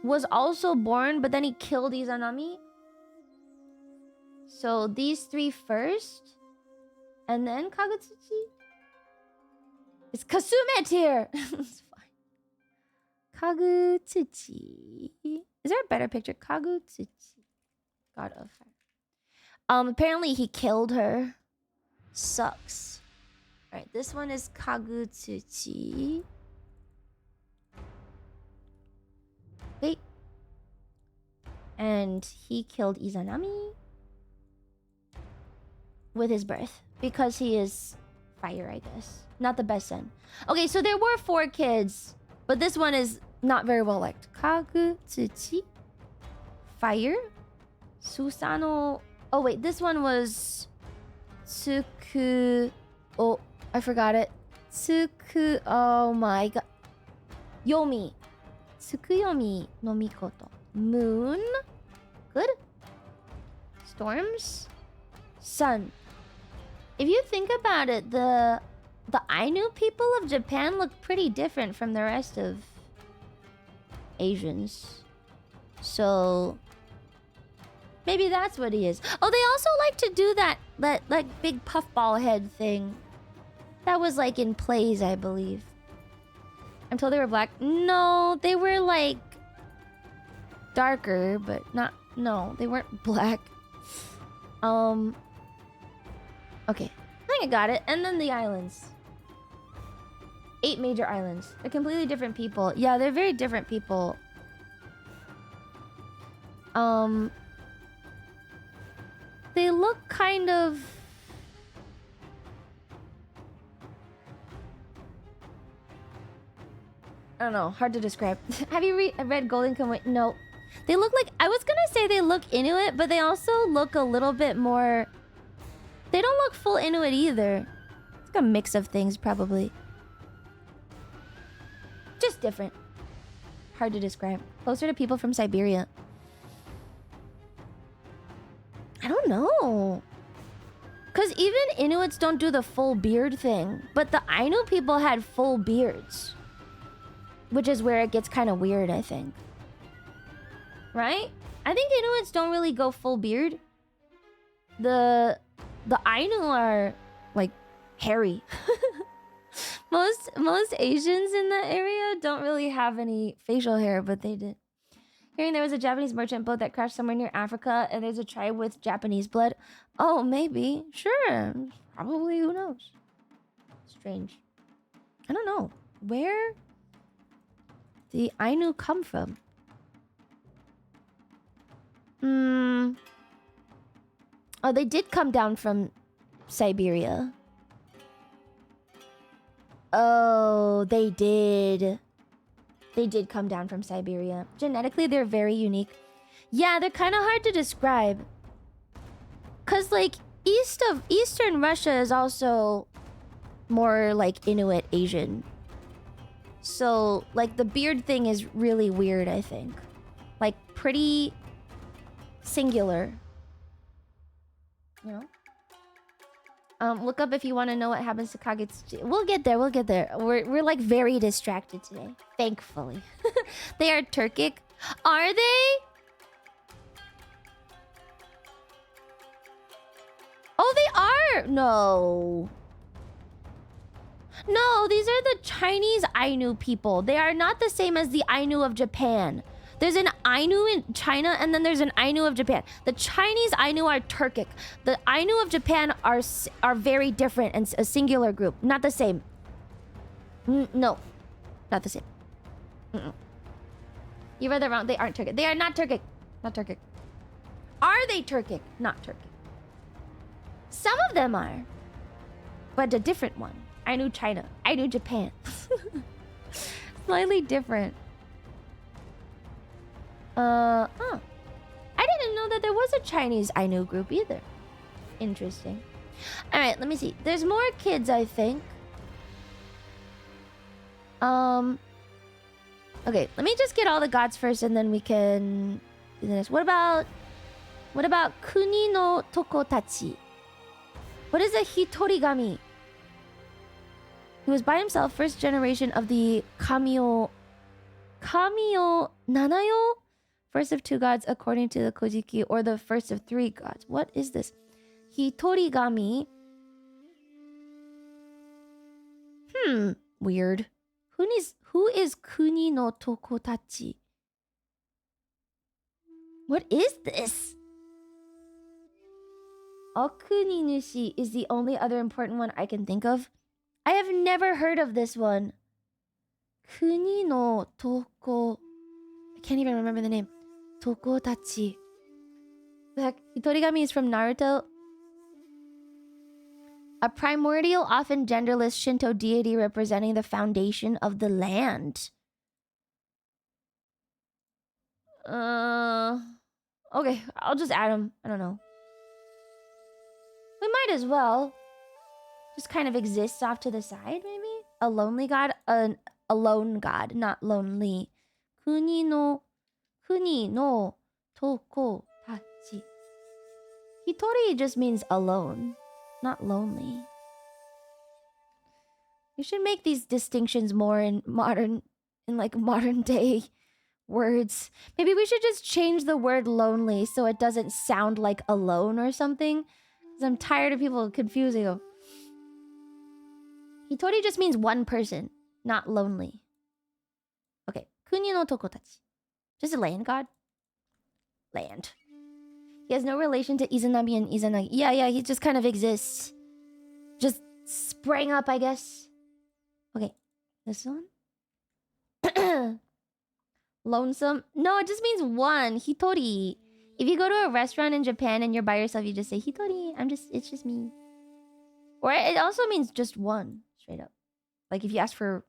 was also born, but then he killed Izanami. So these three first, and then Kagutsuchi. It's Kasume tier. It's fine. Kagutsuchi. Is there a better picture? Kagutsuchi, god of fire. Apparently he killed her. Sucks. All right, this one is Kagutsuchi. Wait. And he killed Izanami with his birth because he is fire, I guess. Not the best son. Okay, so there were 4 kids, but this one is not very well liked. Kagutsuchi, fire. Susanoo. Oh wait, this one was Tsuku. Oh, I forgot it. Tsuku. Oh my god. Yomi. Tsukuyomi no Mikoto. Moon. Good. Storms. Sun. If you think about it, the Ainu people of Japan look pretty different from the rest of Asians. So maybe that's what he is. Oh, they also like to do that like big puffball head thing. That was like in plays, I believe. I'm told they were black. No, they were like darker, but not. No, they weren't black. Okay, I think I got it. And then the islands. 8 major islands. They're completely different people. Yeah, they're very different people. They look kind of... I don't know, hard to describe. Have you read Golden Kamuy? No. They look like... I was gonna say they look Inuit, but they also look a little bit more... They don't look full Inuit either. It's like a mix of things, probably. Just different. Hard to describe. Closer to people from Siberia. I don't know. Because even Inuits don't do the full beard thing. But the Ainu people had full beards. Which is where it gets kind of weird, I think. Right? I think Inuits don't really go full beard. The Ainu are, like, hairy. Most Asians in that area don't really have any facial hair, but they did. Hearing there was a Japanese merchant boat that crashed somewhere near Africa, and there's a tribe with Japanese blood. Oh, maybe. Sure. Probably. Who knows? Strange. I don't know. Where the Ainu come from? Oh, they did come down from Siberia. Oh, they did. They did come down from Siberia. Genetically, they're very unique. Yeah, they're kind of hard to describe. Cause like Eastern Russia is also more like Inuit Asian. So like the beard thing is really weird, I think. Like pretty singular. You know? Look up if you want to know what happens to Kagetsuchi. We'll get there, we'll get there. We're like very distracted today. Thankfully. They are Turkic. Are they? Oh, they are! No. No, these are the Chinese Ainu people. They are not the same as the Ainu of Japan. There's an Ainu in China, and then there's an Ainu of Japan. The Chinese Ainu are Turkic. The Ainu of Japan are very different and a singular group. Not the same. No. Not the same. You read that wrong. They aren't Turkic. They are not Turkic. Not Turkic. Are they Turkic? Not Turkic. Some of them are. But a different one. Ainu China. Ainu Japan. Slightly different. I didn't know that there was a Chinese Ainu group either. Interesting. Alright, let me see. There's more kids, I think. Okay, let me just get all the gods first and then we can do this. What about Kuni no Toko Tachi? What is a Hitorigami? He was by himself, first generation of the Kamiyo Nanayo? First of 2 gods according to the Kojiki, or the first of 3 gods. What is this? Hitorigami. Weird. Who is Kuni no Tokotachi? What is this? Okuni Nushi is the only other important one I can think of. I have never heard of this one. Kuni no Toko... I can't even remember the name. Tokotachi. The heck? Hitorigami is from Naruto. A primordial, often genderless Shinto deity representing the foundation of the land. Okay, I'll just add him. I don't know. We might as well. Just kind of exists off to the side, maybe? A lonely god? A lone god, not lonely. Kuni no toko tachi. Hitori just means alone, not lonely. You should make these distinctions more in modern day words. Maybe we should just change the word lonely so it doesn't sound like alone or something. Because I'm tired of people confusing them. Hitori just means one person, not lonely. Okay. Kuni no tokotachi. Just a land god? Land. He has no relation to Izanami and Izanagi. Yeah, he just kind of exists. Just sprang up, I guess. Okay. This one? Lonesome? No, it just means one. Hitori. If you go to a restaurant in Japan and you're by yourself, you just say Hitori. It's just me. Or it also means just one, straight up. Like if you ask for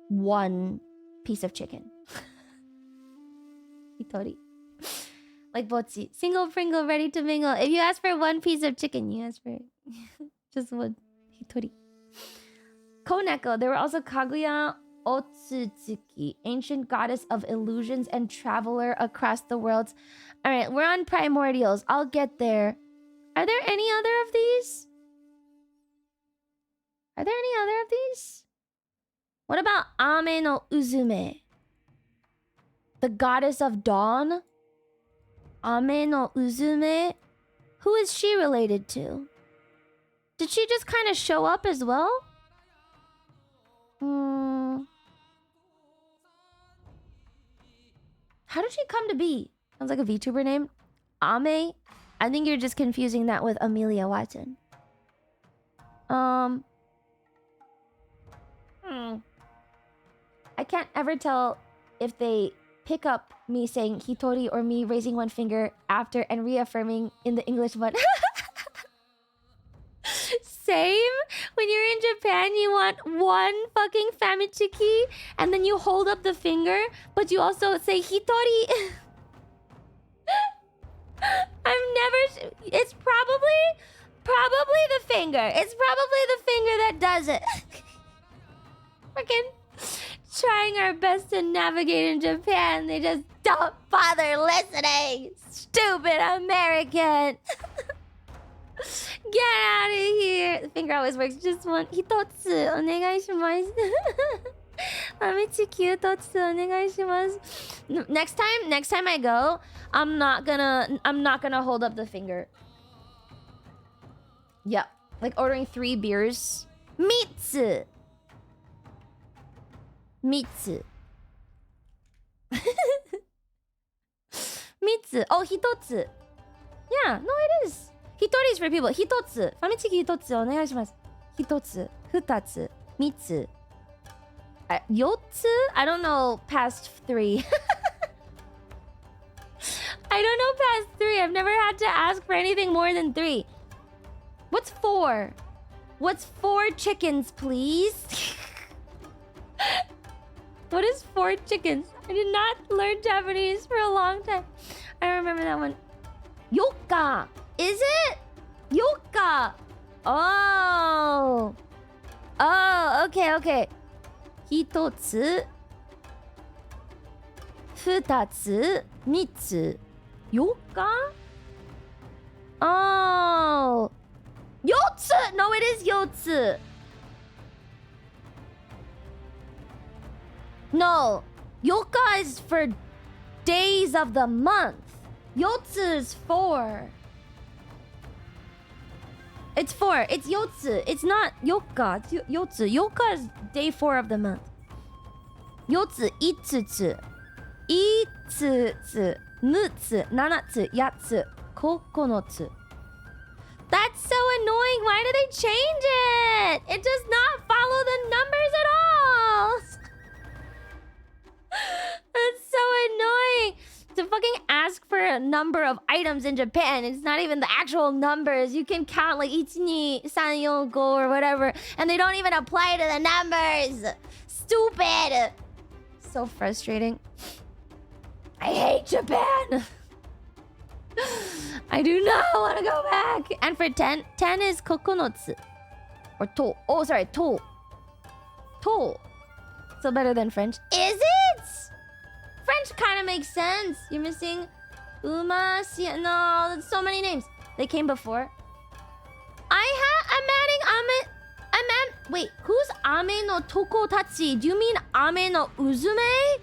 one piece of chicken. Hitori. Like Botsi. Single Pringle ready to mingle. If you ask for one piece of chicken, you ask for just one. Hitori. Koneko. There were also Kaguya Otsutsuki, ancient goddess of illusions and traveler across the worlds. Alright, we're on primordials. I'll get there. Are there any other of these? Are there any other of these? What about Ame no Uzume? The goddess of dawn? Ame no Uzume? Who is she related to? Did she just kind of show up as well? How did she come to be? Sounds like a VTuber name. Ame? I think you're just confusing that with Amelia Watson. I can't ever tell if they pick up me saying Hitori or me raising one finger after and reaffirming in the English one. Same. When you're in Japan, you want one fucking famichiki and then you hold up the finger, but you also say Hitori. It's probably the finger. It's probably the finger that does it. Freaking trying our best to navigate in Japan. They just don't bother listening. Stupid American. Get out of here. The finger always works. Just one. Hitotsu. Onegaishimasu. Famichiki hitotsu. Onegaishimasu. Next time I go, I'm not gonna hold up the finger. Yep. Like ordering 3 beers. Mitsu. Mitsu. Mitsu. Oh, hitotsu. Yeah, no, it is. Hitori is for people. Hitotsu. Famichiki hitotsu. Onegaishimasu. Hitotsu. Futatsu. Mitsu. Yotsu? I don't know past 3. I don't know past 3. I've never had to ask for anything more than 3. What's 4? What's 4 chickens, please? What is 4 chickens? I did not learn Japanese for a long time. I remember that one. Yoka! Is it? Yoka! Oh! Oh, okay. Hitotsu. Futatsu. Mitsu. Yoka? Oh! Yotsu! No, it is Yotsu. No. Yoka is for days of the month. Yotsu is 4. It's 4. It's Yotsu. It's not Yoka. It's Yotsu. Yoka is day 4 of the month. Yotsu, Itsutsu. Itsutsu. Mutsu. Nanatsu. Yatsu. Kokonotsu. That's so annoying. Why do they change it? It does not follow the numbers at all. That's so annoying. To fucking ask for a number of items in Japan, it's not even the actual numbers. You can count like 1, 2, 3, 4, 5 or whatever, and they don't even apply to the numbers. Stupid. So frustrating. I hate Japan. I do not want to go back. And for 10, 10 is kokonotsu. Or to. Oh, sorry, to. To. Still better than French. Is it? French kind of makes sense. You're missing Uma, no, that's so many names. They came before. I'm adding wait, who's Ame no Tokotachi? Do you mean Ame no Uzume?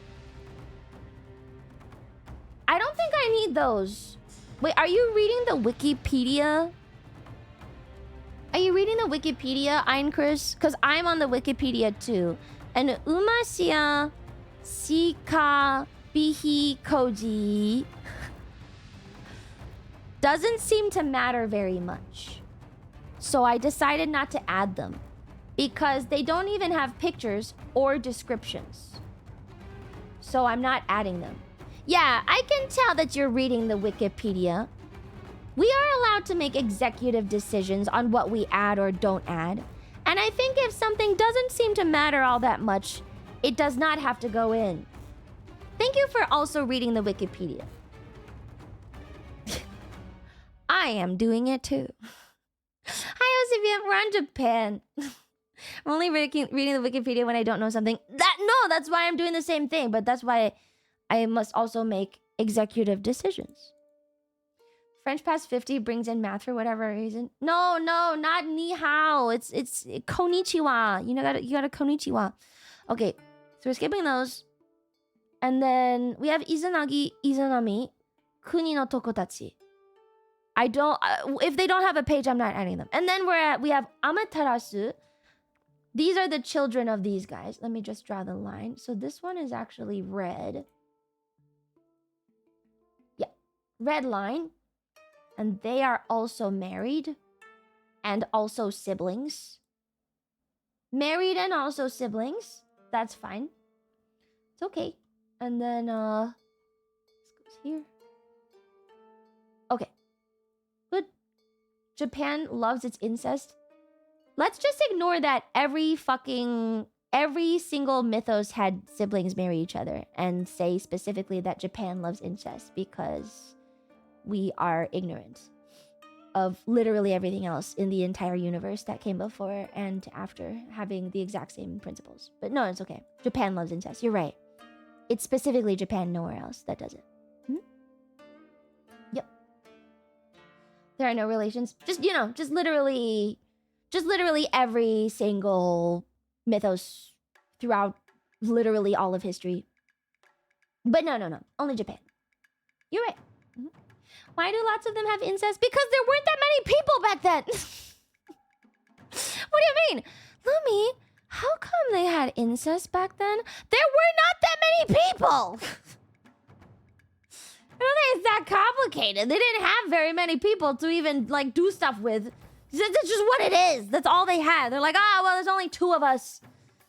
I don't think I need those. Wait, are you reading the Wikipedia? Are you reading the Wikipedia, Einchris? Because I'm on the Wikipedia too. And Umasia Sika Bihi Koji doesn't seem to matter very much. So I decided not to add them because they don't even have pictures or descriptions. So I'm not adding them. Yeah, I can tell that you're reading the Wikipedia. We are allowed to make executive decisions on what we add or don't add. And I think if something doesn't seem to matter all that much, it does not have to go in. Thank you for also reading the Wikipedia. I am doing it too. Hi, OCBM. We're on Japan. I'm only reading the Wikipedia when I don't know something. That's why I'm doing the same thing. But that's why I must also make executive decisions. French past 50 brings in math for whatever reason. No, not ni hao. It's konnichiwa. You got a konnichiwa. Okay, so we're skipping those. And then we have Izanagi, Izanami, Kuni no Tokotachi. I don't... if they don't have a page, I'm not adding them. And then we have Amaterasu. These are the children of these guys. Let me just draw the line. So this one is actually red. Yeah, red line. And they are also married. And also siblings. Married and also siblings. That's fine. It's okay. And then, this goes here. Okay. Good. Japan loves its incest. Let's just ignore that every single mythos had siblings marry each other and say specifically that Japan loves incest because we are ignorant of literally everything else in the entire universe that came before and after having the exact same principles. But no, it's okay. Japan loves incest. You're right. It's specifically Japan, nowhere else that does it. Yep. There are no relations. Just literally every single mythos throughout literally all of history. But no. Only Japan. You're right. Why do lots of them have incest? Because there weren't that many people back then. What do you mean? Lumi, how come they had incest back then? There were not that many people. I don't think it's that complicated. They didn't have very many people to even do stuff with. That's just what it is. That's all they had. They're like, well, there's only 2 of us.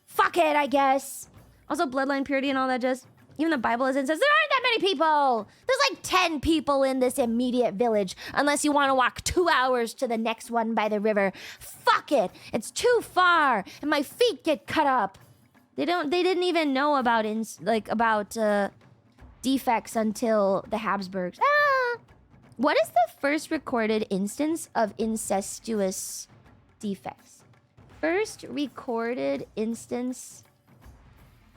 Fuck it, I guess. Also, bloodline purity and all that just... Even the Bible is incest. There aren't that many people. There's 10 people in this immediate village. Unless you want to walk 2 hours to the next one by the river. Fuck it. It's too far. And my feet get cut up. They didn't even know about defects until the Habsburgs. What is the first recorded instance of incestuous defects? First recorded instance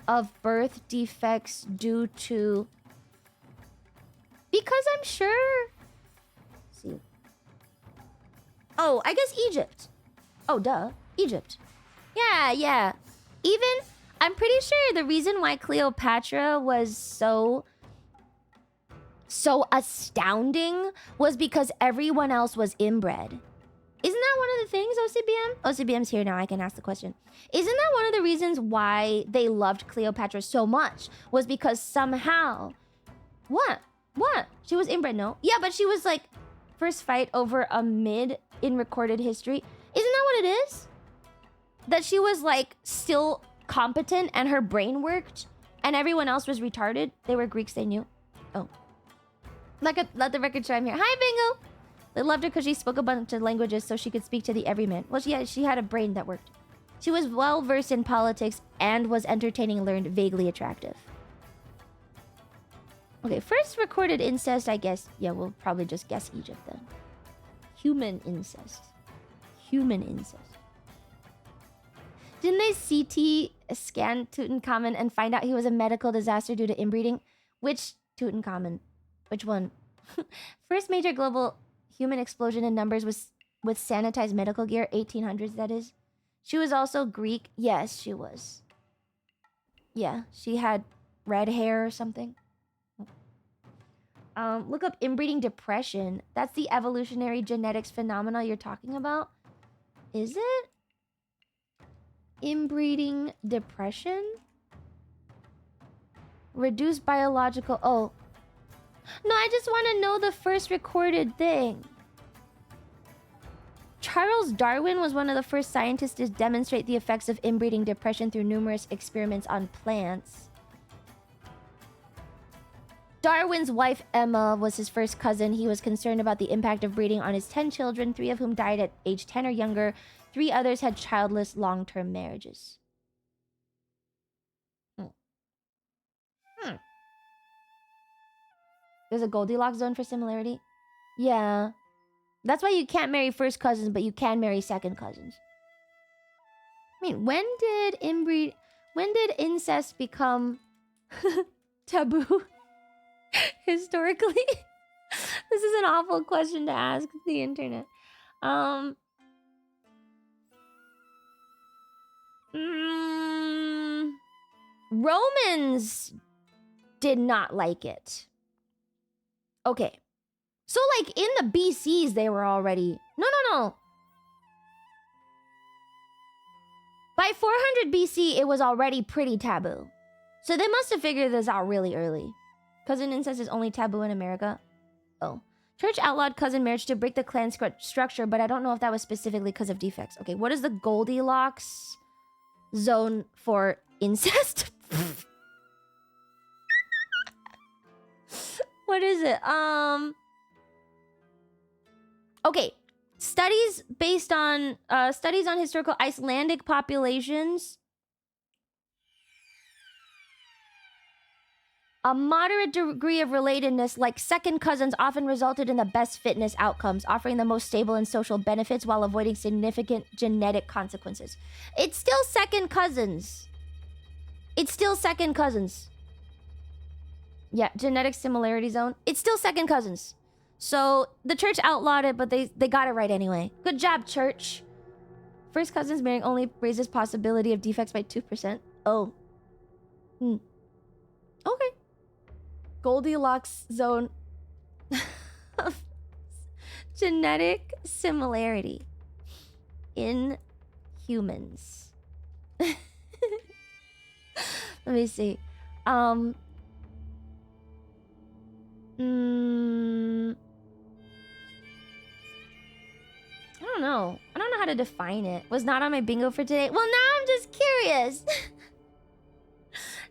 of birth defects due to... Because I'm sure... Let's see. Oh, I guess Egypt. Oh, duh. Egypt. Yeah. Even... I'm pretty sure the reason why Cleopatra was so astounding was because everyone else was inbred. Isn't that one of the things, OCBM? OCBM's here now, I can ask the question. Isn't that one of the reasons why they loved Cleopatra so much? Was because somehow... What? She was inbred, no? Yeah, but she was first fight over a mid in recorded history. Isn't that what it is? That she was still competent and her brain worked and everyone else was retarded? They were Greeks, they knew. Oh. Let the record show I'm here. Hi, Bingo! They loved her because she spoke a bunch of languages so she could speak to the everyman. Well, she had a brain that worked. She was well-versed in politics and was entertaining, learned, vaguely attractive. Okay, first recorded incest, I guess. Yeah, we'll probably just guess Egypt then. Human incest. Human incest. Didn't they CT scan Tutankhamun and find out he was a medical disaster due to inbreeding? Which Tutankhamun? Which one? First major global human explosion in numbers was with sanitized medical gear, 1800s that is. She was also Greek. Yes, she was. Yeah, she had red hair or something. Look up inbreeding depression. That's the evolutionary genetics phenomena you're talking about. Is it? Inbreeding depression? Reduced biological... Oh. No, I just want to know the first recorded thing. Charles Darwin was one of the first scientists to demonstrate the effects of inbreeding depression through numerous experiments on plants. Darwin's wife, Emma, was his first cousin. He was concerned about the impact of breeding on his 10 children, 3 of whom died at age 10 or younger. 3 others had childless long-term marriages. There's a Goldilocks zone for similarity? Yeah. That's why you can't marry first cousins, but you can marry second cousins. I mean, when did incest become taboo? Historically? This is an awful question to ask the internet. Romans did not like it. Okay. So, like, in the BCs, they were already... No. By 400 BC, it was already pretty taboo. So they must have figured this out really early. Cousin incest is only taboo in America? Oh. Church outlawed cousin marriage to break the clan structure, but I don't know if that was specifically because of defects. Okay, what is the Goldilocks zone for incest? What is it? Okay. Studies based on studies on historical Icelandic populations. A moderate degree of relatedness, like second cousins, often resulted in the best fitness outcomes, offering the most stable and social benefits while avoiding significant genetic consequences. It's still second cousins. It's still second cousins. Yeah, genetic similarity zone. It's still second cousins. So the church outlawed it, but they got it right anyway. Good job, church. First cousins marrying only raises possibility of defects by 2%. Oh. Okay. Goldilocks zone of genetic similarity in humans. Let me see. I don't know. I don't know how to define it. Was not on my bingo for today. Well, now I'm just curious.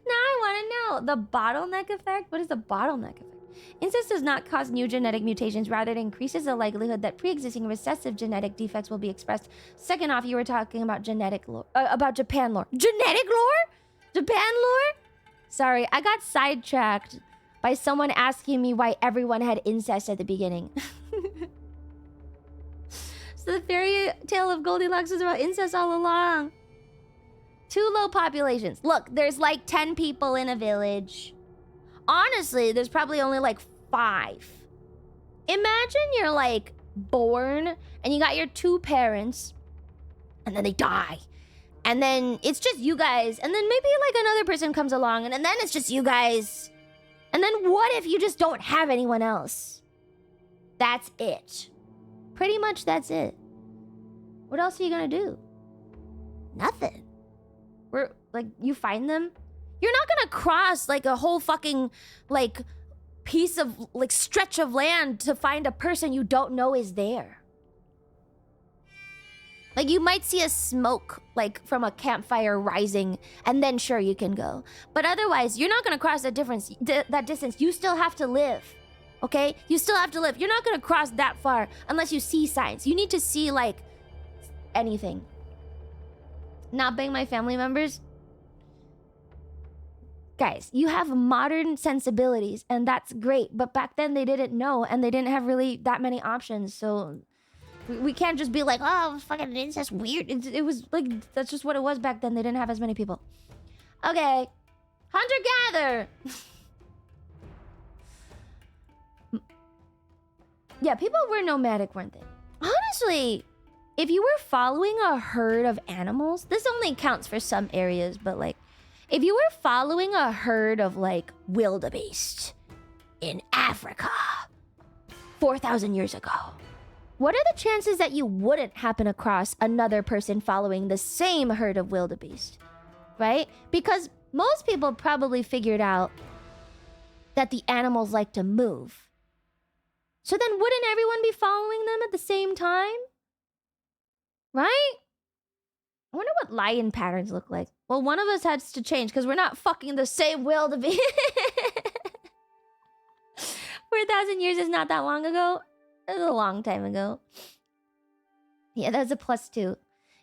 Now I want to know. The bottleneck effect? What is the bottleneck effect? Incest does not cause new genetic mutations. Rather, it increases the likelihood that pre-existing recessive genetic defects will be expressed. Second off, you were talking about genetic lore. About Japan lore. Genetic lore? Japan lore? Sorry, I got sidetracked by someone asking me why everyone had incest at the beginning. So the fairy tale of Goldilocks was about incest all along. 2 low populations. Look, there's like 10 people in a village. Honestly, there's probably only like 5. Imagine you're like born and you got your 2 parents and then they die. And then it's just you guys. And then maybe like another person comes along and then it's just you guys. And then what if you just don't have anyone else? That's it. Pretty much that's it. What else are you gonna do? Nothing. We're like, you find them? You're not gonna cross like a whole fucking like piece of like stretch of land to find a person you don't know is there. Like you might see a smoke like from a campfire rising and then sure you can go. But otherwise, you're not gonna cross that distance. You still have to live. Okay? You still have to live. You're not gonna cross that far unless you see signs. You need to see like anything. Not bang my family members. Guys, you have modern sensibilities, and that's great. But back then, they didn't know, and they didn't have really that many options. So we can't just be like, oh, fucking incest weird. It was like, that's just what it was back then. They didn't have as many people. Okay. Hunter-gatherer. Yeah, people were nomadic, weren't they? Honestly, if you were following a herd of animals, this only counts for some areas, but like, if you were following a herd of like wildebeest in Africa 4,000 years ago, what are the chances that you wouldn't happen across another person following the same herd of wildebeest? Right? Because most people probably figured out that the animals like to move. So then wouldn't everyone be following them at the same time? Right? I wonder what lion patterns look like. Well, one of us has to change because we're not fucking the same wildebeest. 4,000 years is not that long ago. It was a long time ago. Yeah, that's a +2. If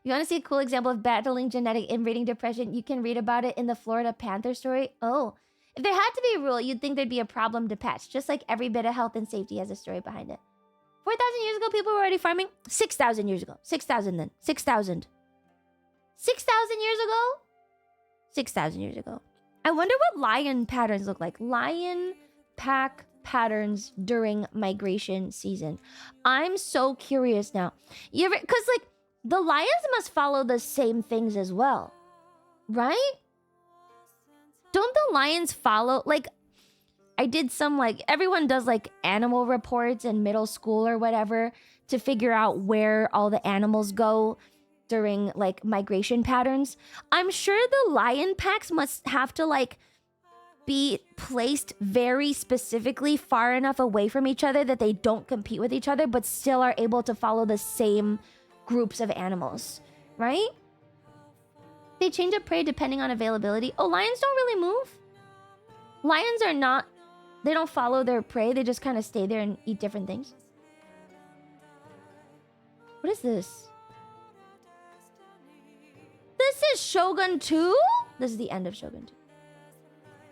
you want to see a cool example of battling genetic inbreeding depression, you can read about it in the Florida Panther story. Oh, if there had to be a rule, you'd think there'd be a problem to patch. Just like every bit of health and safety has a story behind it. 4,000 years ago, people were already farming. 6,000 years ago. 6,000 then. 6,000. 6,000 years ago? 6,000 years ago. I wonder what lion patterns look like. Lion pack patterns during migration season. I'm so curious now. You ever, because like the lions must follow the same things as well, right? Don't the lions follow, like, I did some, like, everyone does, like, animal reports in middle school or whatever to figure out where all the animals go during, like, migration patterns. I'm sure the lion packs must have to, like, be placed very specifically far enough away from each other that they don't compete with each other, but still are able to follow the same groups of animals, right? They change up prey depending on availability. Oh, lions don't really move. Lions are not, they don't follow their prey. They just kind of stay there and eat different things. What is this? This is Shogun 2? This is the end of Shogun 2.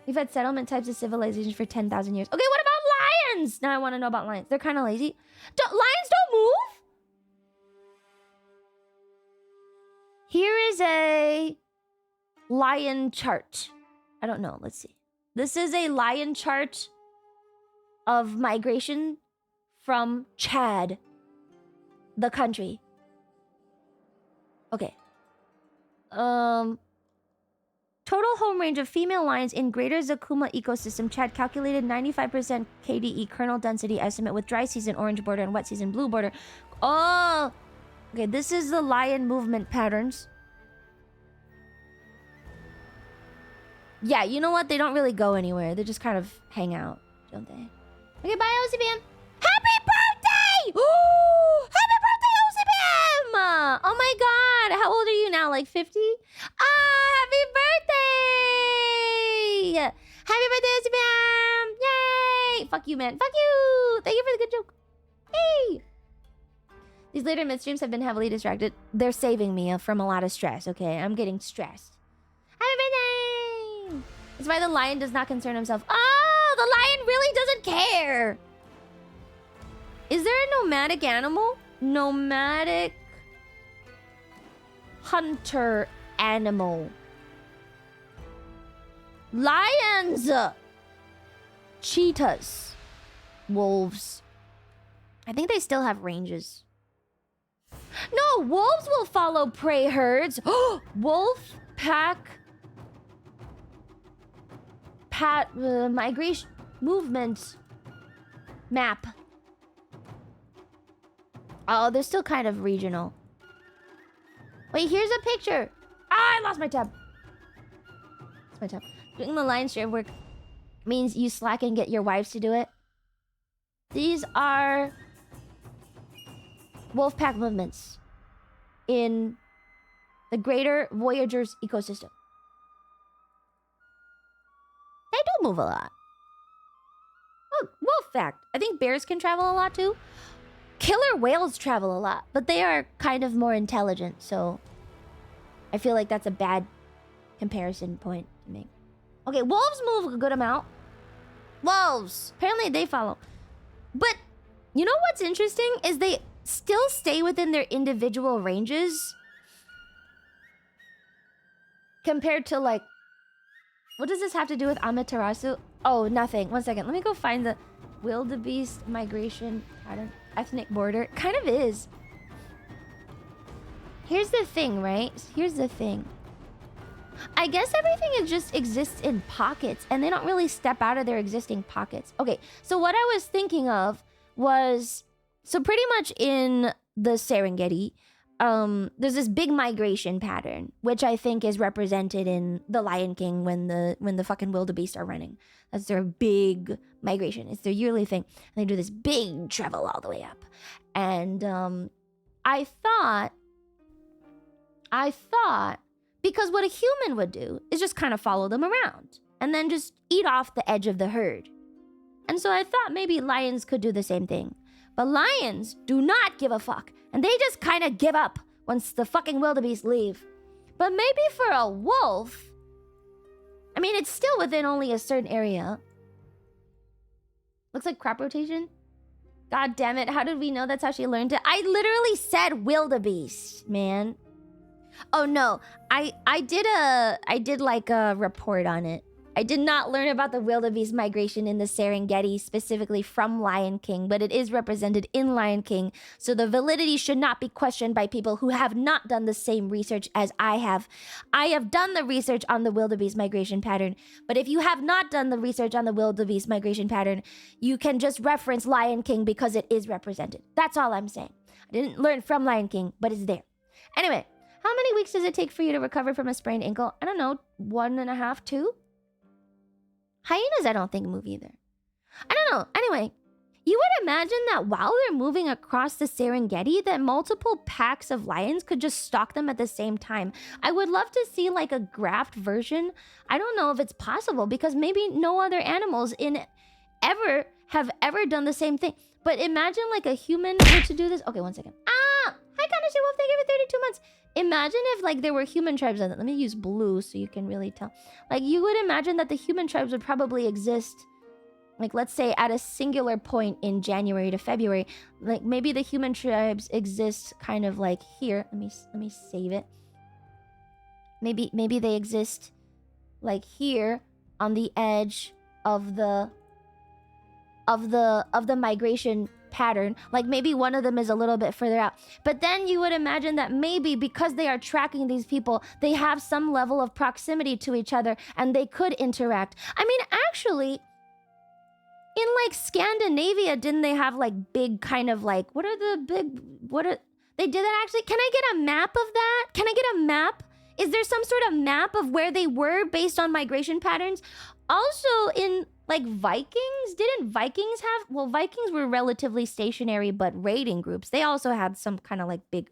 We've had settlement types of civilizations for 10,000 years. Okay, what about lions? Now I want to know about lions. They're kind of lazy. Lions don't move? Here is a lion chart. I don't know. Let's see. This is a lion chart of migration from Chad, the country. Okay. Total home range of female lions in Greater Zakuma ecosystem. Chad calculated 95% KDE kernel density estimate with dry season orange border and wet season blue border. Oh, okay. This is the lion movement patterns. Yeah, you know what? They don't really go anywhere. They just kind of hang out, don't they? Okay, bye, OCBM. Happy birthday! Oh, happy birthday, OCBM! Oh my god, how old are you now? Like 50? Ah, happy birthday! Happy birthday, OCBM! Yay! Fuck you, man. Fuck you! Thank you for the good joke. Hey! These later midstreams have been heavily distracted. They're saving me from a lot of stress, okay? I'm getting stressed. Happy birthday! That's why the lion does not concern himself. Oh, the lion really doesn't care. Is there a nomadic animal? Nomadic hunter animal. Lions. Cheetahs. Wolves. I think they still have ranges. No, wolves will follow prey herds. Wolf pack migration movement map. Oh, they're still kind of regional. Wait, here's a picture. Ah, I lost my tab. That's my tab. Doing the lion's share of work means you slack and get your wives to do it. These are wolf pack movements in the Greater Voyagers ecosystem. They do move a lot. Oh, wolf fact. I think bears can travel a lot too. Killer whales travel a lot, but they are kind of more intelligent, so I feel like that's a bad comparison point to make. Okay, wolves move a good amount. Wolves. Apparently they follow. But you know what's interesting is they still stay within their individual ranges compared to like, what does this have to do with Amaterasu? Oh, nothing. 1 second. Let me go find the wildebeest migration pattern. Ethnic border. Kind of is. Here's the thing, right? Here's the thing. I guess everything just exists in pockets and they don't really step out of their existing pockets. Okay, so what I was thinking of was, so pretty much in the Serengeti, there's this big migration pattern, which I think is represented in The Lion King when the fucking wildebeest are running. That's their big migration. It's their yearly thing. And they do this big travel all the way up. And I thought, because what a human would do is just kind of follow them around and then just eat off the edge of the herd. And so I thought maybe lions could do the same thing. But lions do not give a fuck. And they just kind of give up once the fucking wildebeest leave. But maybe for a wolf, I mean, it's still within only a certain area. Looks like crop rotation. God damn it. How did we know that's how she learned it? I literally said wildebeest, man. Oh no, I did like a report on it. I did not learn about the wildebeest migration in the Serengeti specifically from Lion King, but it is represented in Lion King, so the validity should not be questioned by people who have not done the same research as I have. I have done the research on the wildebeest migration pattern, but if you have not done the research on the wildebeest migration pattern, you can just reference Lion King because it is represented. That's all I'm saying. I didn't learn from Lion King, but it's there. Anyway, how many weeks does it take for you to recover from a sprained ankle? I don't know, 1.5, 2? Hyenas I don't think move either. I don't know. Anyway, you would imagine that while they're moving across the Serengeti, that multiple packs of lions could just stalk them at the same time. I would love to see like a graphed version. I don't know if it's possible because maybe no other animals have ever done the same thing. But imagine like a human were to do this. Okay, 1 second. Hi, Kanashi Wolf. Thank you for 32 months. Imagine if like there were human tribes on it. Let me use blue so you can really tell. Like you would imagine that the human tribes would probably exist, like let's say at a singular point in January to February. Like maybe the human tribes exist kind of like here. Let me save it. Maybe they exist like here on the edge of the migration pattern. Like maybe one of them is a little bit further out. But then you would imagine that maybe because they are tracking these people, they have some level of proximity to each other and they could interact. I mean, actually, in like Scandinavia, didn't they have like big kind of like, they did that actually? Can I get a map of that? Can I get a map? Is there some sort of map of where they were based on migration patterns? Also in like Vikings, didn't Vikings have, well, Vikings were relatively stationary but raiding groups. They also had some kind of like big,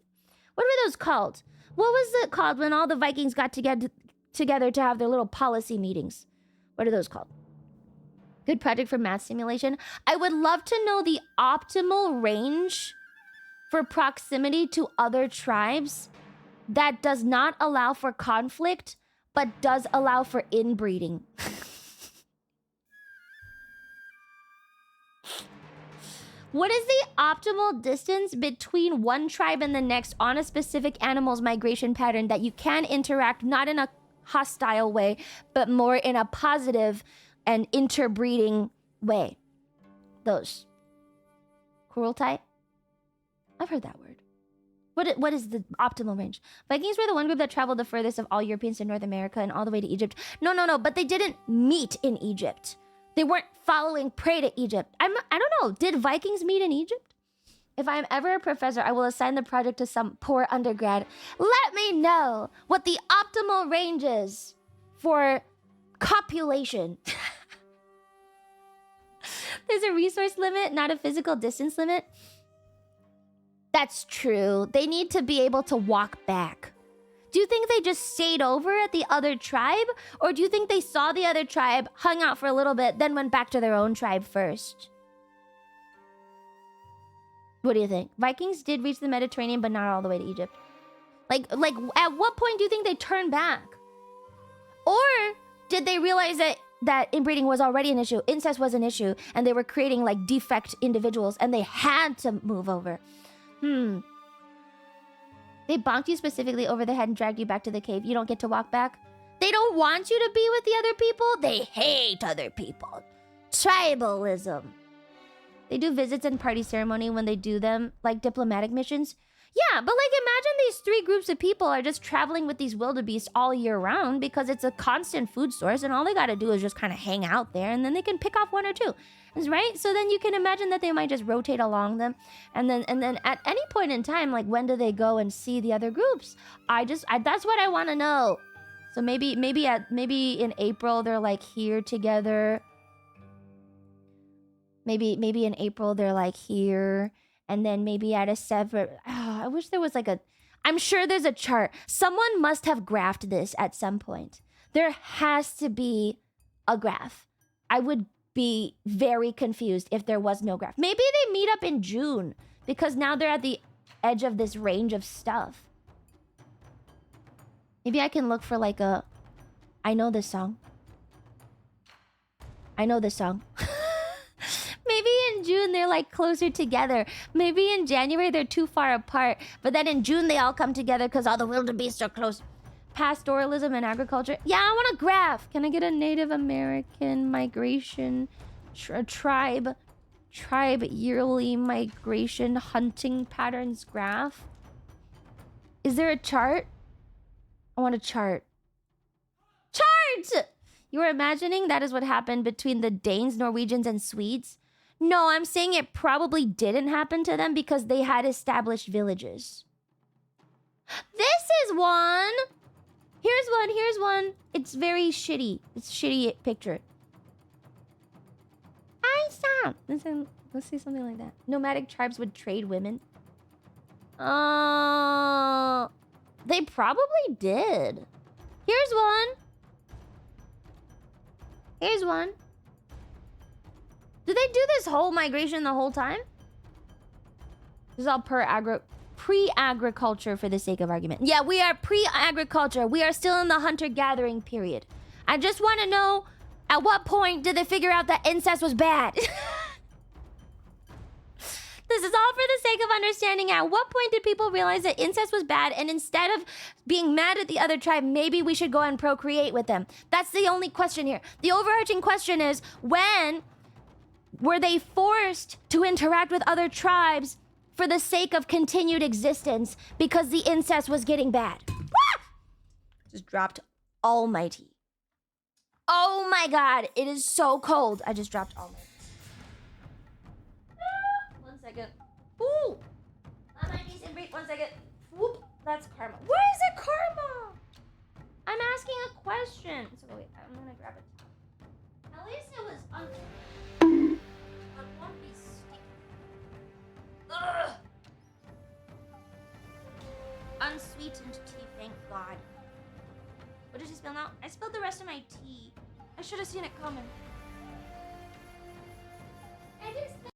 what were those called? What was it called when all the Vikings got together to have their little policy meetings? What are those called? Good project for math simulation. I would love to know the optimal range for proximity to other tribes that does not allow for conflict, but does allow for inbreeding. What is the optimal distance between one tribe and the next on a specific animal's migration pattern that you can interact not in a hostile way, but more in a positive and interbreeding way? Those. Cruelty? I've heard that word. What is the optimal range? Vikings were the one group that traveled the furthest of all Europeans to North America and all the way to Egypt. No, but they didn't meet in Egypt. They weren't following prey to Egypt. I don't know. Did Vikings meet in Egypt? If I am ever a professor, I will assign the project to some poor undergrad. Let me know what the optimal range is for copulation. There's a resource limit, not a physical distance limit. That's true. They need to be able to walk back. Do you think they just stayed over at the other tribe? Or do you think they saw the other tribe, hung out for a little bit, then went back to their own tribe first? What do you think? Vikings did reach the Mediterranean, but not all the way to Egypt. Like at what point do you think they turned back? Or did they realize that inbreeding was already an issue, incest was an issue, and they were creating like defect individuals, and they had to move over? They bonked you specifically over the head and dragged you back to the cave. You don't get to walk back. They don't want you to be with the other people. They hate other people. Tribalism. They do visits and party ceremony when they do them, like diplomatic missions. Yeah, but like imagine these 3 groups of people are just traveling with these wildebeests all year round because it's a constant food source, and all they gotta do is just kind of hang out there, and then they can pick off 1 or 2, right? So then you can imagine that they might just rotate along them, and then at any point in time, like when do they go and see the other groups? That's what I want to know. So maybe in April they're like here together. Maybe in April they're like here, and then maybe at a separate. I wish there was like a. I'm sure there's a chart. Someone must have graphed this at some point. There has to be a graph. I would be very confused if there was no graph. Maybe they meet up in June because now they're at the edge of this range of stuff. Maybe I can look for like a. I know this song. Maybe in June they're like closer together. Maybe in January they're too far apart. But then in June they all come together because all the wildebeests are close. Pastoralism and agriculture. Yeah, I want a graph. Can I get a Native American migration tribe yearly migration hunting patterns graph? Is there a chart? I want a chart. Chart! You were imagining that is what happened between the Danes, Norwegians, and Swedes? No, I'm saying it probably didn't happen to them because they had established villages. This is one! Here's one. It's very shitty. It's a shitty picture. I stop. Let's say something like that. Nomadic tribes would trade women. They probably did. Here's one. Do they do this whole migration the whole time? This is all pre-agriculture for the sake of argument. Yeah, we are pre-agriculture. We are still in the hunter-gathering period. I just want to know, at what point did they figure out that incest was bad? This is all for the sake of understanding at what point did people realize that incest was bad, and instead of being mad at the other tribe, maybe we should go and procreate with them. That's the only question here. The overarching question is, when were they forced to interact with other tribes for the sake of continued existence because the incest was getting bad? Ah! Just dropped almighty. Oh my god, it is so cold. I just dropped almighty. 1 second. Ooh! That might be some break. 1 second. Whoop! That's karma. Why is it karma? I'm asking a question. So wait, I'm gonna grab it. At least it was on one piece. Ugh! Unsweetened tea, thank God. What did you spill now? I spilled the rest of my tea. I should have seen it coming. I didn't spill.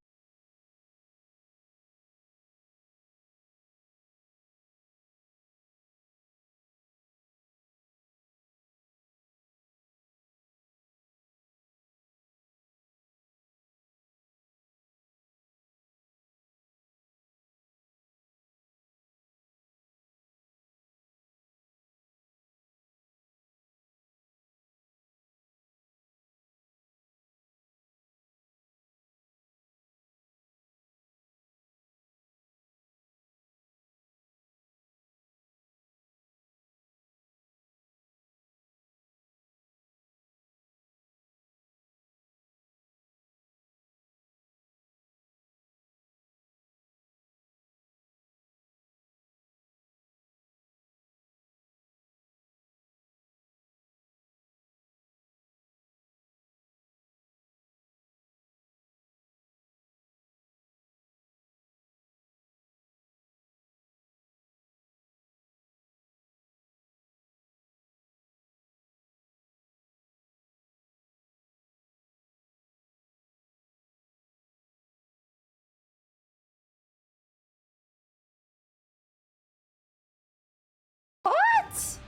What?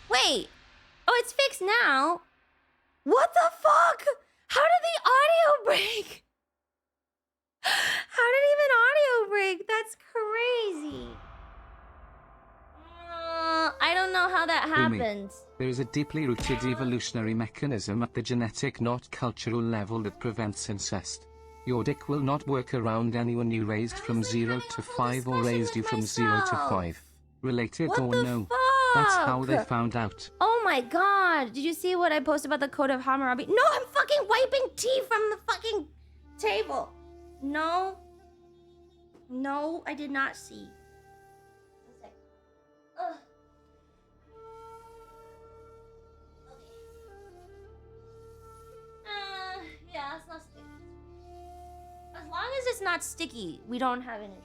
Wait. Oh, it's fixed now. What the fuck? How did the audio break? How did even audio break? That's crazy. I don't know how that Lumi. happens. There is a deeply rooted evolutionary mechanism at the genetic, not cultural level that prevents incest. Your dick will not work around anyone you raised from 0 to 5 or raised you from 0 to 5. Related What or the no. fuck? That's how they found out. Oh my god. Did you see what I posted about the Code of Hammurabi? No, I'm fucking wiping tea from the fucking table. No. No, I did not see. One sec. Ugh. Yeah, it's not sticky. As long as it's not sticky, we don't have an issue.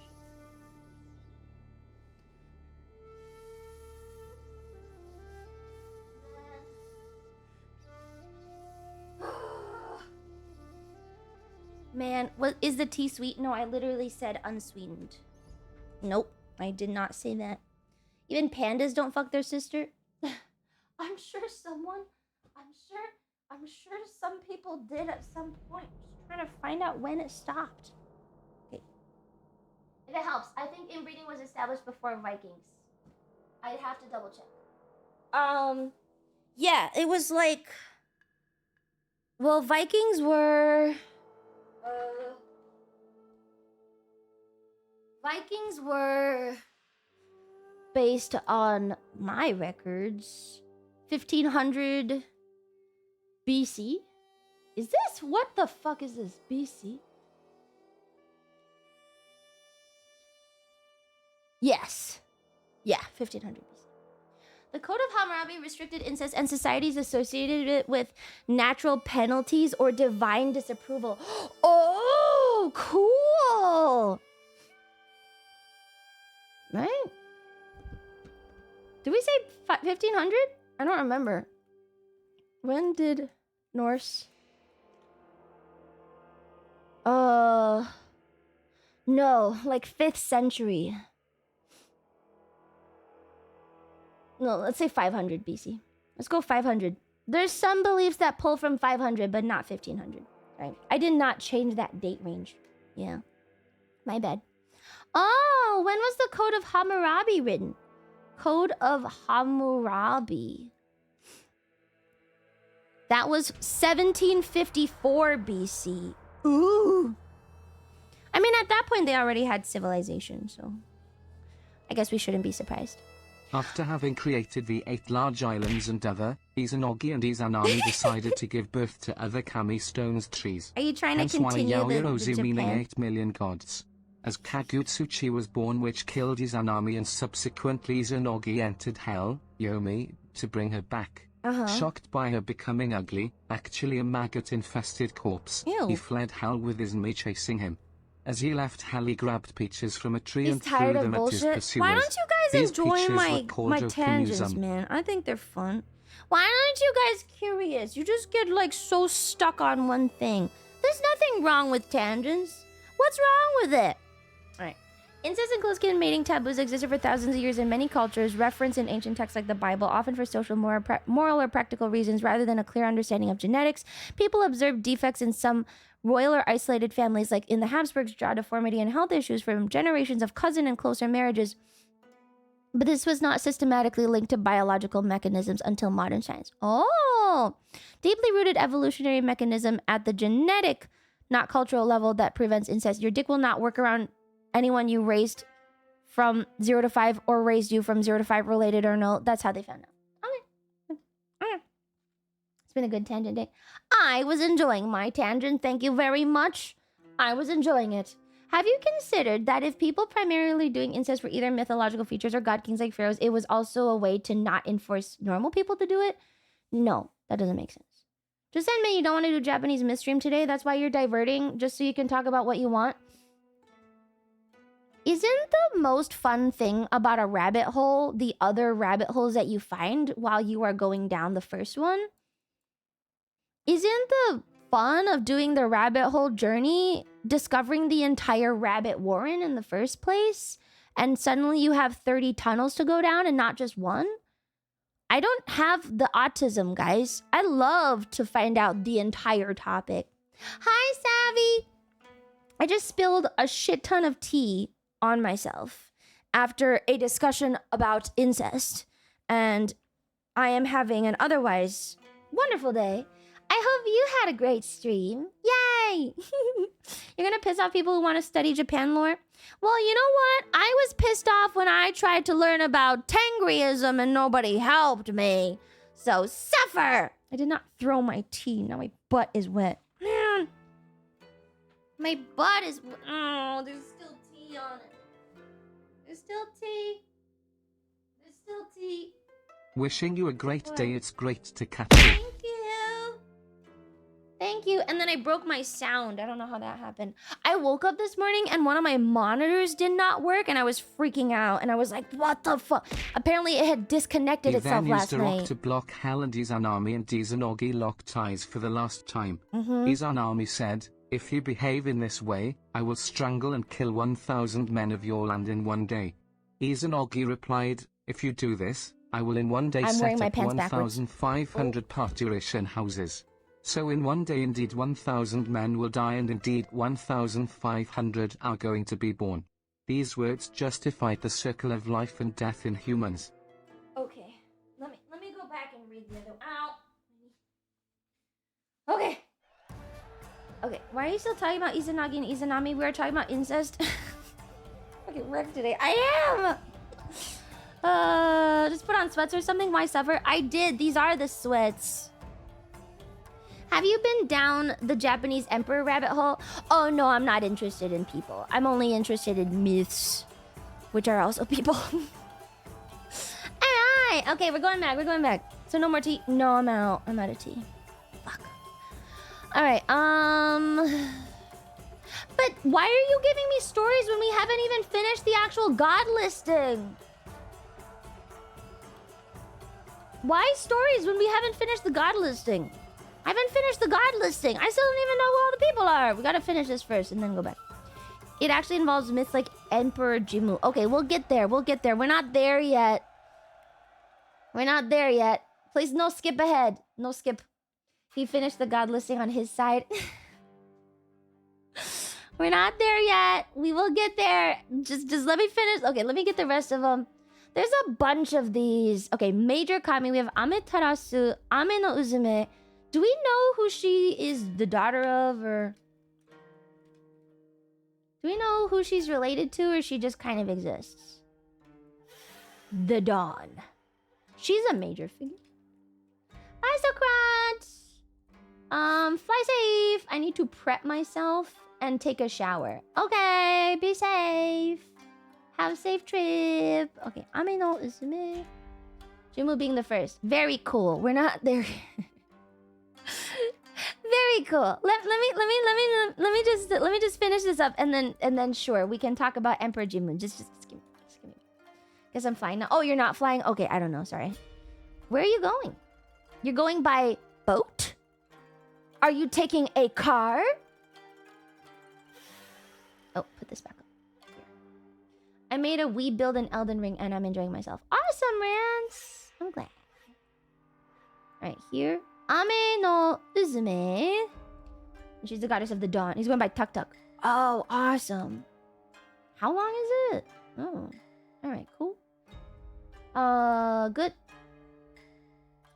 Man, what is the tea sweet? No, I literally said unsweetened. Nope, I did not say that. Even pandas don't fuck their sister. I'm sure some people did at some point. Just trying to find out when it stopped. Okay. If it helps, I think inbreeding was established before Vikings. I'd have to double check. Yeah, it was like, well, Vikings were based on my records 1500 BC. Is this, what the fuck is this, BC? Yes. Yeah, 1500 BC. The Code of Hammurabi restricted incest and societies associated it with natural penalties or divine disapproval. Oh, cool. Right? Did we say 1500? I don't remember. When did Norse? No, like 5th century. No, let's say 500 BC. Let's go 500. There's some beliefs that pull from 500, but not 1500. Right? I did not change that date range. Yeah. My bad. Oh, when was the Code of Hammurabi written? Code of Hammurabi. That was 1754 BC. Ooh. I mean, at that point, they already had civilization, so I guess we shouldn't be surprised. After having created the 8 large islands and other, Izanagi and Izanami decided to give birth to other kami stones trees. Are you trying Hence to continue why the Yaoyorozu meaning Japan? 8 million gods. As Kagutsuchi was born, which killed Izanami, and subsequently Izanagi entered hell, Yomi, to bring her back. Shocked by her becoming ugly, actually a maggot-infested corpse, Ew. he fled hell with Izumi chasing him. As he left hell, he grabbed peaches from a tree He's and threw tired of them at his bullshit. pursuers. Why don't you guys These enjoy peaches my were called my tangents, Okumusum. man? I think they're fun. Why aren't you guys curious? You just get like so stuck on one thing. There's nothing wrong with tangents. What's wrong with it? All right. Incest and close-kin mating taboos existed for thousands of years in many cultures, referenced in ancient texts like the Bible, often for social, moral, or practical reasons rather than a clear understanding of genetics. People observed defects in some royal or isolated families, like in the Habsburgs, jaw deformity and health issues from generations of cousin and closer marriages. But this was not systematically linked to biological mechanisms until modern science. Oh, deeply rooted evolutionary mechanism at the genetic, not cultural level that prevents incest. Your dick will not work around anyone you raised from 0 to 5 or raised you from 0 to 5, related or no. That's how they found out. Okay. It's been a good tangent day. I was enjoying my tangent. Thank you very much. I was enjoying it. Have you considered that if people primarily doing incest were either mythological features or god kings like pharaohs, it was also a way to not enforce normal people to do it? No, that doesn't make sense. Just admit you don't want to do Japanese midstream today. That's why you're diverting, just so you can talk about what you want. Isn't the most fun thing about a rabbit hole the other rabbit holes that you find while you are going down the first one? Isn't the fun of doing the rabbit hole journey discovering the entire rabbit warren in the first place? And suddenly you have 30 tunnels to go down and not just one? I don't have the autism, guys. I love to find out the entire topic. Hi, Savvy. I just spilled a shit ton of tea on myself after a discussion about incest, and I am having an otherwise wonderful day. I hope you had a great stream. Yay! You're gonna piss off people who want to study Japan lore? Well, you know what? I was pissed off when I tried to learn about Tangriism and nobody helped me. So suffer! I did not throw my tea. Now my butt is wet. Man. My butt is... Oh, there's still tea on it. There's still tea. There's still tea. Wishing you a great What? day. It's great to catch you. Thank you. Thank you. And then I broke my sound. I don't know how that happened. I woke up this morning and one of my monitors did not work and I was freaking out. And I was like, what the fuck? Apparently it had disconnected He itself then last used a rock night. to block Hell and Izanami, and Izanagi locked eyes for the last time. Mm-hmm. Izanami said, if you behave in this way, I will strangle and kill 1,000 men of your land in one day. Izanagi replied, if you do this, I will in one day I'm wearing set my up pants backwards. 1,500 partition houses. So in one day indeed 1,000 men will die, and indeed 1,500 are going to be born. These words justified the circle of life and death in humans. Okay. Let me go back and read the other. Ow. Okay. Okay. Why are you still talking about Izanagi and Izanami? We were talking about incest. Fucking wrecked today. I am. Just put on sweats or something. Why suffer? I did. These are the sweats. Have you been down the Japanese emperor rabbit hole? Oh no, I'm not interested in people. I'm only interested in myths, which are also people. Alright, okay, we're going back. We're going back. So no more tea. No, I'm out. I'm out of tea. Fuck. Alright, but why are you giving me stories when we haven't even finished the actual god listing? Why stories when we haven't finished the god listing? I haven't finished the god listing. I still don't even know who all the people are. We gotta finish this first and then go back. It actually involves myths like Emperor Jimmu. Okay, we'll get there. We'll get there. We're not there yet. We're not there yet. Please, no skip ahead. No skip. He finished the god listing on his side. We're not there yet. We will get there. Just let me finish. Okay, let me get the rest of them. There's a bunch of these. Okay, major kami. We have Ame Tarasu, Ame no Uzume. Do we know who she is the daughter of, or do we know who she's related to, or she just kind of exists? The Dawn. She's a major figure. Bye, Socrates. Fly safe. I need to prep myself and take a shower. Okay, be safe. Have a safe trip. Okay, Ame no Uzume. Jimmu being the first. Very cool. We're not there. Very cool. Let me just finish this up and then sure we can talk about Emperor Jimmu. Just give me. Guess I'm flying now. Oh, you're not flying? Okay, I don't know, sorry. Where are you going? You're going by boat? Are you taking a car? Oh, put this back up. Here. I made a Wii build in Elden Ring and I'm enjoying myself. Awesome, Rance. I'm glad. Alright, here. Ame no Uzume. She's the goddess of the dawn. He's going by Tuk Tuk. Oh, awesome. How long is it? Oh. Alright, cool. Good.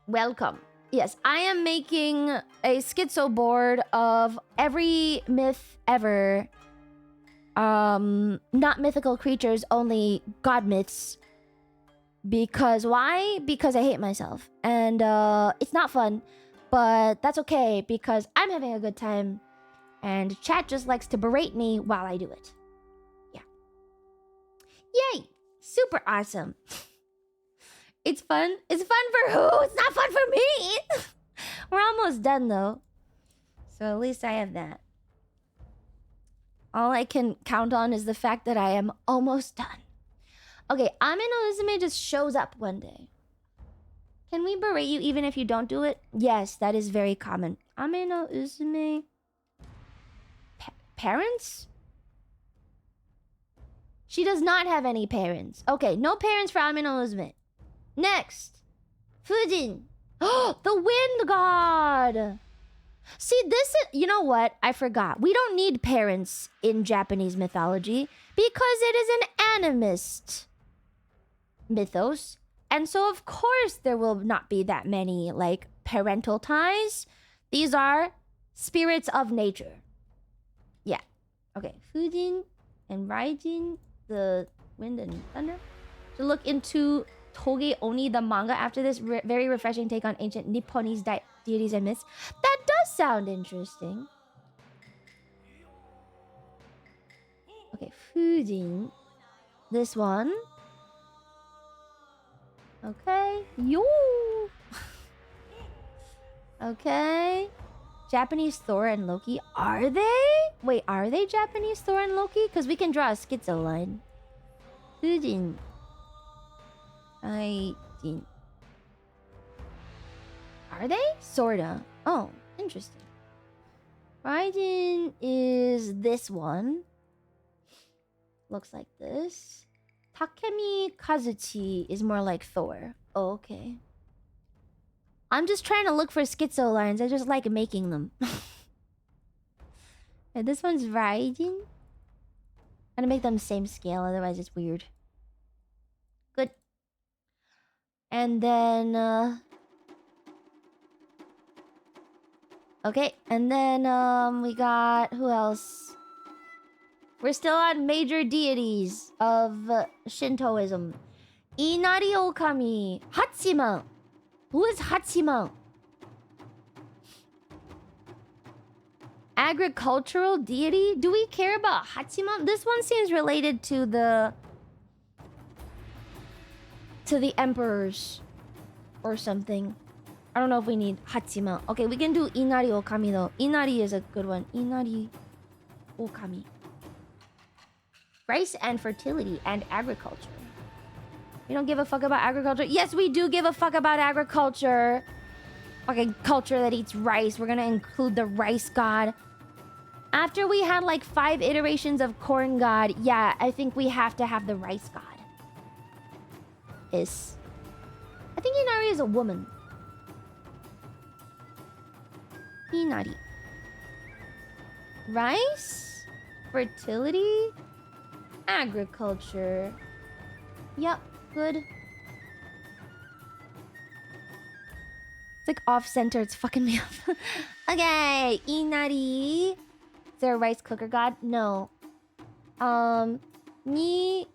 Welcome. Yes, I am making a schizo board of every myth ever. Not mythical creatures, only god myths. Because why? Because I hate myself. And it's not fun. But that's okay because I'm having a good time. And chat just likes to berate me while I do it. Yeah. Yay! Super awesome. It's fun. It's fun for who? It's not fun for me! We're almost done though. So at least I have that. All I can count on is the fact that I am almost done. Okay, Ame no Uzume just shows up one day. Can we berate you even if you don't do it? Yes, that is very common. Ame no Uzume. Parents? She does not have any parents. Okay, no parents for Ame no Uzume. Next. Fujin. Oh, the wind god. See, this is, you know what? I forgot. We don't need parents in Japanese mythology because it is an animist mythos. And so, of course, there will not be that many, like, parental ties. These are spirits of nature. Yeah. Okay. Fujin and Raijin, the wind and thunder. To look into Toge Oni, the manga, after this very refreshing take on ancient Nipponese deities and myths. That does sound interesting. Okay, Fujin. This one. Okay. Yo. Okay. Japanese Thor and Loki. Are they? Wait, are they Japanese Thor and Loki? Because we can draw a schizo line. Fujin. Raijin. Are they? Sorta. Oh, interesting. Raijin is this one. Looks like this. Takemi Kazuchi is more like Thor. Oh, okay. I'm just trying to look for schizo lines. I just like making them. Yeah, this one's Raijin. I'm gonna make them same scale, otherwise it's weird. Good. And then, okay, and then, we got... Who else? We're still on major deities of Shintoism. Inari Okami. Hachiman. Who is Hachiman? Agricultural deity? Do we care about Hachiman? This one seems related to the emperors or something. I don't know if we need Hachiman. Okay, we can do Inari Okami though. Inari is a good one. Inari Okami. Rice and fertility and agriculture. We don't give a fuck about agriculture. Yes, we do give a fuck about agriculture. Fucking culture that eats rice. We're gonna include the rice god. After we had like 5 iterations of corn god, yeah, I think we have to have the rice god. I think Inari is a woman. Inari. Rice? Fertility? Agriculture. Yup, good. It's like off-center, it's fucking me up. Okay, Inari. Is there a rice cooker god? No. Nigi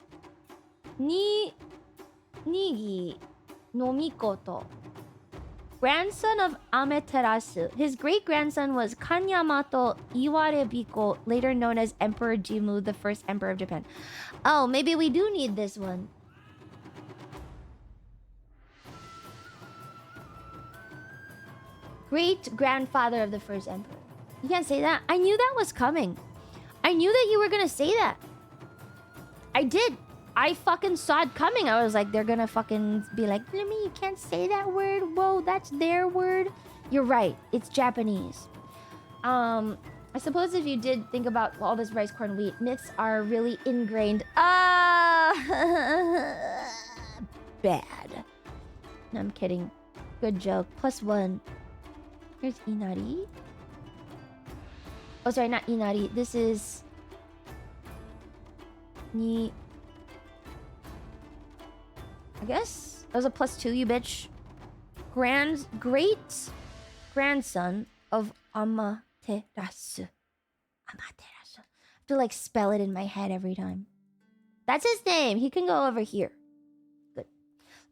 no Mikoto. Grandson of Amaterasu. His great-grandson was Kanyamato Iwarebiko, later known as Emperor Jimmu, the first emperor of Japan. Oh, maybe we do need this one. Great-grandfather of the first emperor. You can't say that. I knew that was coming. I knew that you were gonna say that. I did. I fucking saw it coming. I was like, they're gonna fucking be like, Lumi, you can't say that word. Whoa, that's their word. You're right. It's Japanese. I suppose if you did think about all this rice, corn, wheat, myths are really ingrained. Bad. No, I'm kidding. Good joke. +1. Here's Inari. Oh, sorry, not Inari. This is... I guess? That was a +2, you bitch. Great grandson of Amaterasu. Amaterasu. I have to like spell it in my head every time. That's his name. He can go over here. Good.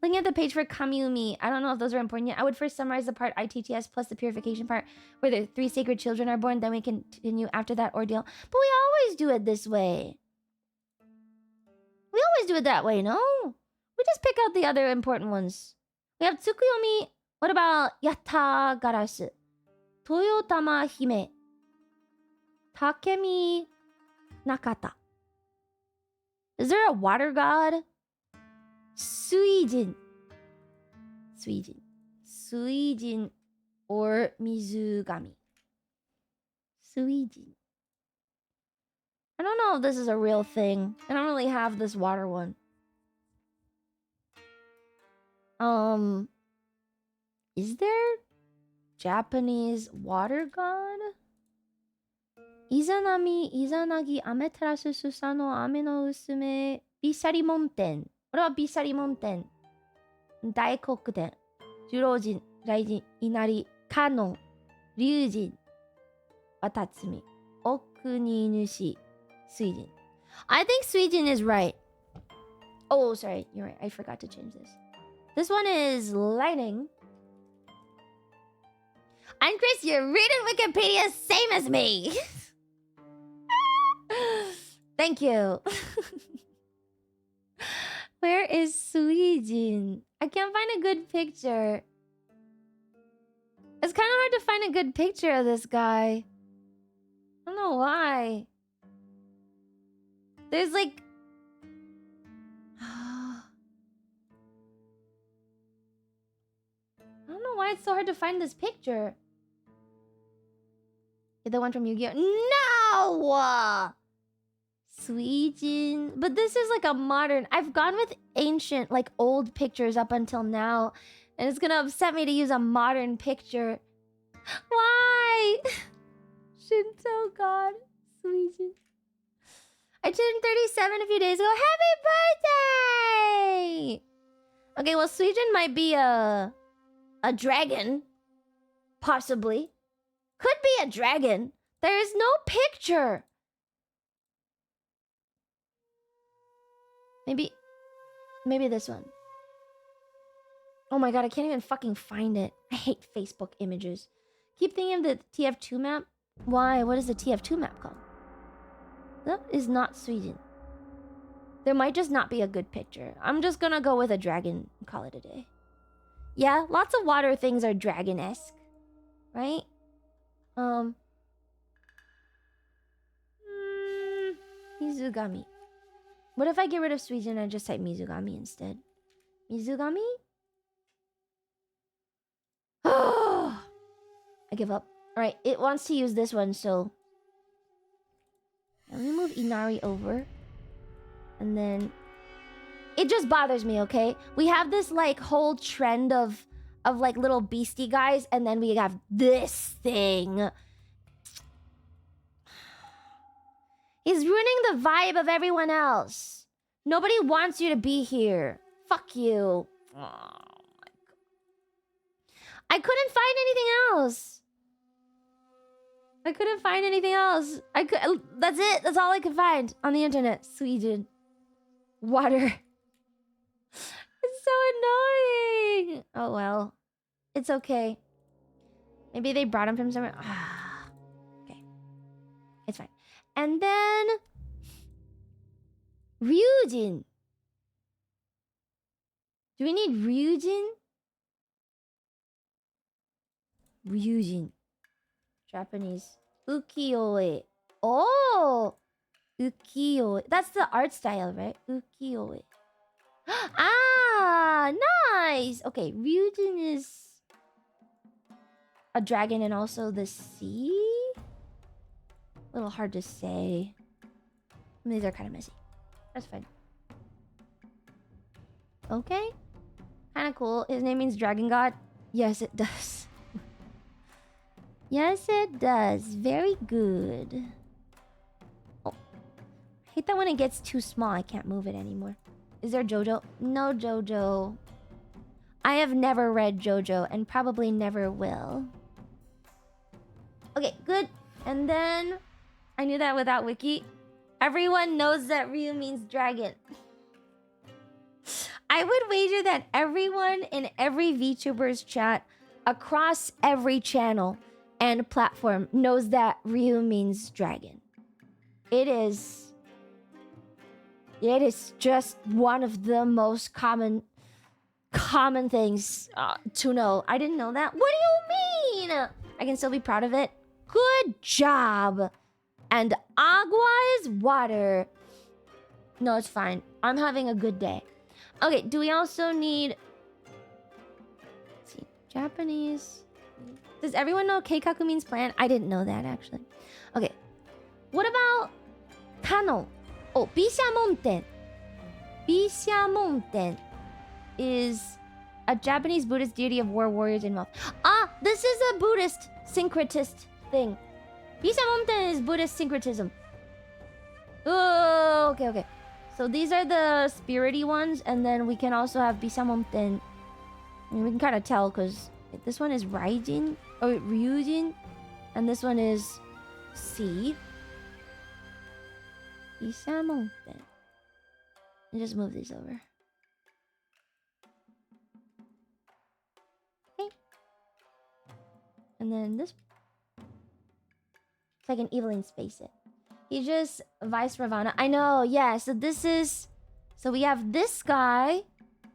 Looking at the page for Kamiumi. I don't know if those are important yet. I would first summarize the part ITTS plus the purification part where the 3 sacred children are born. Then we continue after that ordeal. But we always do it this way. We always do it that way, no? We just pick out the other important ones. We have Tsukuyomi. What about Yatta Garasu? Toyotama Hime. Takemi Nakata. Is there a water god? Suijin. Suijin or Mizugami. Suijin. I don't know if this is a real thing. I don't really have this water one. Is there Japanese water god? Izanami, Izanagi, Amaterasu, Susano, Ame no Usume, Bisari Monten. What about Bisari Monten? Daikokuden, Jurojin, Raijin, Inari, Kano, Ryujin, Watatsumi, Okuni Nushi, Suijin. I think Suijin is right. Oh, sorry, you're right. I forgot to change this. This one is lightning. And Chris, you're reading Wikipedia same as me. Thank you. Where is Suijin? I can't find a good picture. It's kind of hard to find a good picture of this guy. I don't know why. There's like... I don't know why it's so hard to find this picture. The one from Yu-Gi-Oh! No! Suijin. But this is like a modern... I've gone with ancient, like old pictures up until now. And it's gonna upset me to use a modern picture. Why? Shinto God. Suijin. I turned 37 a few days ago. Happy birthday! Okay, well, Suijin might be a dragon. Possibly. Could be a dragon. There is no picture. Maybe this one. Oh my god, I can't even fucking find it. I hate Facebook images. Keep thinking of the TF2 map. Why? What is the TF2 map called? That is not Sweden. There might just not be a good picture. I'm just gonna go with a dragon and call it a day. Yeah, lots of water things are dragon-esque. Right? Mizugami. What if I get rid of Sweden and I just type Mizugami instead? Mizugami? I give up. Alright, it wants to use this one, so... Let me move Inari over. And then... It just bothers me, okay? We have this, like, whole trend of like, little beastie guys, and then we have this thing. He's ruining the vibe of everyone else. Nobody wants you to be here. Fuck you. Oh my god. I couldn't find anything else. I couldn't find anything else. That's it. That's all I could find on the internet. Sweden. Water. It's so annoying. Oh well. It's okay. Maybe they brought him from somewhere. Okay. It's fine. And then... Ryujin. Do we need Ryujin? Ryujin. Japanese. Ukiyo-e. Oh! Ukiyo-e. That's the art style, right? Ukiyo-e. Ah! Nice! Okay, Ryujin is... a dragon and also the sea? A little hard to say. These are kind of messy. That's fine. Okay. Kind of cool. His name means dragon god. Yes, it does. Yes, it does. Very good. Oh. I hate that when it gets too small, I can't move it anymore. Is there JoJo? No JoJo. I have never read JoJo and probably never will. Okay, good. And then... I knew that without Wiki. Everyone knows that Ryu means dragon. I would wager that everyone in every VTuber's chat across every channel and platform knows that Ryu means dragon. It is just one of the most common things to know. I didn't know that. What do you mean? I can still be proud of it. Good job. And agua is water. No, it's fine. I'm having a good day. Okay, do we also need... Let's see. Japanese. Does everyone know Keikaku means plan? I didn't know that, actually. Okay. What about Kano? Oh, Bishamonten. Bishamonten is a Japanese Buddhist deity of war, warriors, and wealth. Ah, this is a Buddhist syncretist thing. Bisamomten is Buddhist syncretism. Oh, okay, okay. So these are the spirity ones, and then we can also have Bisamomten. I mean, we can kind of tell because this one is Raijin or Ryujin, and this one is C. Bisamomten. And just move these over. Okay. And then this. It's like an Evelyn space it. He just Vice Ravana. I know, yeah. So this is. So we have this guy.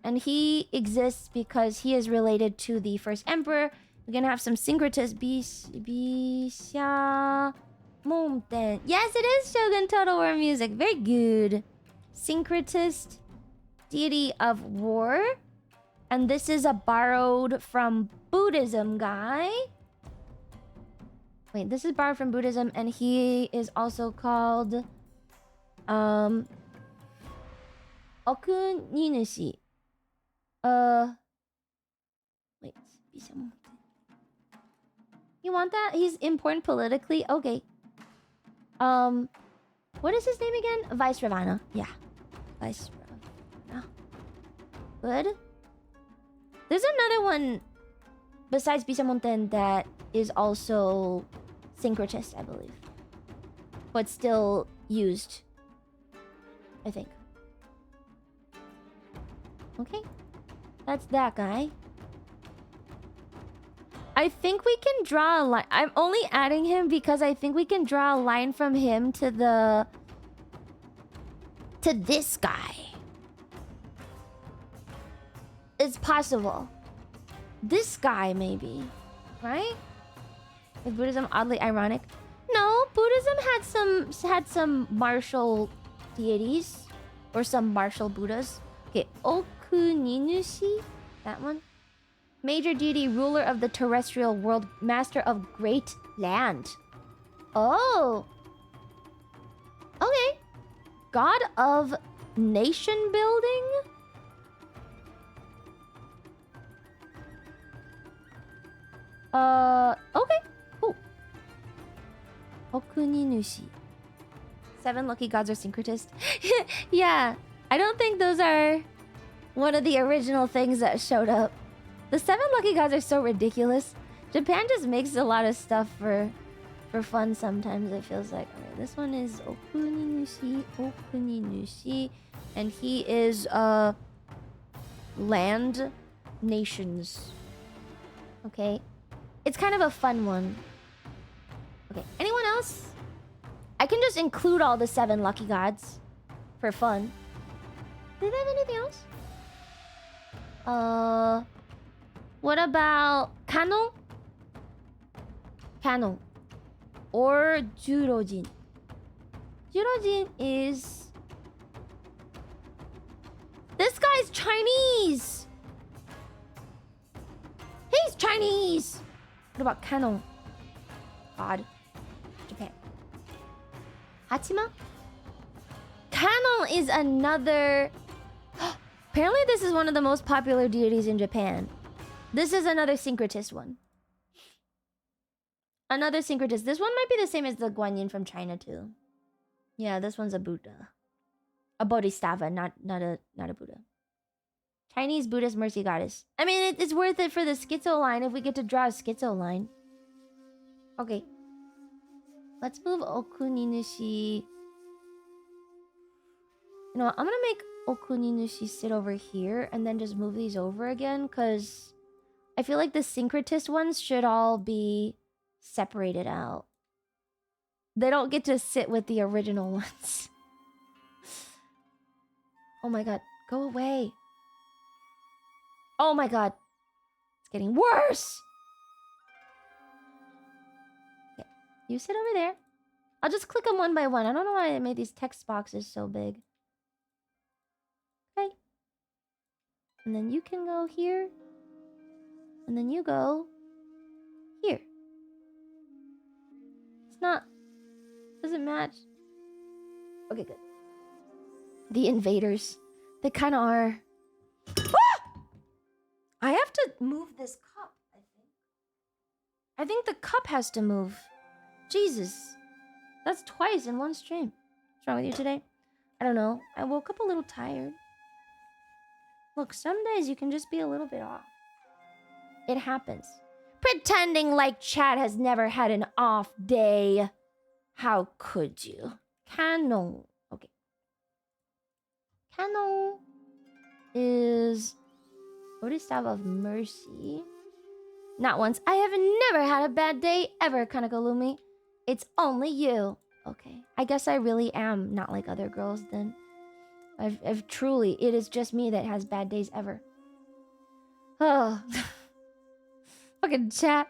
And he exists because he is related to the first emperor. We're gonna have some syncretists. Bisha Momten. Yes, it is Shogun Total War music. Very good. Syncretist, deity of war. And this is a borrowed from Buddhism guy. Wait, this is borrowed from Buddhism, and he is also called Okuninushi. Wait, you want that? He's important politically? Okay. What is his name again? Vice Ravana. Yeah. Vice Ravana. Good. There's another one besides Bisamonten that is also syncretist, I believe. But still used. I think. Okay. That's that guy. I think we can draw a line. I'm only adding him because I think we can draw a line from him to the... to this guy. It's possible. This guy, maybe. Right? Is Buddhism oddly ironic? No, Buddhism had some martial deities. Or some martial Buddhas. Okay, Okuninushi? That one? Major deity, ruler of the terrestrial world, master of great land. Oh. Okay. God of nation building? Okay. Cool. Okuninushi. 7 lucky gods are syncretist. Yeah. I don't think those are one of the original things that showed up. The 7 lucky gods are so ridiculous. Japan just makes a lot of stuff for fun sometimes, it feels like. Alright, this one is Okuninushi. And he is land nations. Okay. It's kind of a fun one. Okay, anyone else? I can just include all the 7 lucky gods for fun. Do they have anything else? What about Kano? Kano. Or Jurojin. Jurojin is... This guy's Chinese! He's Chinese! What about Kano? God. Japan. Hachima? Kano is another... Apparently this is one of the most popular deities in Japan. This is another syncretist one. Another syncretist. This one might be the same as the Guanyin from China too. Yeah, this one's a Buddha. A Bodhisattva, not a Buddha. Chinese Buddhist mercy goddess. I mean, it's worth it for the schizo line if we get to draw a schizo line. Okay. Let's move Okuninushi. You know what? I'm gonna make Okuninushi sit over here and then just move these over again because I feel like the syncretist ones should all be separated out. They don't get to sit with the original ones. Oh my god. Go away. Oh my god. It's getting worse. Okay. You sit over there. I'll just click them one by one. I don't know why I made these text boxes so big. Okay. And then you can go here. And then you go here. It's not... Doesn't match. Okay, good. The invaders. They kind of are... Ah! I this cup, I think. I think the cup has to move. Jesus. That's twice in one stream. What's wrong with you today? I don't know. I woke up a little tired. Look, some days you can just be a little bit off. It happens. Pretending like Chad has never had an off day. How could you? Canon. Okay. Canon is Bodhisattva of Mercy. Not once. I have never had a bad day ever, Kaneko Lumi. It's only you. Okay. I guess I really am not like other girls then. I've truly, it is just me that has bad days ever. Oh. Fucking chat.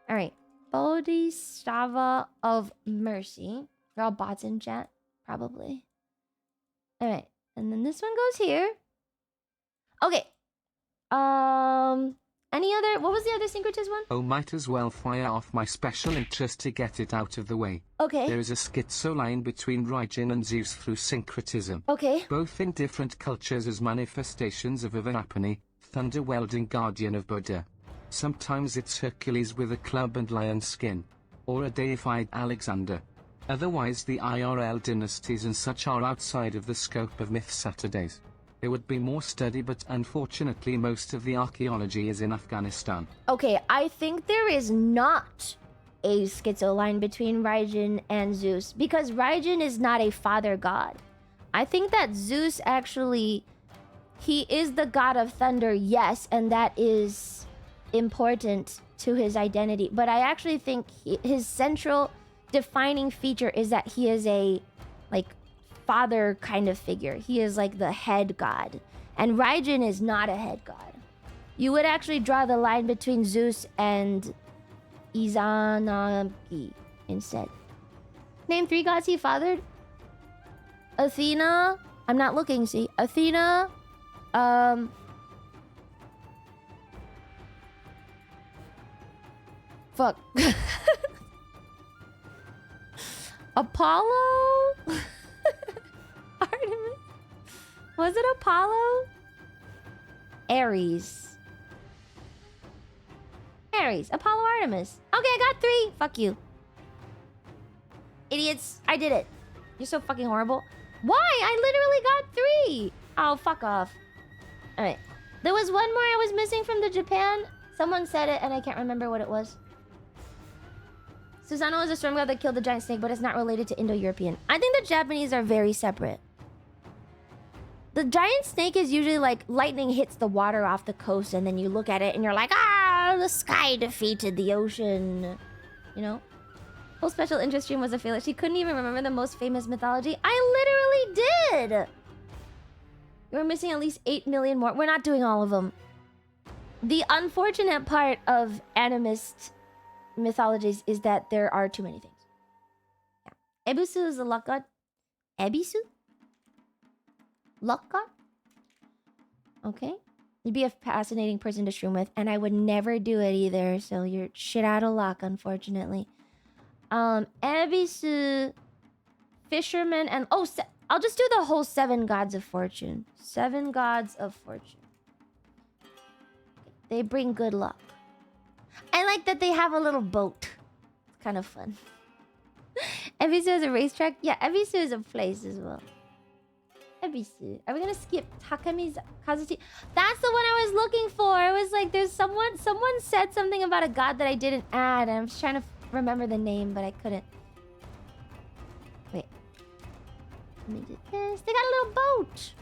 Alright. Bodhisattva of Mercy. They're all bots in chat. Probably. Alright. And then this one goes here. Okay. Any other... What was the other syncretist one? Oh, might as well fire off my special interest to get it out of the way. Okay. There is a schizo line between Raijin and Zeus through syncretism. Okay. Both in different cultures as manifestations of Avarapani, thunder-welding guardian of Buddha. Sometimes it's Hercules with a club and lion skin. Or a deified Alexander. Otherwise the IRL dynasties and such are outside of the scope of Myth Saturdays. There would be more study, but unfortunately most of the archaeology is in Afghanistan. Okay, I think there is not a schizo line between Raijin and Zeus, because Raijin is not a father god. I think that Zeus actually, he is the god of thunder, yes, and that is important to his identity. But I actually think his central defining feature is that he is a, like, father kind of figure. He is like the head god. And Raijin is not a head god. You would actually draw the line between Zeus and Izanagi instead. Name 3 gods he fathered. Athena. I'm not looking, see. Athena. Fuck. Apollo? Artemis? Was it Apollo? Ares. Ares. Apollo, Artemis. Okay, I got 3. Fuck you. Idiots. I did it. You're so fucking horrible. Why? I literally got 3. Oh, fuck off. Alright. There was one more I was missing from the Japan. Someone said it and I can't remember what it was. Susanoo is a storm god that killed the giant snake, but it's not related to Indo-European. I think the Japanese are very separate. The giant snake is usually like lightning hits the water off the coast and then you look at it and you're like, ah, the sky defeated the ocean. You know? Whole special interest stream was a failure. She couldn't even remember the most famous mythology. I literally did! We're missing at least 8 million more. We're not doing all of them. The unfortunate part of animist mythologies is that there are too many things. Yeah. Ebisu is a luck god. Ebisu? Luck god? Okay. You'd be a fascinating person to stream with, and I would never do it either, so you're shit out of luck, unfortunately. Ebisu, fisherman, and... Oh, I'll just do the whole 7 gods of fortune. 7 gods of fortune. They bring good luck. I like that they have a little boat. It's kind of fun. Ebisu is a racetrack? Yeah, Ebisu is a place as well. Ebisu. Are we gonna skip Takami's Kazuchi? That's the one I was looking for. I was like, there's someone said something about a god that I didn't add. And I was trying to remember the name, but I couldn't. Wait. Let me do this. They got a little boat.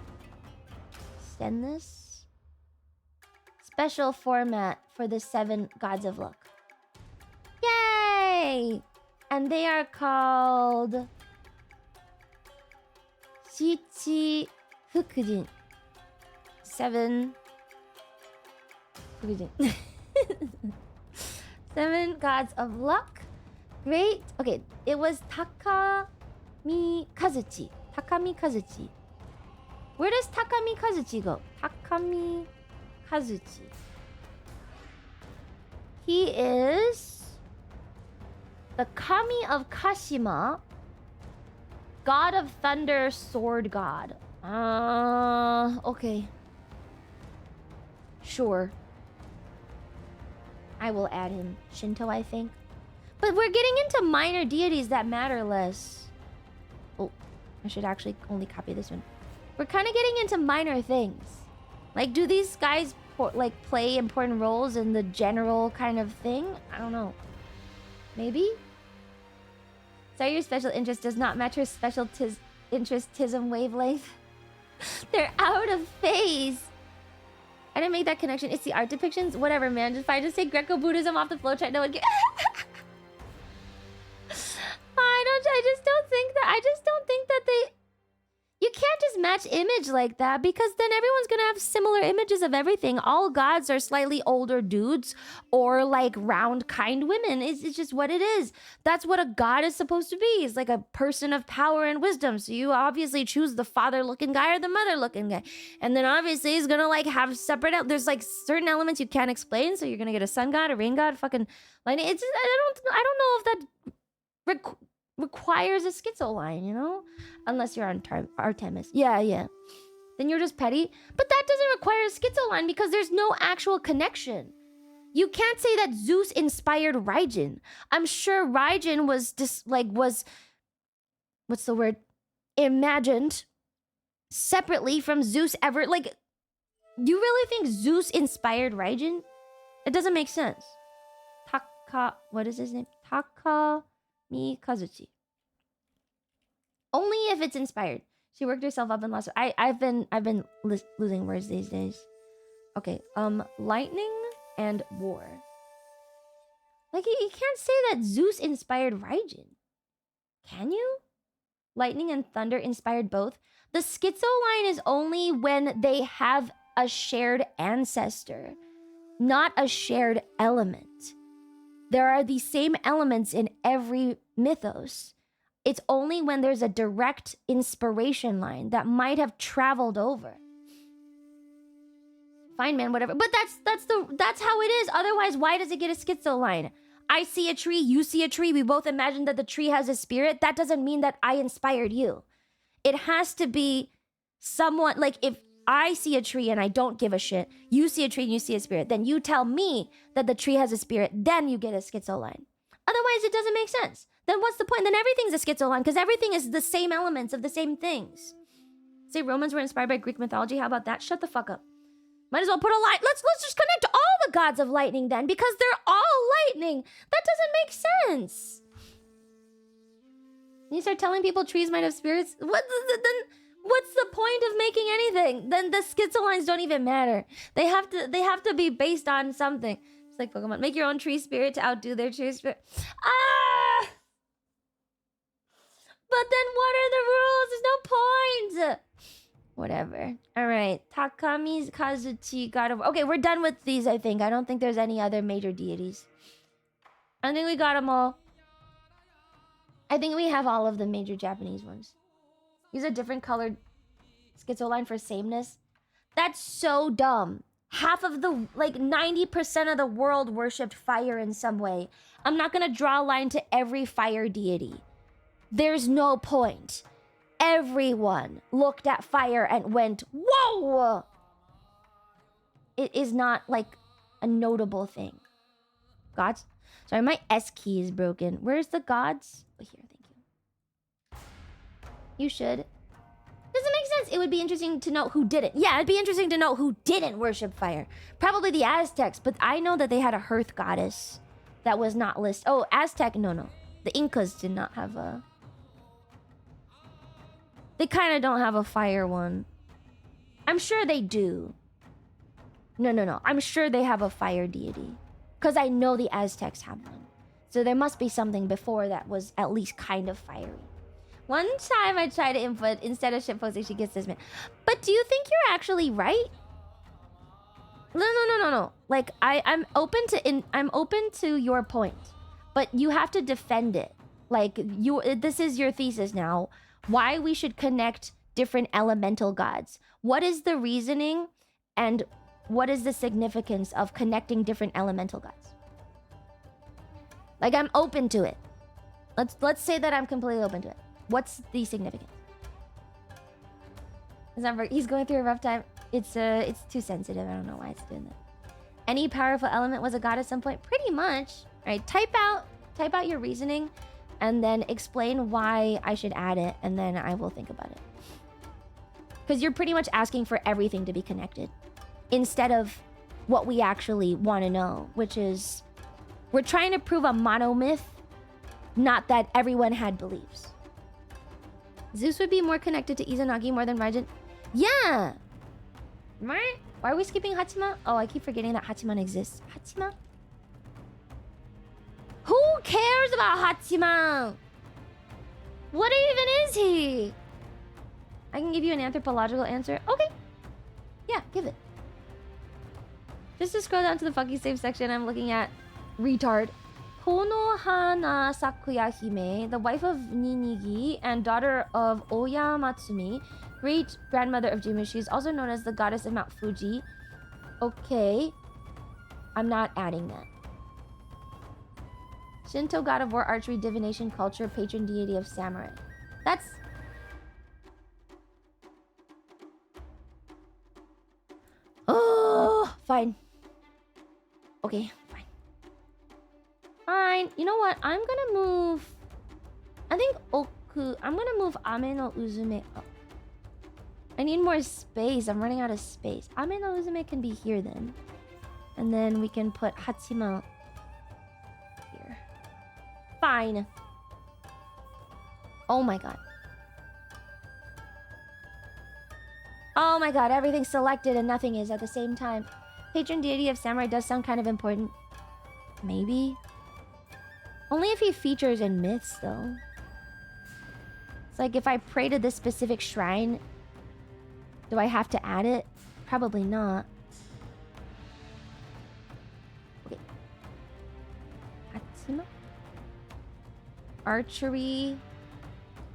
Send this. Special format for the 7 gods of luck. Yay! And they are called Shichi Fukujin. 7 Fukujin. 7 gods of luck. Great. Okay, it was Takami Kazuchi. Takami Kazuchi. Where does Takami Kazuchi go? Takami Kazuchi. He is the Kami of Kashima, god of thunder, sword god. Okay. Sure. I will add him. Shinto, I think. But we're getting into minor deities that matter less. Oh, I should actually only copy this one. We're kind of getting into minor things. Like, do these guys like play important roles in the general kind of thing? I don't know. Maybe? Sorry, your special interest does not match her special interestism wavelength. They're out of phase. I didn't make that connection. It's the art depictions. Whatever, man. If I just take Greco-Buddhism off the flowchart, no one can... I just don't think that they... You can't just match image like that, because then everyone's gonna have similar images of everything. All gods are slightly older dudes or like round, kind women. It's just what it is. That's what a god is supposed to be. It's like a person of power and wisdom. So you obviously choose the father-looking guy or the mother-looking guy. And then obviously he's gonna like have separate... There's like certain elements you can't explain. So you're gonna get a sun god, a rain god, fucking lightning. It's just, I don't know if that requires a schizo line, you know? Unless you're on Artemis. Yeah. Then you're just petty. But that doesn't require a schizo line because there's no actual connection. You can't say that Zeus inspired Raijin. I'm sure Raijin was just what's the word? Imagined separately from Zeus ever. Like, you really think Zeus inspired Raijin? It doesn't make sense. What is his name? Takami Kazuchi. Only if it's inspired. She worked herself up and lost. I've been losing words these days. Okay, lightning and war. Like, you can't say that Zeus inspired Raijin. Can you? Lightning and thunder inspired both. The schizo line is only when they have a shared ancestor, not a shared element. There are the same elements in every mythos. It's only when there's a direct inspiration line that might have traveled over. Fine, man, whatever. But that's how it is. Otherwise, why does it get a schizo line? I see a tree, you see a tree. We both imagine that the tree has a spirit. That doesn't mean that I inspired you. It has to be someone, like, if I see a tree and I don't give a shit, you see a tree and you see a spirit, then you tell me that the tree has a spirit, then you get a schizo line. Otherwise, it doesn't make sense. Then what's the point? Then everything's a schizo line, because everything is the same elements of the same things. Say Romans were inspired by Greek mythology. How about that? Shut the fuck up. Might as well put a light. Let's just connect all the gods of lightning then, because they're all lightning. That doesn't make sense. You start telling people trees might have spirits. Then what's the point of making anything? Then the schizo lines don't even matter. They have to be based on something. It's like Pokemon. Make your own tree spirit to outdo their tree spirit. Ah! But then what are the rules? There's no point. Whatever. All right. Takami's Kazuchi God of... Okay, we're done with these, I think. I don't think there's any other major deities. I think we got them all. I think we have all of the major Japanese ones. Use a different colored schizo line for sameness. That's so dumb. Half of the, like 90% of the world worshipped fire in some way. I'm not going to draw a line to every fire deity. There's no point. Everyone looked at fire and went, whoa! It is not like a notable thing. Gods? Sorry, my S key is broken. Where's the gods? Oh, here, thank you. You should. Doesn't make sense. It would be interesting to know who didn't. Yeah, it'd be interesting to know who didn't worship fire. Probably the Aztecs, but I know that they had a hearth goddess that was not listed. Oh, Aztec, no. The Incas did not have a... They kind of don't have a fire one. I'm sure they do. No. I'm sure they have a fire deity. Because I know the Aztecs have one. So there must be something before that was at least kind of fiery. One time I tried to input, instead of shitposting, she gets this man. But do you think you're actually right? No. Like, I'm open to your point. But you have to defend it. Like, this is your thesis now. Why we should connect different elemental gods. What is the reasoning and what is the significance of connecting different elemental gods? Like, I'm open to it. Let's say that I'm completely open to it. What's the significance? He's going through a rough time. It's too sensitive. I don't know why it's doing that. Any powerful element was a god at some point. Pretty much. All right, type out your reasoning, and then explain why I should add it, and then I will think about it. Because you're pretty much asking for everything to be connected, instead of what we actually want to know, which is we're trying to prove a monomyth, not that everyone had beliefs. Zeus would be more connected to Izanagi more than Raijin. Yeah. Right? Why are we skipping Hachiman? Oh, I keep forgetting that Hachiman exists. Hachiman? Who cares about Hachiman? What even is he? I can give you an anthropological answer. Okay. Yeah, give it. Just to scroll down to the fucking save section, I'm looking at retard. Konohana Sakuya Hime, the wife of Ninigi and daughter of Oya Matsumi, great grandmother of Jima. She is also known as the goddess of Mount Fuji. Okay. I'm not adding that. Shinto god of war, archery, divination, culture, patron deity of samurai. That's... Oh, fine. Okay, fine. Fine. You know what? I'm gonna move... I think Oku... I'm gonna move Ame no Uzume up. I need more space. I'm running out of space. Ame no Uzume can be here then. And then we can put Hatsima here. Fine. Oh my god. Oh my god, everything's selected and nothing is at the same time. Patron deity of samurai does sound kind of important. Maybe. Only if he features in myths, though. It's like if I pray to this specific shrine, do I have to add it? Probably not. Okay. Hatsuma? Archery.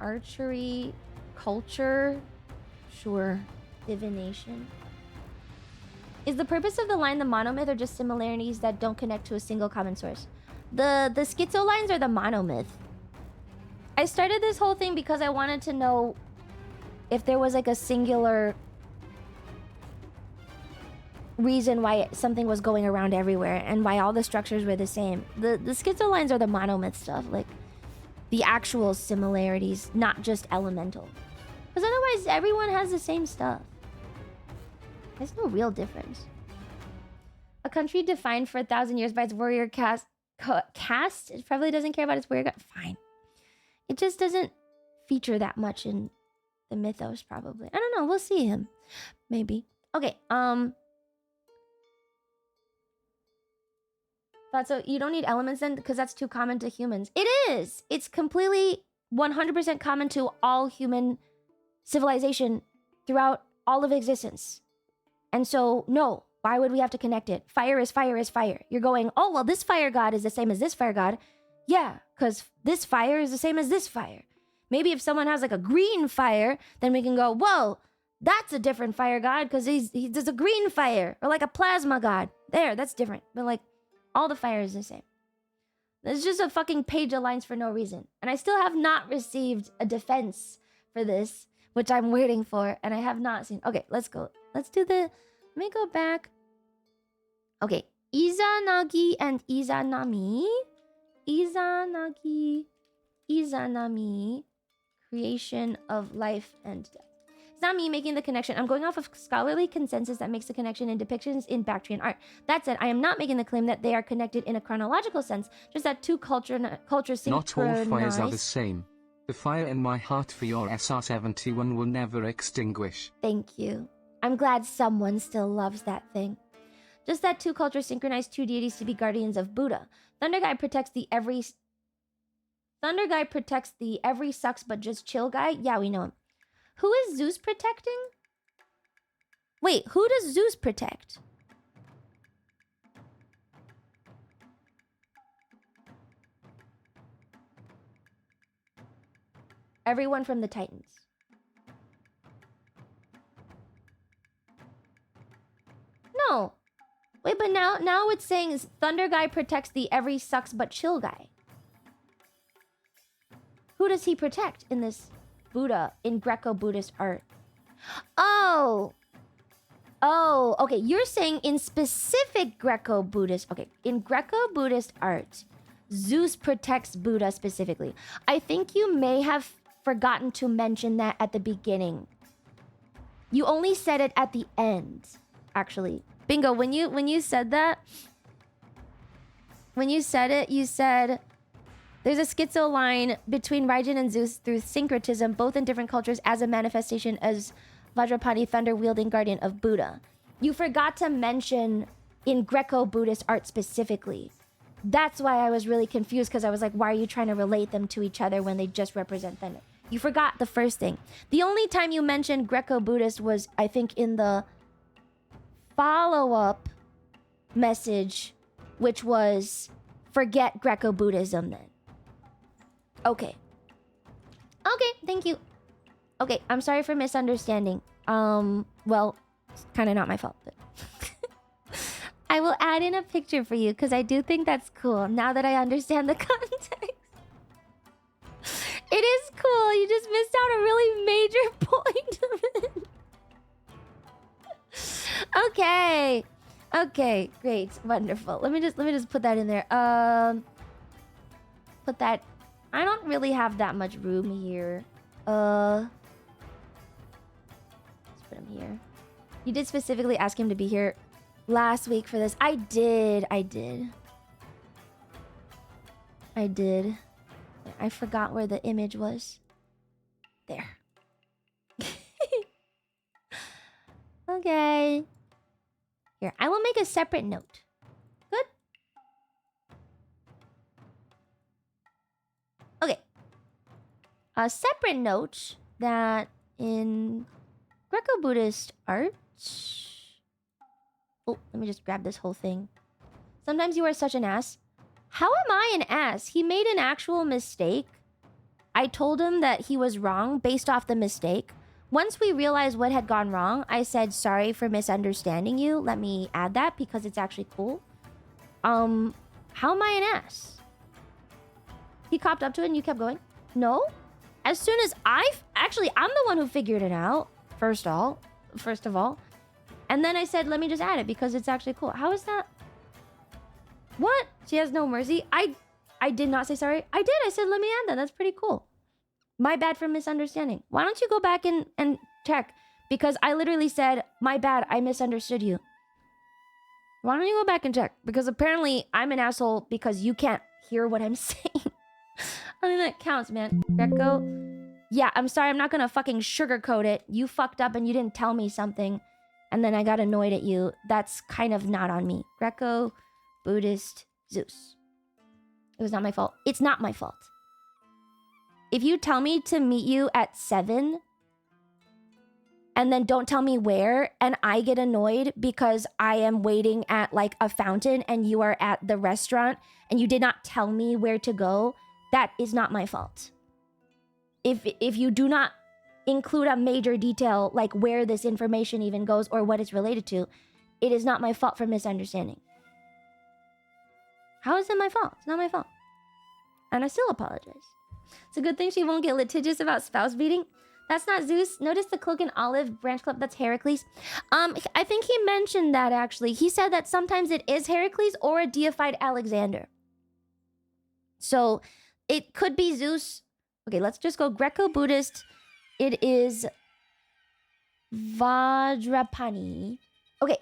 Archery. Culture. Sure. Divination. Is the purpose of the line the monomyth or just similarities that don't connect to a single common source? The schizo lines are the monomyth. I started this whole thing because I wanted to know if there was like a singular reason why something was going around everywhere and why all the structures were the same. The schizo lines are the monomyth stuff, like the actual similarities, not just elemental. Because otherwise everyone has the same stuff. There's no real difference. A country defined for 1,000 years by its warrior caste it probably doesn't care about its warrior caste. Fine. It just doesn't feature that much in the mythos, probably. I don't know. We'll see him. Maybe. Okay. So you don't need elements then because that's too common to humans. It is. It's completely 100% common to all human civilization throughout all of existence. And so, no. Why would we have to connect it? Fire is fire is fire. You're going, oh, well, this fire god is the same as this fire god. Yeah, because this fire is the same as this fire. Maybe if someone has like a green fire, then we can go, whoa, that's a different fire god because there's a green fire. Or like a plasma god. There, that's different. But like, all the fire is the same. There's just a fucking page of lines for no reason. And I still have not received a defense for this, which I'm waiting for. And I have not seen. Okay, let's go. Let's do the... Let me go back. Okay. Izanagi and Izanami. Izanagi. Izanami. Creation of life and death. It's not me making the connection. I'm going off of scholarly consensus that makes the connection in depictions in Bactrian art. That said, I am not making the claim that they are connected in a chronological sense, just that two cultures Not all fires are the synchronize. same. The fire in my heart for your SR-71 will never extinguish. Thank you. I'm glad someone still loves that thing. Just that two cultures synchronize two deities to be guardians of Buddha. Thunder Guy protects the every sucks but just chill guy. Yeah, we know him. Who is Zeus protecting? Wait, who does Zeus protect? Everyone from the Titans. No. Wait, but now it's saying is Thunder Guy protects the every sucks but chill guy. Who does he protect in this Buddha in Greco-Buddhist art? Oh. Oh, okay. You're saying in specific Greco-Buddhist... Okay, in Greco-Buddhist art, Zeus protects Buddha specifically. I think you may have forgotten to mention that at the beginning. You only said it at the end, actually. Bingo, when you said that... When you said it, you said... There's a schizo line between Raijin and Zeus through syncretism, both in different cultures, as a manifestation as Vajrapani, thunder-wielding guardian of Buddha. You forgot to mention in Greco-Buddhist art specifically. That's why I was really confused, because I was like, why are you trying to relate them to each other when they just represent thunder? You forgot the first thing. The only time you mentioned Greco-Buddhist was, I think, in the follow-up message, which was, forget Greco-Buddhism then. Okay. Okay, thank you. Okay, I'm sorry for misunderstanding. Well, it's kind of not my fault, but... I will add in a picture for you, because I do think that's cool, now that I understand the context. It is cool, you just missed out a really major point of it. Okay. Okay, great, wonderful. Let me just put that in there. Put that... I don't really have that much room here. Let's put him here. You did specifically ask him to be here last week for this. I did. I forgot where the image was. There. Okay. Here, I will make a separate note. Good? Okay. A separate note that in Greco-Buddhist art... Oh, let me just grab this whole thing. Sometimes you are such an ass. How am I an ass? He made an actual mistake. I told him that he was wrong based off the mistake. Once we realized what had gone wrong, I said, sorry for misunderstanding you. Let me add that because it's actually cool. How am I an ass? He copped up to it and you kept going? No? As soon as Actually, I'm the one who figured it out. First of all. And then I said, let me just add it because it's actually cool. How is that? What? She has no mercy? I did not say sorry. I did. I said, let me add that. That's pretty cool. My bad for misunderstanding. Why don't you go back and check? Because I literally said, my bad, I misunderstood you. Why don't you go back and check? Because apparently I'm an asshole because you can't hear what I'm saying. I think that counts, man. Greco? Yeah, I'm sorry. I'm not gonna fucking sugarcoat it. You fucked up and you didn't tell me something. And then I got annoyed at you. That's kind of not on me. Greco, Buddhist, Zeus. It was not my fault. It's not my fault. If you tell me to meet you at 7 and then don't tell me where and I get annoyed because I am waiting at like a fountain and you are at the restaurant and you did not tell me where to go, that is not my fault. If you do not include a major detail like where this information even goes or what it's related to, it is not my fault for misunderstanding. How is it my fault? It's not my fault. And I still apologize. It's a good thing she won't get litigious about spouse beating. That's not Zeus. Notice the cloak and olive branch club. That's Heracles. I think he mentioned that actually. He said that sometimes it is Heracles or a deified Alexander. So it could be Zeus. Okay, let's just go Greco-Buddhist. It is Vajrapani. Okay.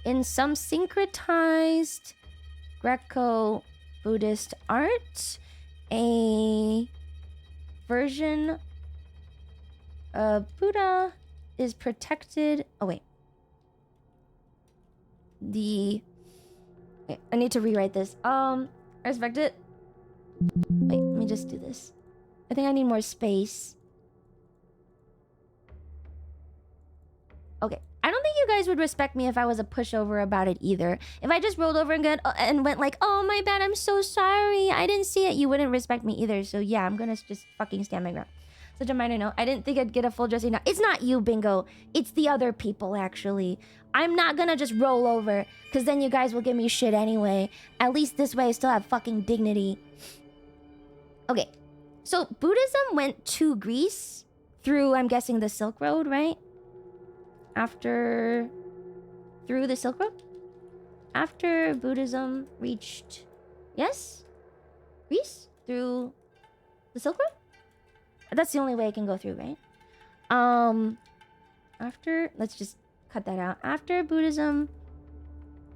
In some syncretized Greco-Buddhist art, a version of Buddha is protected. Oh, wait. Wait, I need to rewrite this. I respect it. Wait, let me just do this. I think I need more space. Okay. I don't think you guys would respect me if I was a pushover about it either. If I just rolled over and went like, oh, my bad, I'm so sorry, I didn't see it, you wouldn't respect me either. So yeah, I'm gonna just fucking stand my ground. Such a minor note. I didn't think I'd get a full dressing now. It's not you, Bingo. It's the other people, actually. I'm not gonna just roll over, because then you guys will give me shit anyway. At least this way I still have fucking dignity. Okay. So Buddhism went to Greece through, I'm guessing, the Silk Road, right? through the Silk Road? After Buddhism reached, yes? Greece? Through the Silk Road? That's the only way I can go through, right? After, let's just cut that out. After Buddhism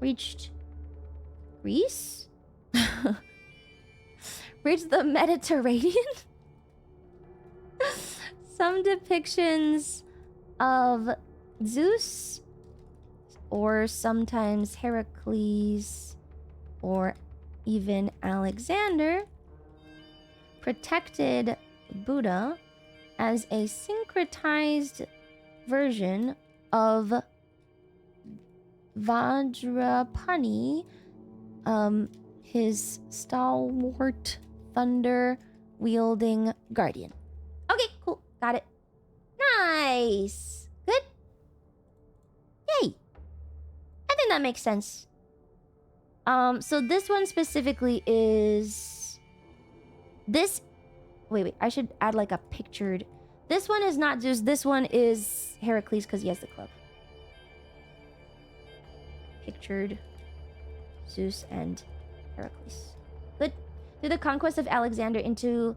reached Greece? Reached the Mediterranean? Some depictions of Zeus, or sometimes Heracles, or even Alexander, protected Buddha as a syncretized version of Vajrapani, his stalwart thunder-wielding guardian. Okay, cool. Got it. Nice. Good. Yay. I think that makes sense. So this one specifically is... This... Wait. I should add like a pictured... This one is not Zeus. This one is Heracles because he has the club. Pictured Zeus and Heracles. Good. Through the conquest of Alexander into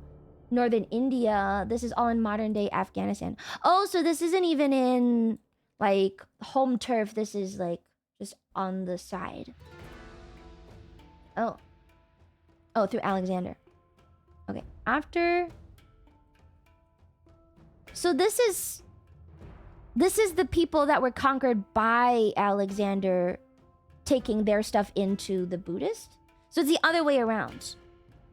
northern India, this is all in modern day Afghanistan. Oh, so this isn't even in like home turf. This is like just on the side. Oh, through Alexander. Okay, after. So this is the people that were conquered by Alexander, taking their stuff into the Buddhist. So it's the other way around.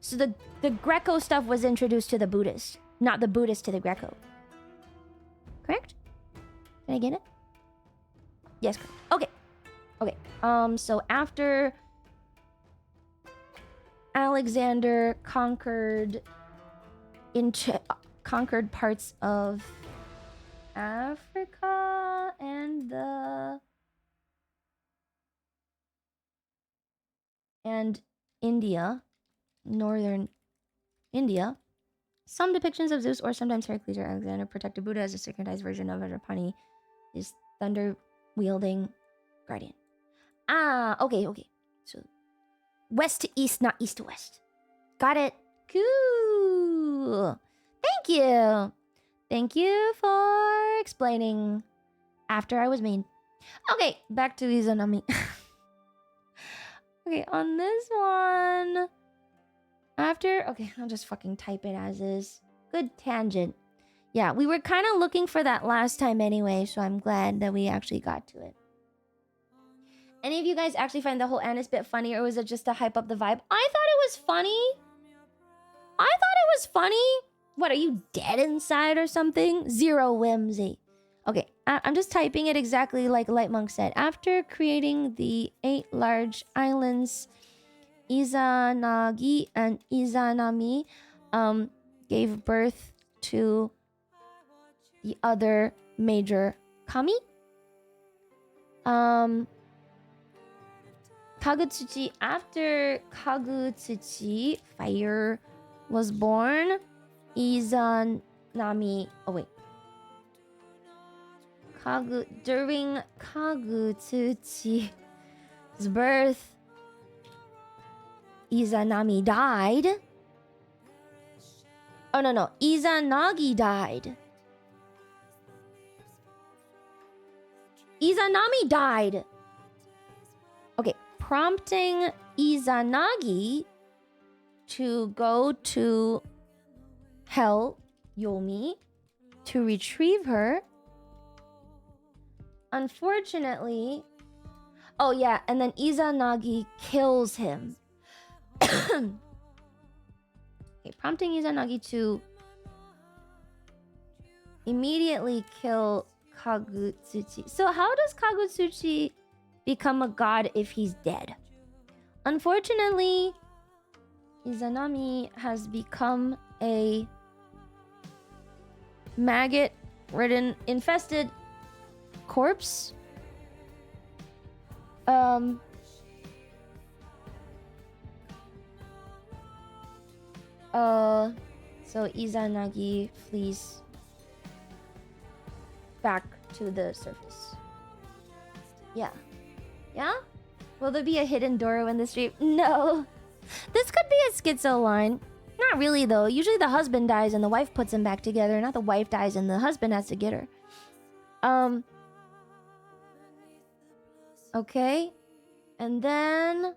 So the Greco stuff was introduced to the Buddhist, not the Buddhist to the Greco. Correct? Did I get it? Yes, correct. Okay. So after Alexander conquered parts of Africa and India, northern India, some depictions of Zeus or sometimes Heracles or Alexander protected Buddha as a synchronized version of Vajrapani, his thunder-wielding guardian. Okay. So west to east, not east to west. Got it. Cool. Thank you for explaining after I was mean. Okay, back to Izanami. Okay, on this one, I'll just fucking type it as is. Good tangent. Yeah, we were kind of looking for that last time anyway, so I'm glad that we actually got to it. Any of you guys actually find the whole Annis bit funny, or was it just to hype up the vibe? I thought it was funny. What, are you dead inside or something? Zero whimsy. Okay, I'm just typing it exactly like Light Monk said. After creating the 8 large islands, Izanagi and Izanami gave birth to the other major kami. Kagutsuchi, after Kagutsuchi, fire, was born, Izanami... Oh, wait. During Kagutsuchi's birth, Izanami died. Oh, no. Izanagi died. Izanami died. Okay, prompting Izanagi to go to Hell Yomi to retrieve her. Unfortunately... Oh, yeah, and then Izanagi kills him. Okay, prompting Izanagi to immediately kill Kagutsuchi. So how does Kagutsuchi become a god if he's dead? Unfortunately, Izanami has become a maggot-ridden, infested corpse. So Izanagi flees back to the surface. Yeah. Yeah? Will there be a hidden door in the stream? No. This could be a schizo line. Not really, though. Usually the husband dies and the wife puts them back together. Not the wife dies and the husband has to get her. Okay. And then...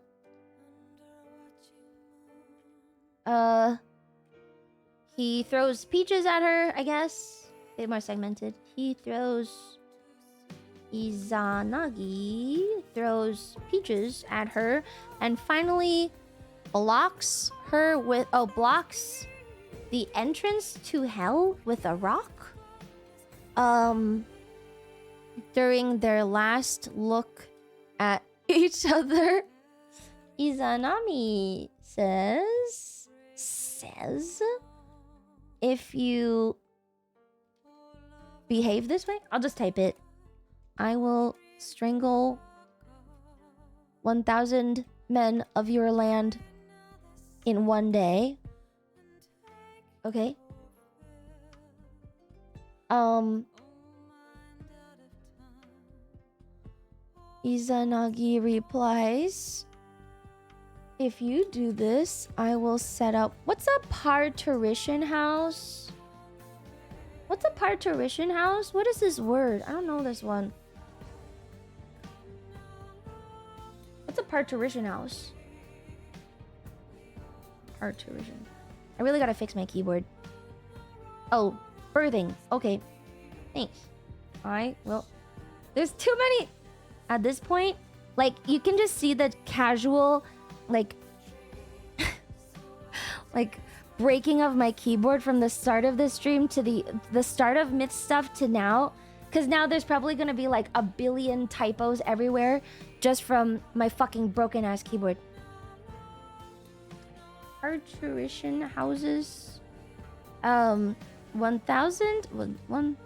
He throws peaches at her, I guess. A bit more segmented. He throws... Izanagi throws peaches at her and finally blocks her with... Oh, blocks the entrance to hell with a rock. During their last look at each other, Izanami says, if you behave this way, I'll just type it. I will strangle 1,000 men of your land in one day. Okay. Izanagi replies, if you do this, I will set up... What's a parturition house? What's a parturition house? What is this word? I don't know this one. What's a parturition house? Parturition. I really gotta fix my keyboard. Oh, birthing. Okay. Thanks. I will... There's too many... At this point, like, you can just see the casual, like... like, breaking of my keyboard from the start of this stream to the start of Myth stuff to now. Because now there's probably gonna be, like, a billion typos everywhere just from my fucking broken-ass keyboard. Parturition houses. 1,000? One...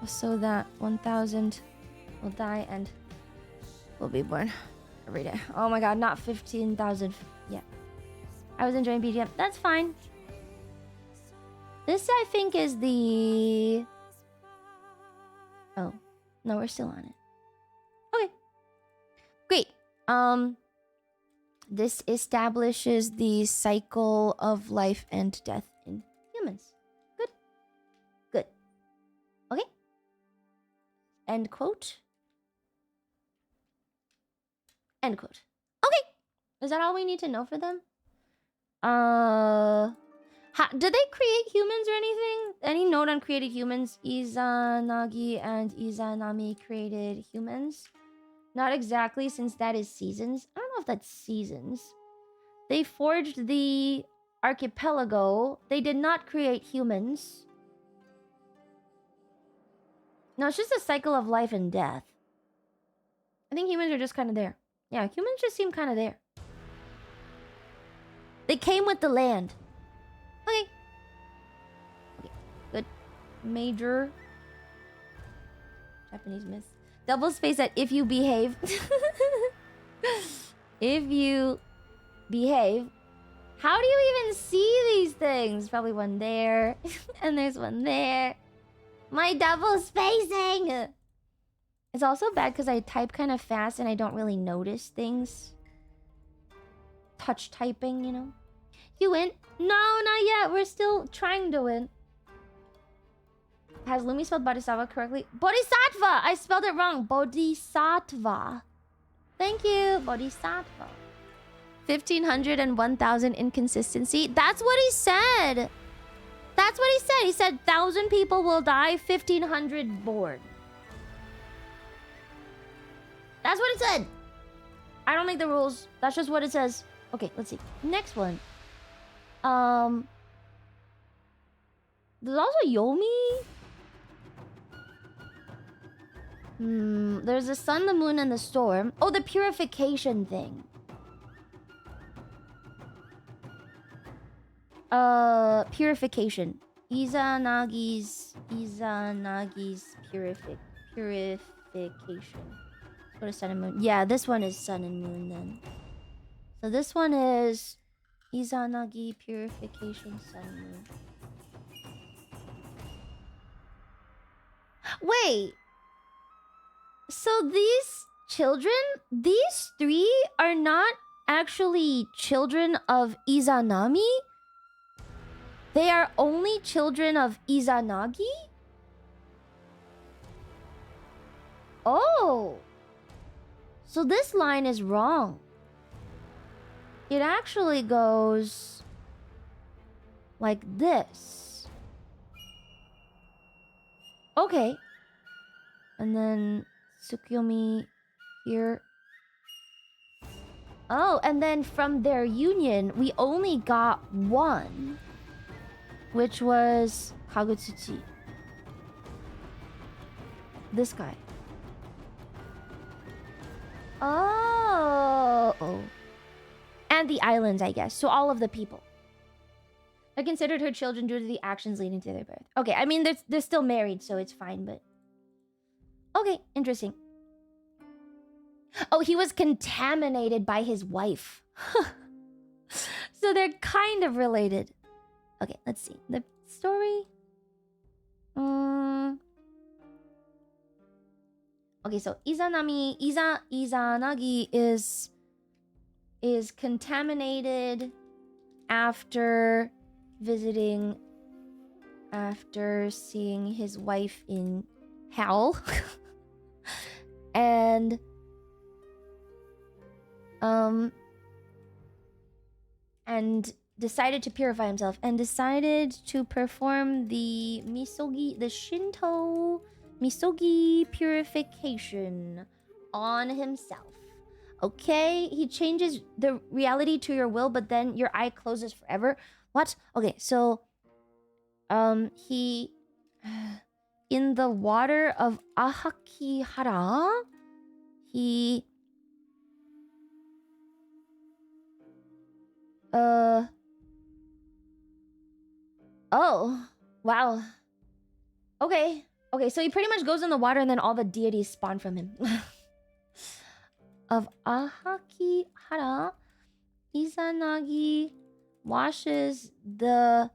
So that 1,000 will die and will be born every day. Oh my god, not 15,000. Yeah. I was enjoying BGM. That's fine. This, I think, is the... Oh. No, we're still on it. Okay. Great. This establishes the cycle of life and death in humans. Good. Good. Okay. End quote. End quote. Okay. Is that all we need to know for them? Did they create humans or anything? Any note on created humans? Izanagi and Izanami created humans? Not exactly, since that is seasons. I don't know if that's seasons. They forged the archipelago. They did not create humans. No, it's just a cycle of life and death. I think humans are just kind of there. Yeah, humans just seem kind of there. They came with the land. Okay. Okay, good. Major Japanese myth. Double space at if you behave. If you behave. How do you even see these things? Probably one there. And there's one there. My double spacing! It's also bad because I type kind of fast and I don't really notice things. Touch typing, you know? You win? No, not yet. We're still trying to win. Has Lumi spelled Bodhisattva correctly? Bodhisattva! I spelled it wrong. Bodhisattva. Thank you. Bodhisattva. 1,500 and 1,000 inconsistency. That's what he said. That's what he said. He said 1,000 people will die, 1,500 born. That's what it said. I don't make the rules. That's just what it says. Okay, let's see. Next one. There's also Yomi. There's the sun, the moon, and the storm. Oh, the purification thing. Purification. Izanagi's purification. Go to sun and moon. Yeah, this one is sun and moon then. So this one is Izanagi purification sun and moon. Wait. So these children, these three are not actually children of Izanami. They are only children of Izanagi? Oh. So this line is wrong. It actually goes like this. Okay. And then Tsukuyomi here. Oh, and then from their union, we only got one, which was Kagutsuchi. This guy. Oh. And the islands, I guess. So all of the people. I considered her children due to the actions leading to their birth. Okay, I mean, they're still married, so it's fine, but... Okay, interesting. Oh, he was contaminated by his wife. So they're kind of related. Okay, let's see. The story... Okay, so Izanagi is contaminated after seeing his wife in hell. and decided to purify himself and decided to perform the Shinto misogi purification on himself. Okay, he changes the reality to your will, but then your eye closes forever. What? Okay, so he in the water of Ahakihara, he oh, wow. Okay, so he pretty much goes in the water and then all the deities spawn from him. Of Ahakihara, Izanagi washes the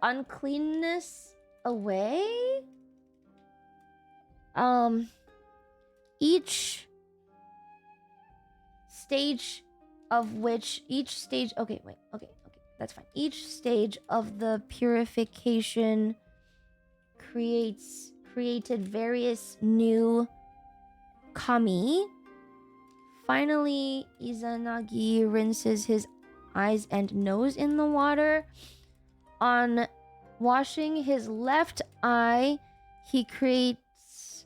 uncleanness away. Each stage okay, that's fine. Each stage of the purification created various new kami. Finally, Izanagi rinses his eyes and nose in the water. On washing his left eye, he creates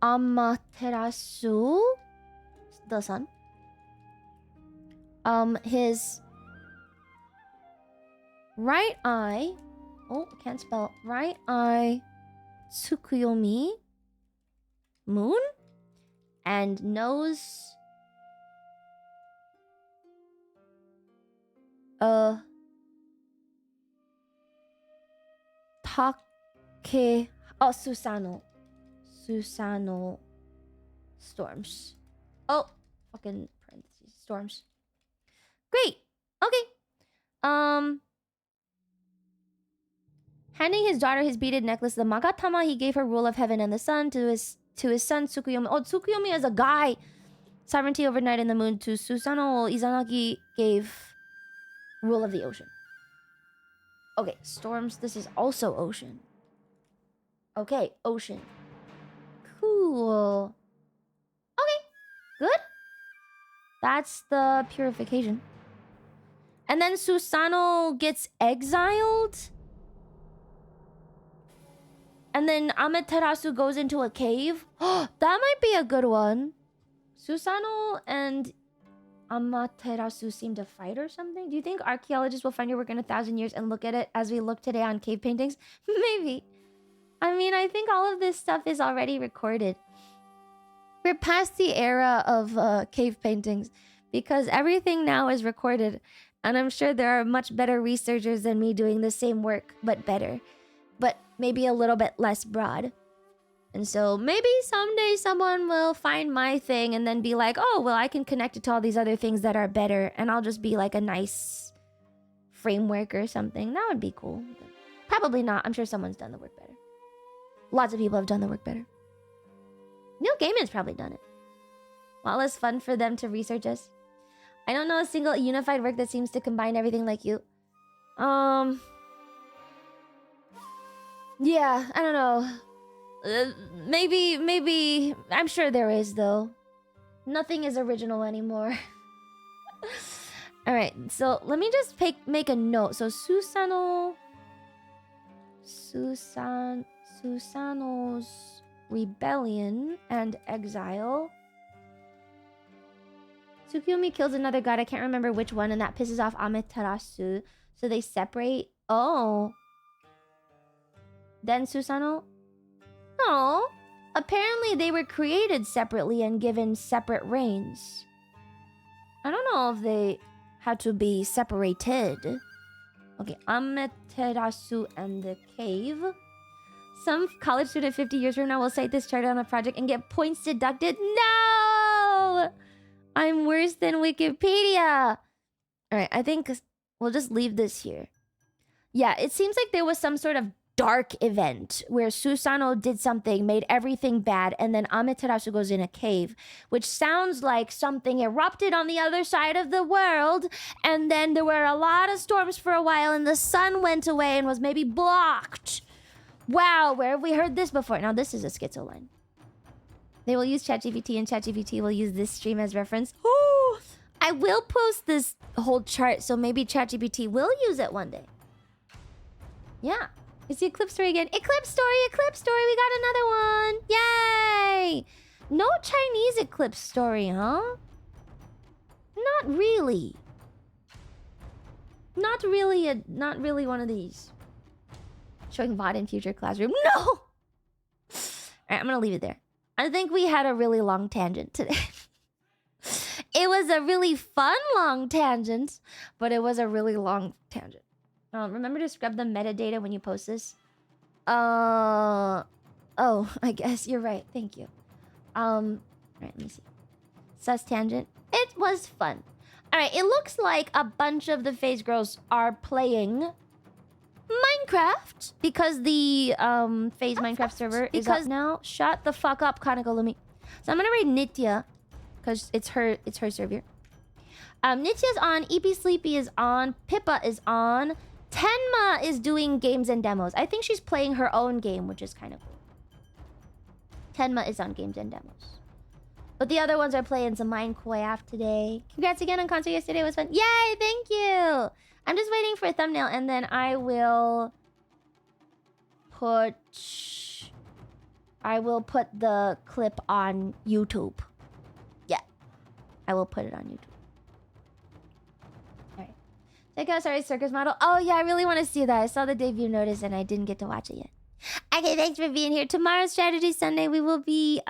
Amaterasu, the sun. His right eye, can't spell, right eye, Tsukuyomi, moon, and nose, Susanoo storms. Fucking parentheses, storms. Great. Okay. Handing his daughter his beaded necklace, the Magatama, he gave her rule of heaven and the sun to his son Tsukuyomi. Oh, Tsukuyomi is a guy. Sovereignty over night and the moon. To Susanoo, Izanagi gave rule of the ocean. Okay, storms. This is also ocean. Okay, ocean. Cool. Okay, good. That's the purification. And then Susanoo gets exiled. And then Amaterasu goes into a cave. That might be a good one. Susanoo and Amaterasu seem to fight or something. Do you think archaeologists will find your work in 1,000 years and look at it as we look today on cave paintings? Maybe. I mean, I think all of this stuff is already recorded. We're past the era of cave paintings because everything now is recorded. And I'm sure there are much better researchers than me doing the same work, but better. But maybe a little bit less broad. And so maybe someday someone will find my thing and then be like, oh, well, I can connect it to all these other things that are better. And I'll just be like a nice framework or something. That would be cool. But probably not. I'm sure someone's done the work better. Lots of people have done the work better. Neil Gaiman's probably done it. A lot less fun for them to research us. I don't know a single unified work that seems to combine everything like you. Yeah, I don't know. Maybe. I'm sure there is, though. Nothing is original anymore. Alright, so let me just make a note. So Susano's rebellion and exile. Tsukuyomi kills another god. I can't remember which one, and that pisses off Amaterasu. So they separate. Oh. Then Susano? No. Apparently they were created separately and given separate reigns. I don't know if they had to be separated. Okay, Amaterasu and the cave. Some college student 50 years from now will cite this chart on a project and get points deducted. No! I'm worse than Wikipedia. Alright, I think we'll just leave this here. Yeah, it seems like there was some sort of dark event where Susano did something, made everything bad, and then Amaterasu goes in a cave, which sounds like something erupted on the other side of the world, and then there were a lot of storms for a while, and the sun went away and was maybe blocked. Wow, where have we heard this before? Now, this is a schizo line. They will use ChatGPT, and ChatGPT will use this stream as reference. Oh, I will post this whole chart, so maybe ChatGPT will use it one day. Yeah. It's the Eclipse story again. Eclipse story! We got another one! Yay! No Chinese Eclipse story, huh? Not really. Not really one of these. Showing VOD in future classroom. No! Alright, I'm gonna leave it there. I think we had a really long tangent today. It was a really fun long tangent, but it was a really long tangent. Remember to scrub the metadata when you post this? Oh, I guess you're right. Thank you. Alright, let me see. Sus tangent. It was fun. Alright, it looks like a bunch of the FaZe girls are playing Minecraft because the FaZe Minecraft server is up now. Shut the fuck up, Kaneko Lumi. So I'm gonna read Nitya because it's her server. Nitya's on, EP Sleepy is on, Pippa is on. Tenma is doing games and demos. I think she's playing her own game, which is kind of cool. Tenma is on games and demos. But the other ones are playing some Minecraft today. Congrats again on concert yesterday. It was fun. Yay, thank you. I'm just waiting for a thumbnail, and then I will put the clip on YouTube. Yeah. I will put it on YouTube. Check out Sorry Circus Model. Oh yeah, I really want to see that. I saw the debut notice and I didn't get to watch it yet. Okay, thanks for being here. Tomorrow's Strategy Sunday, we will be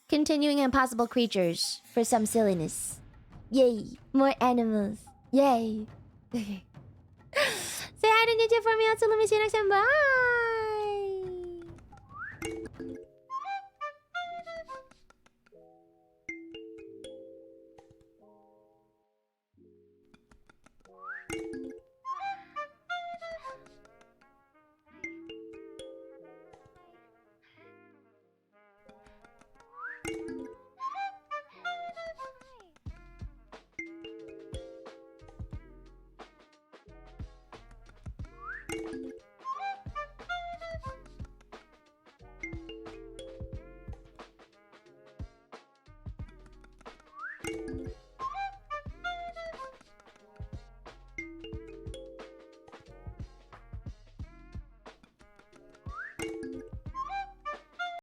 continuing Impossible Creatures for some silliness. Yay. More animals. Yay. Say hi to Ninja for me. Also, let me see you next time. Bye.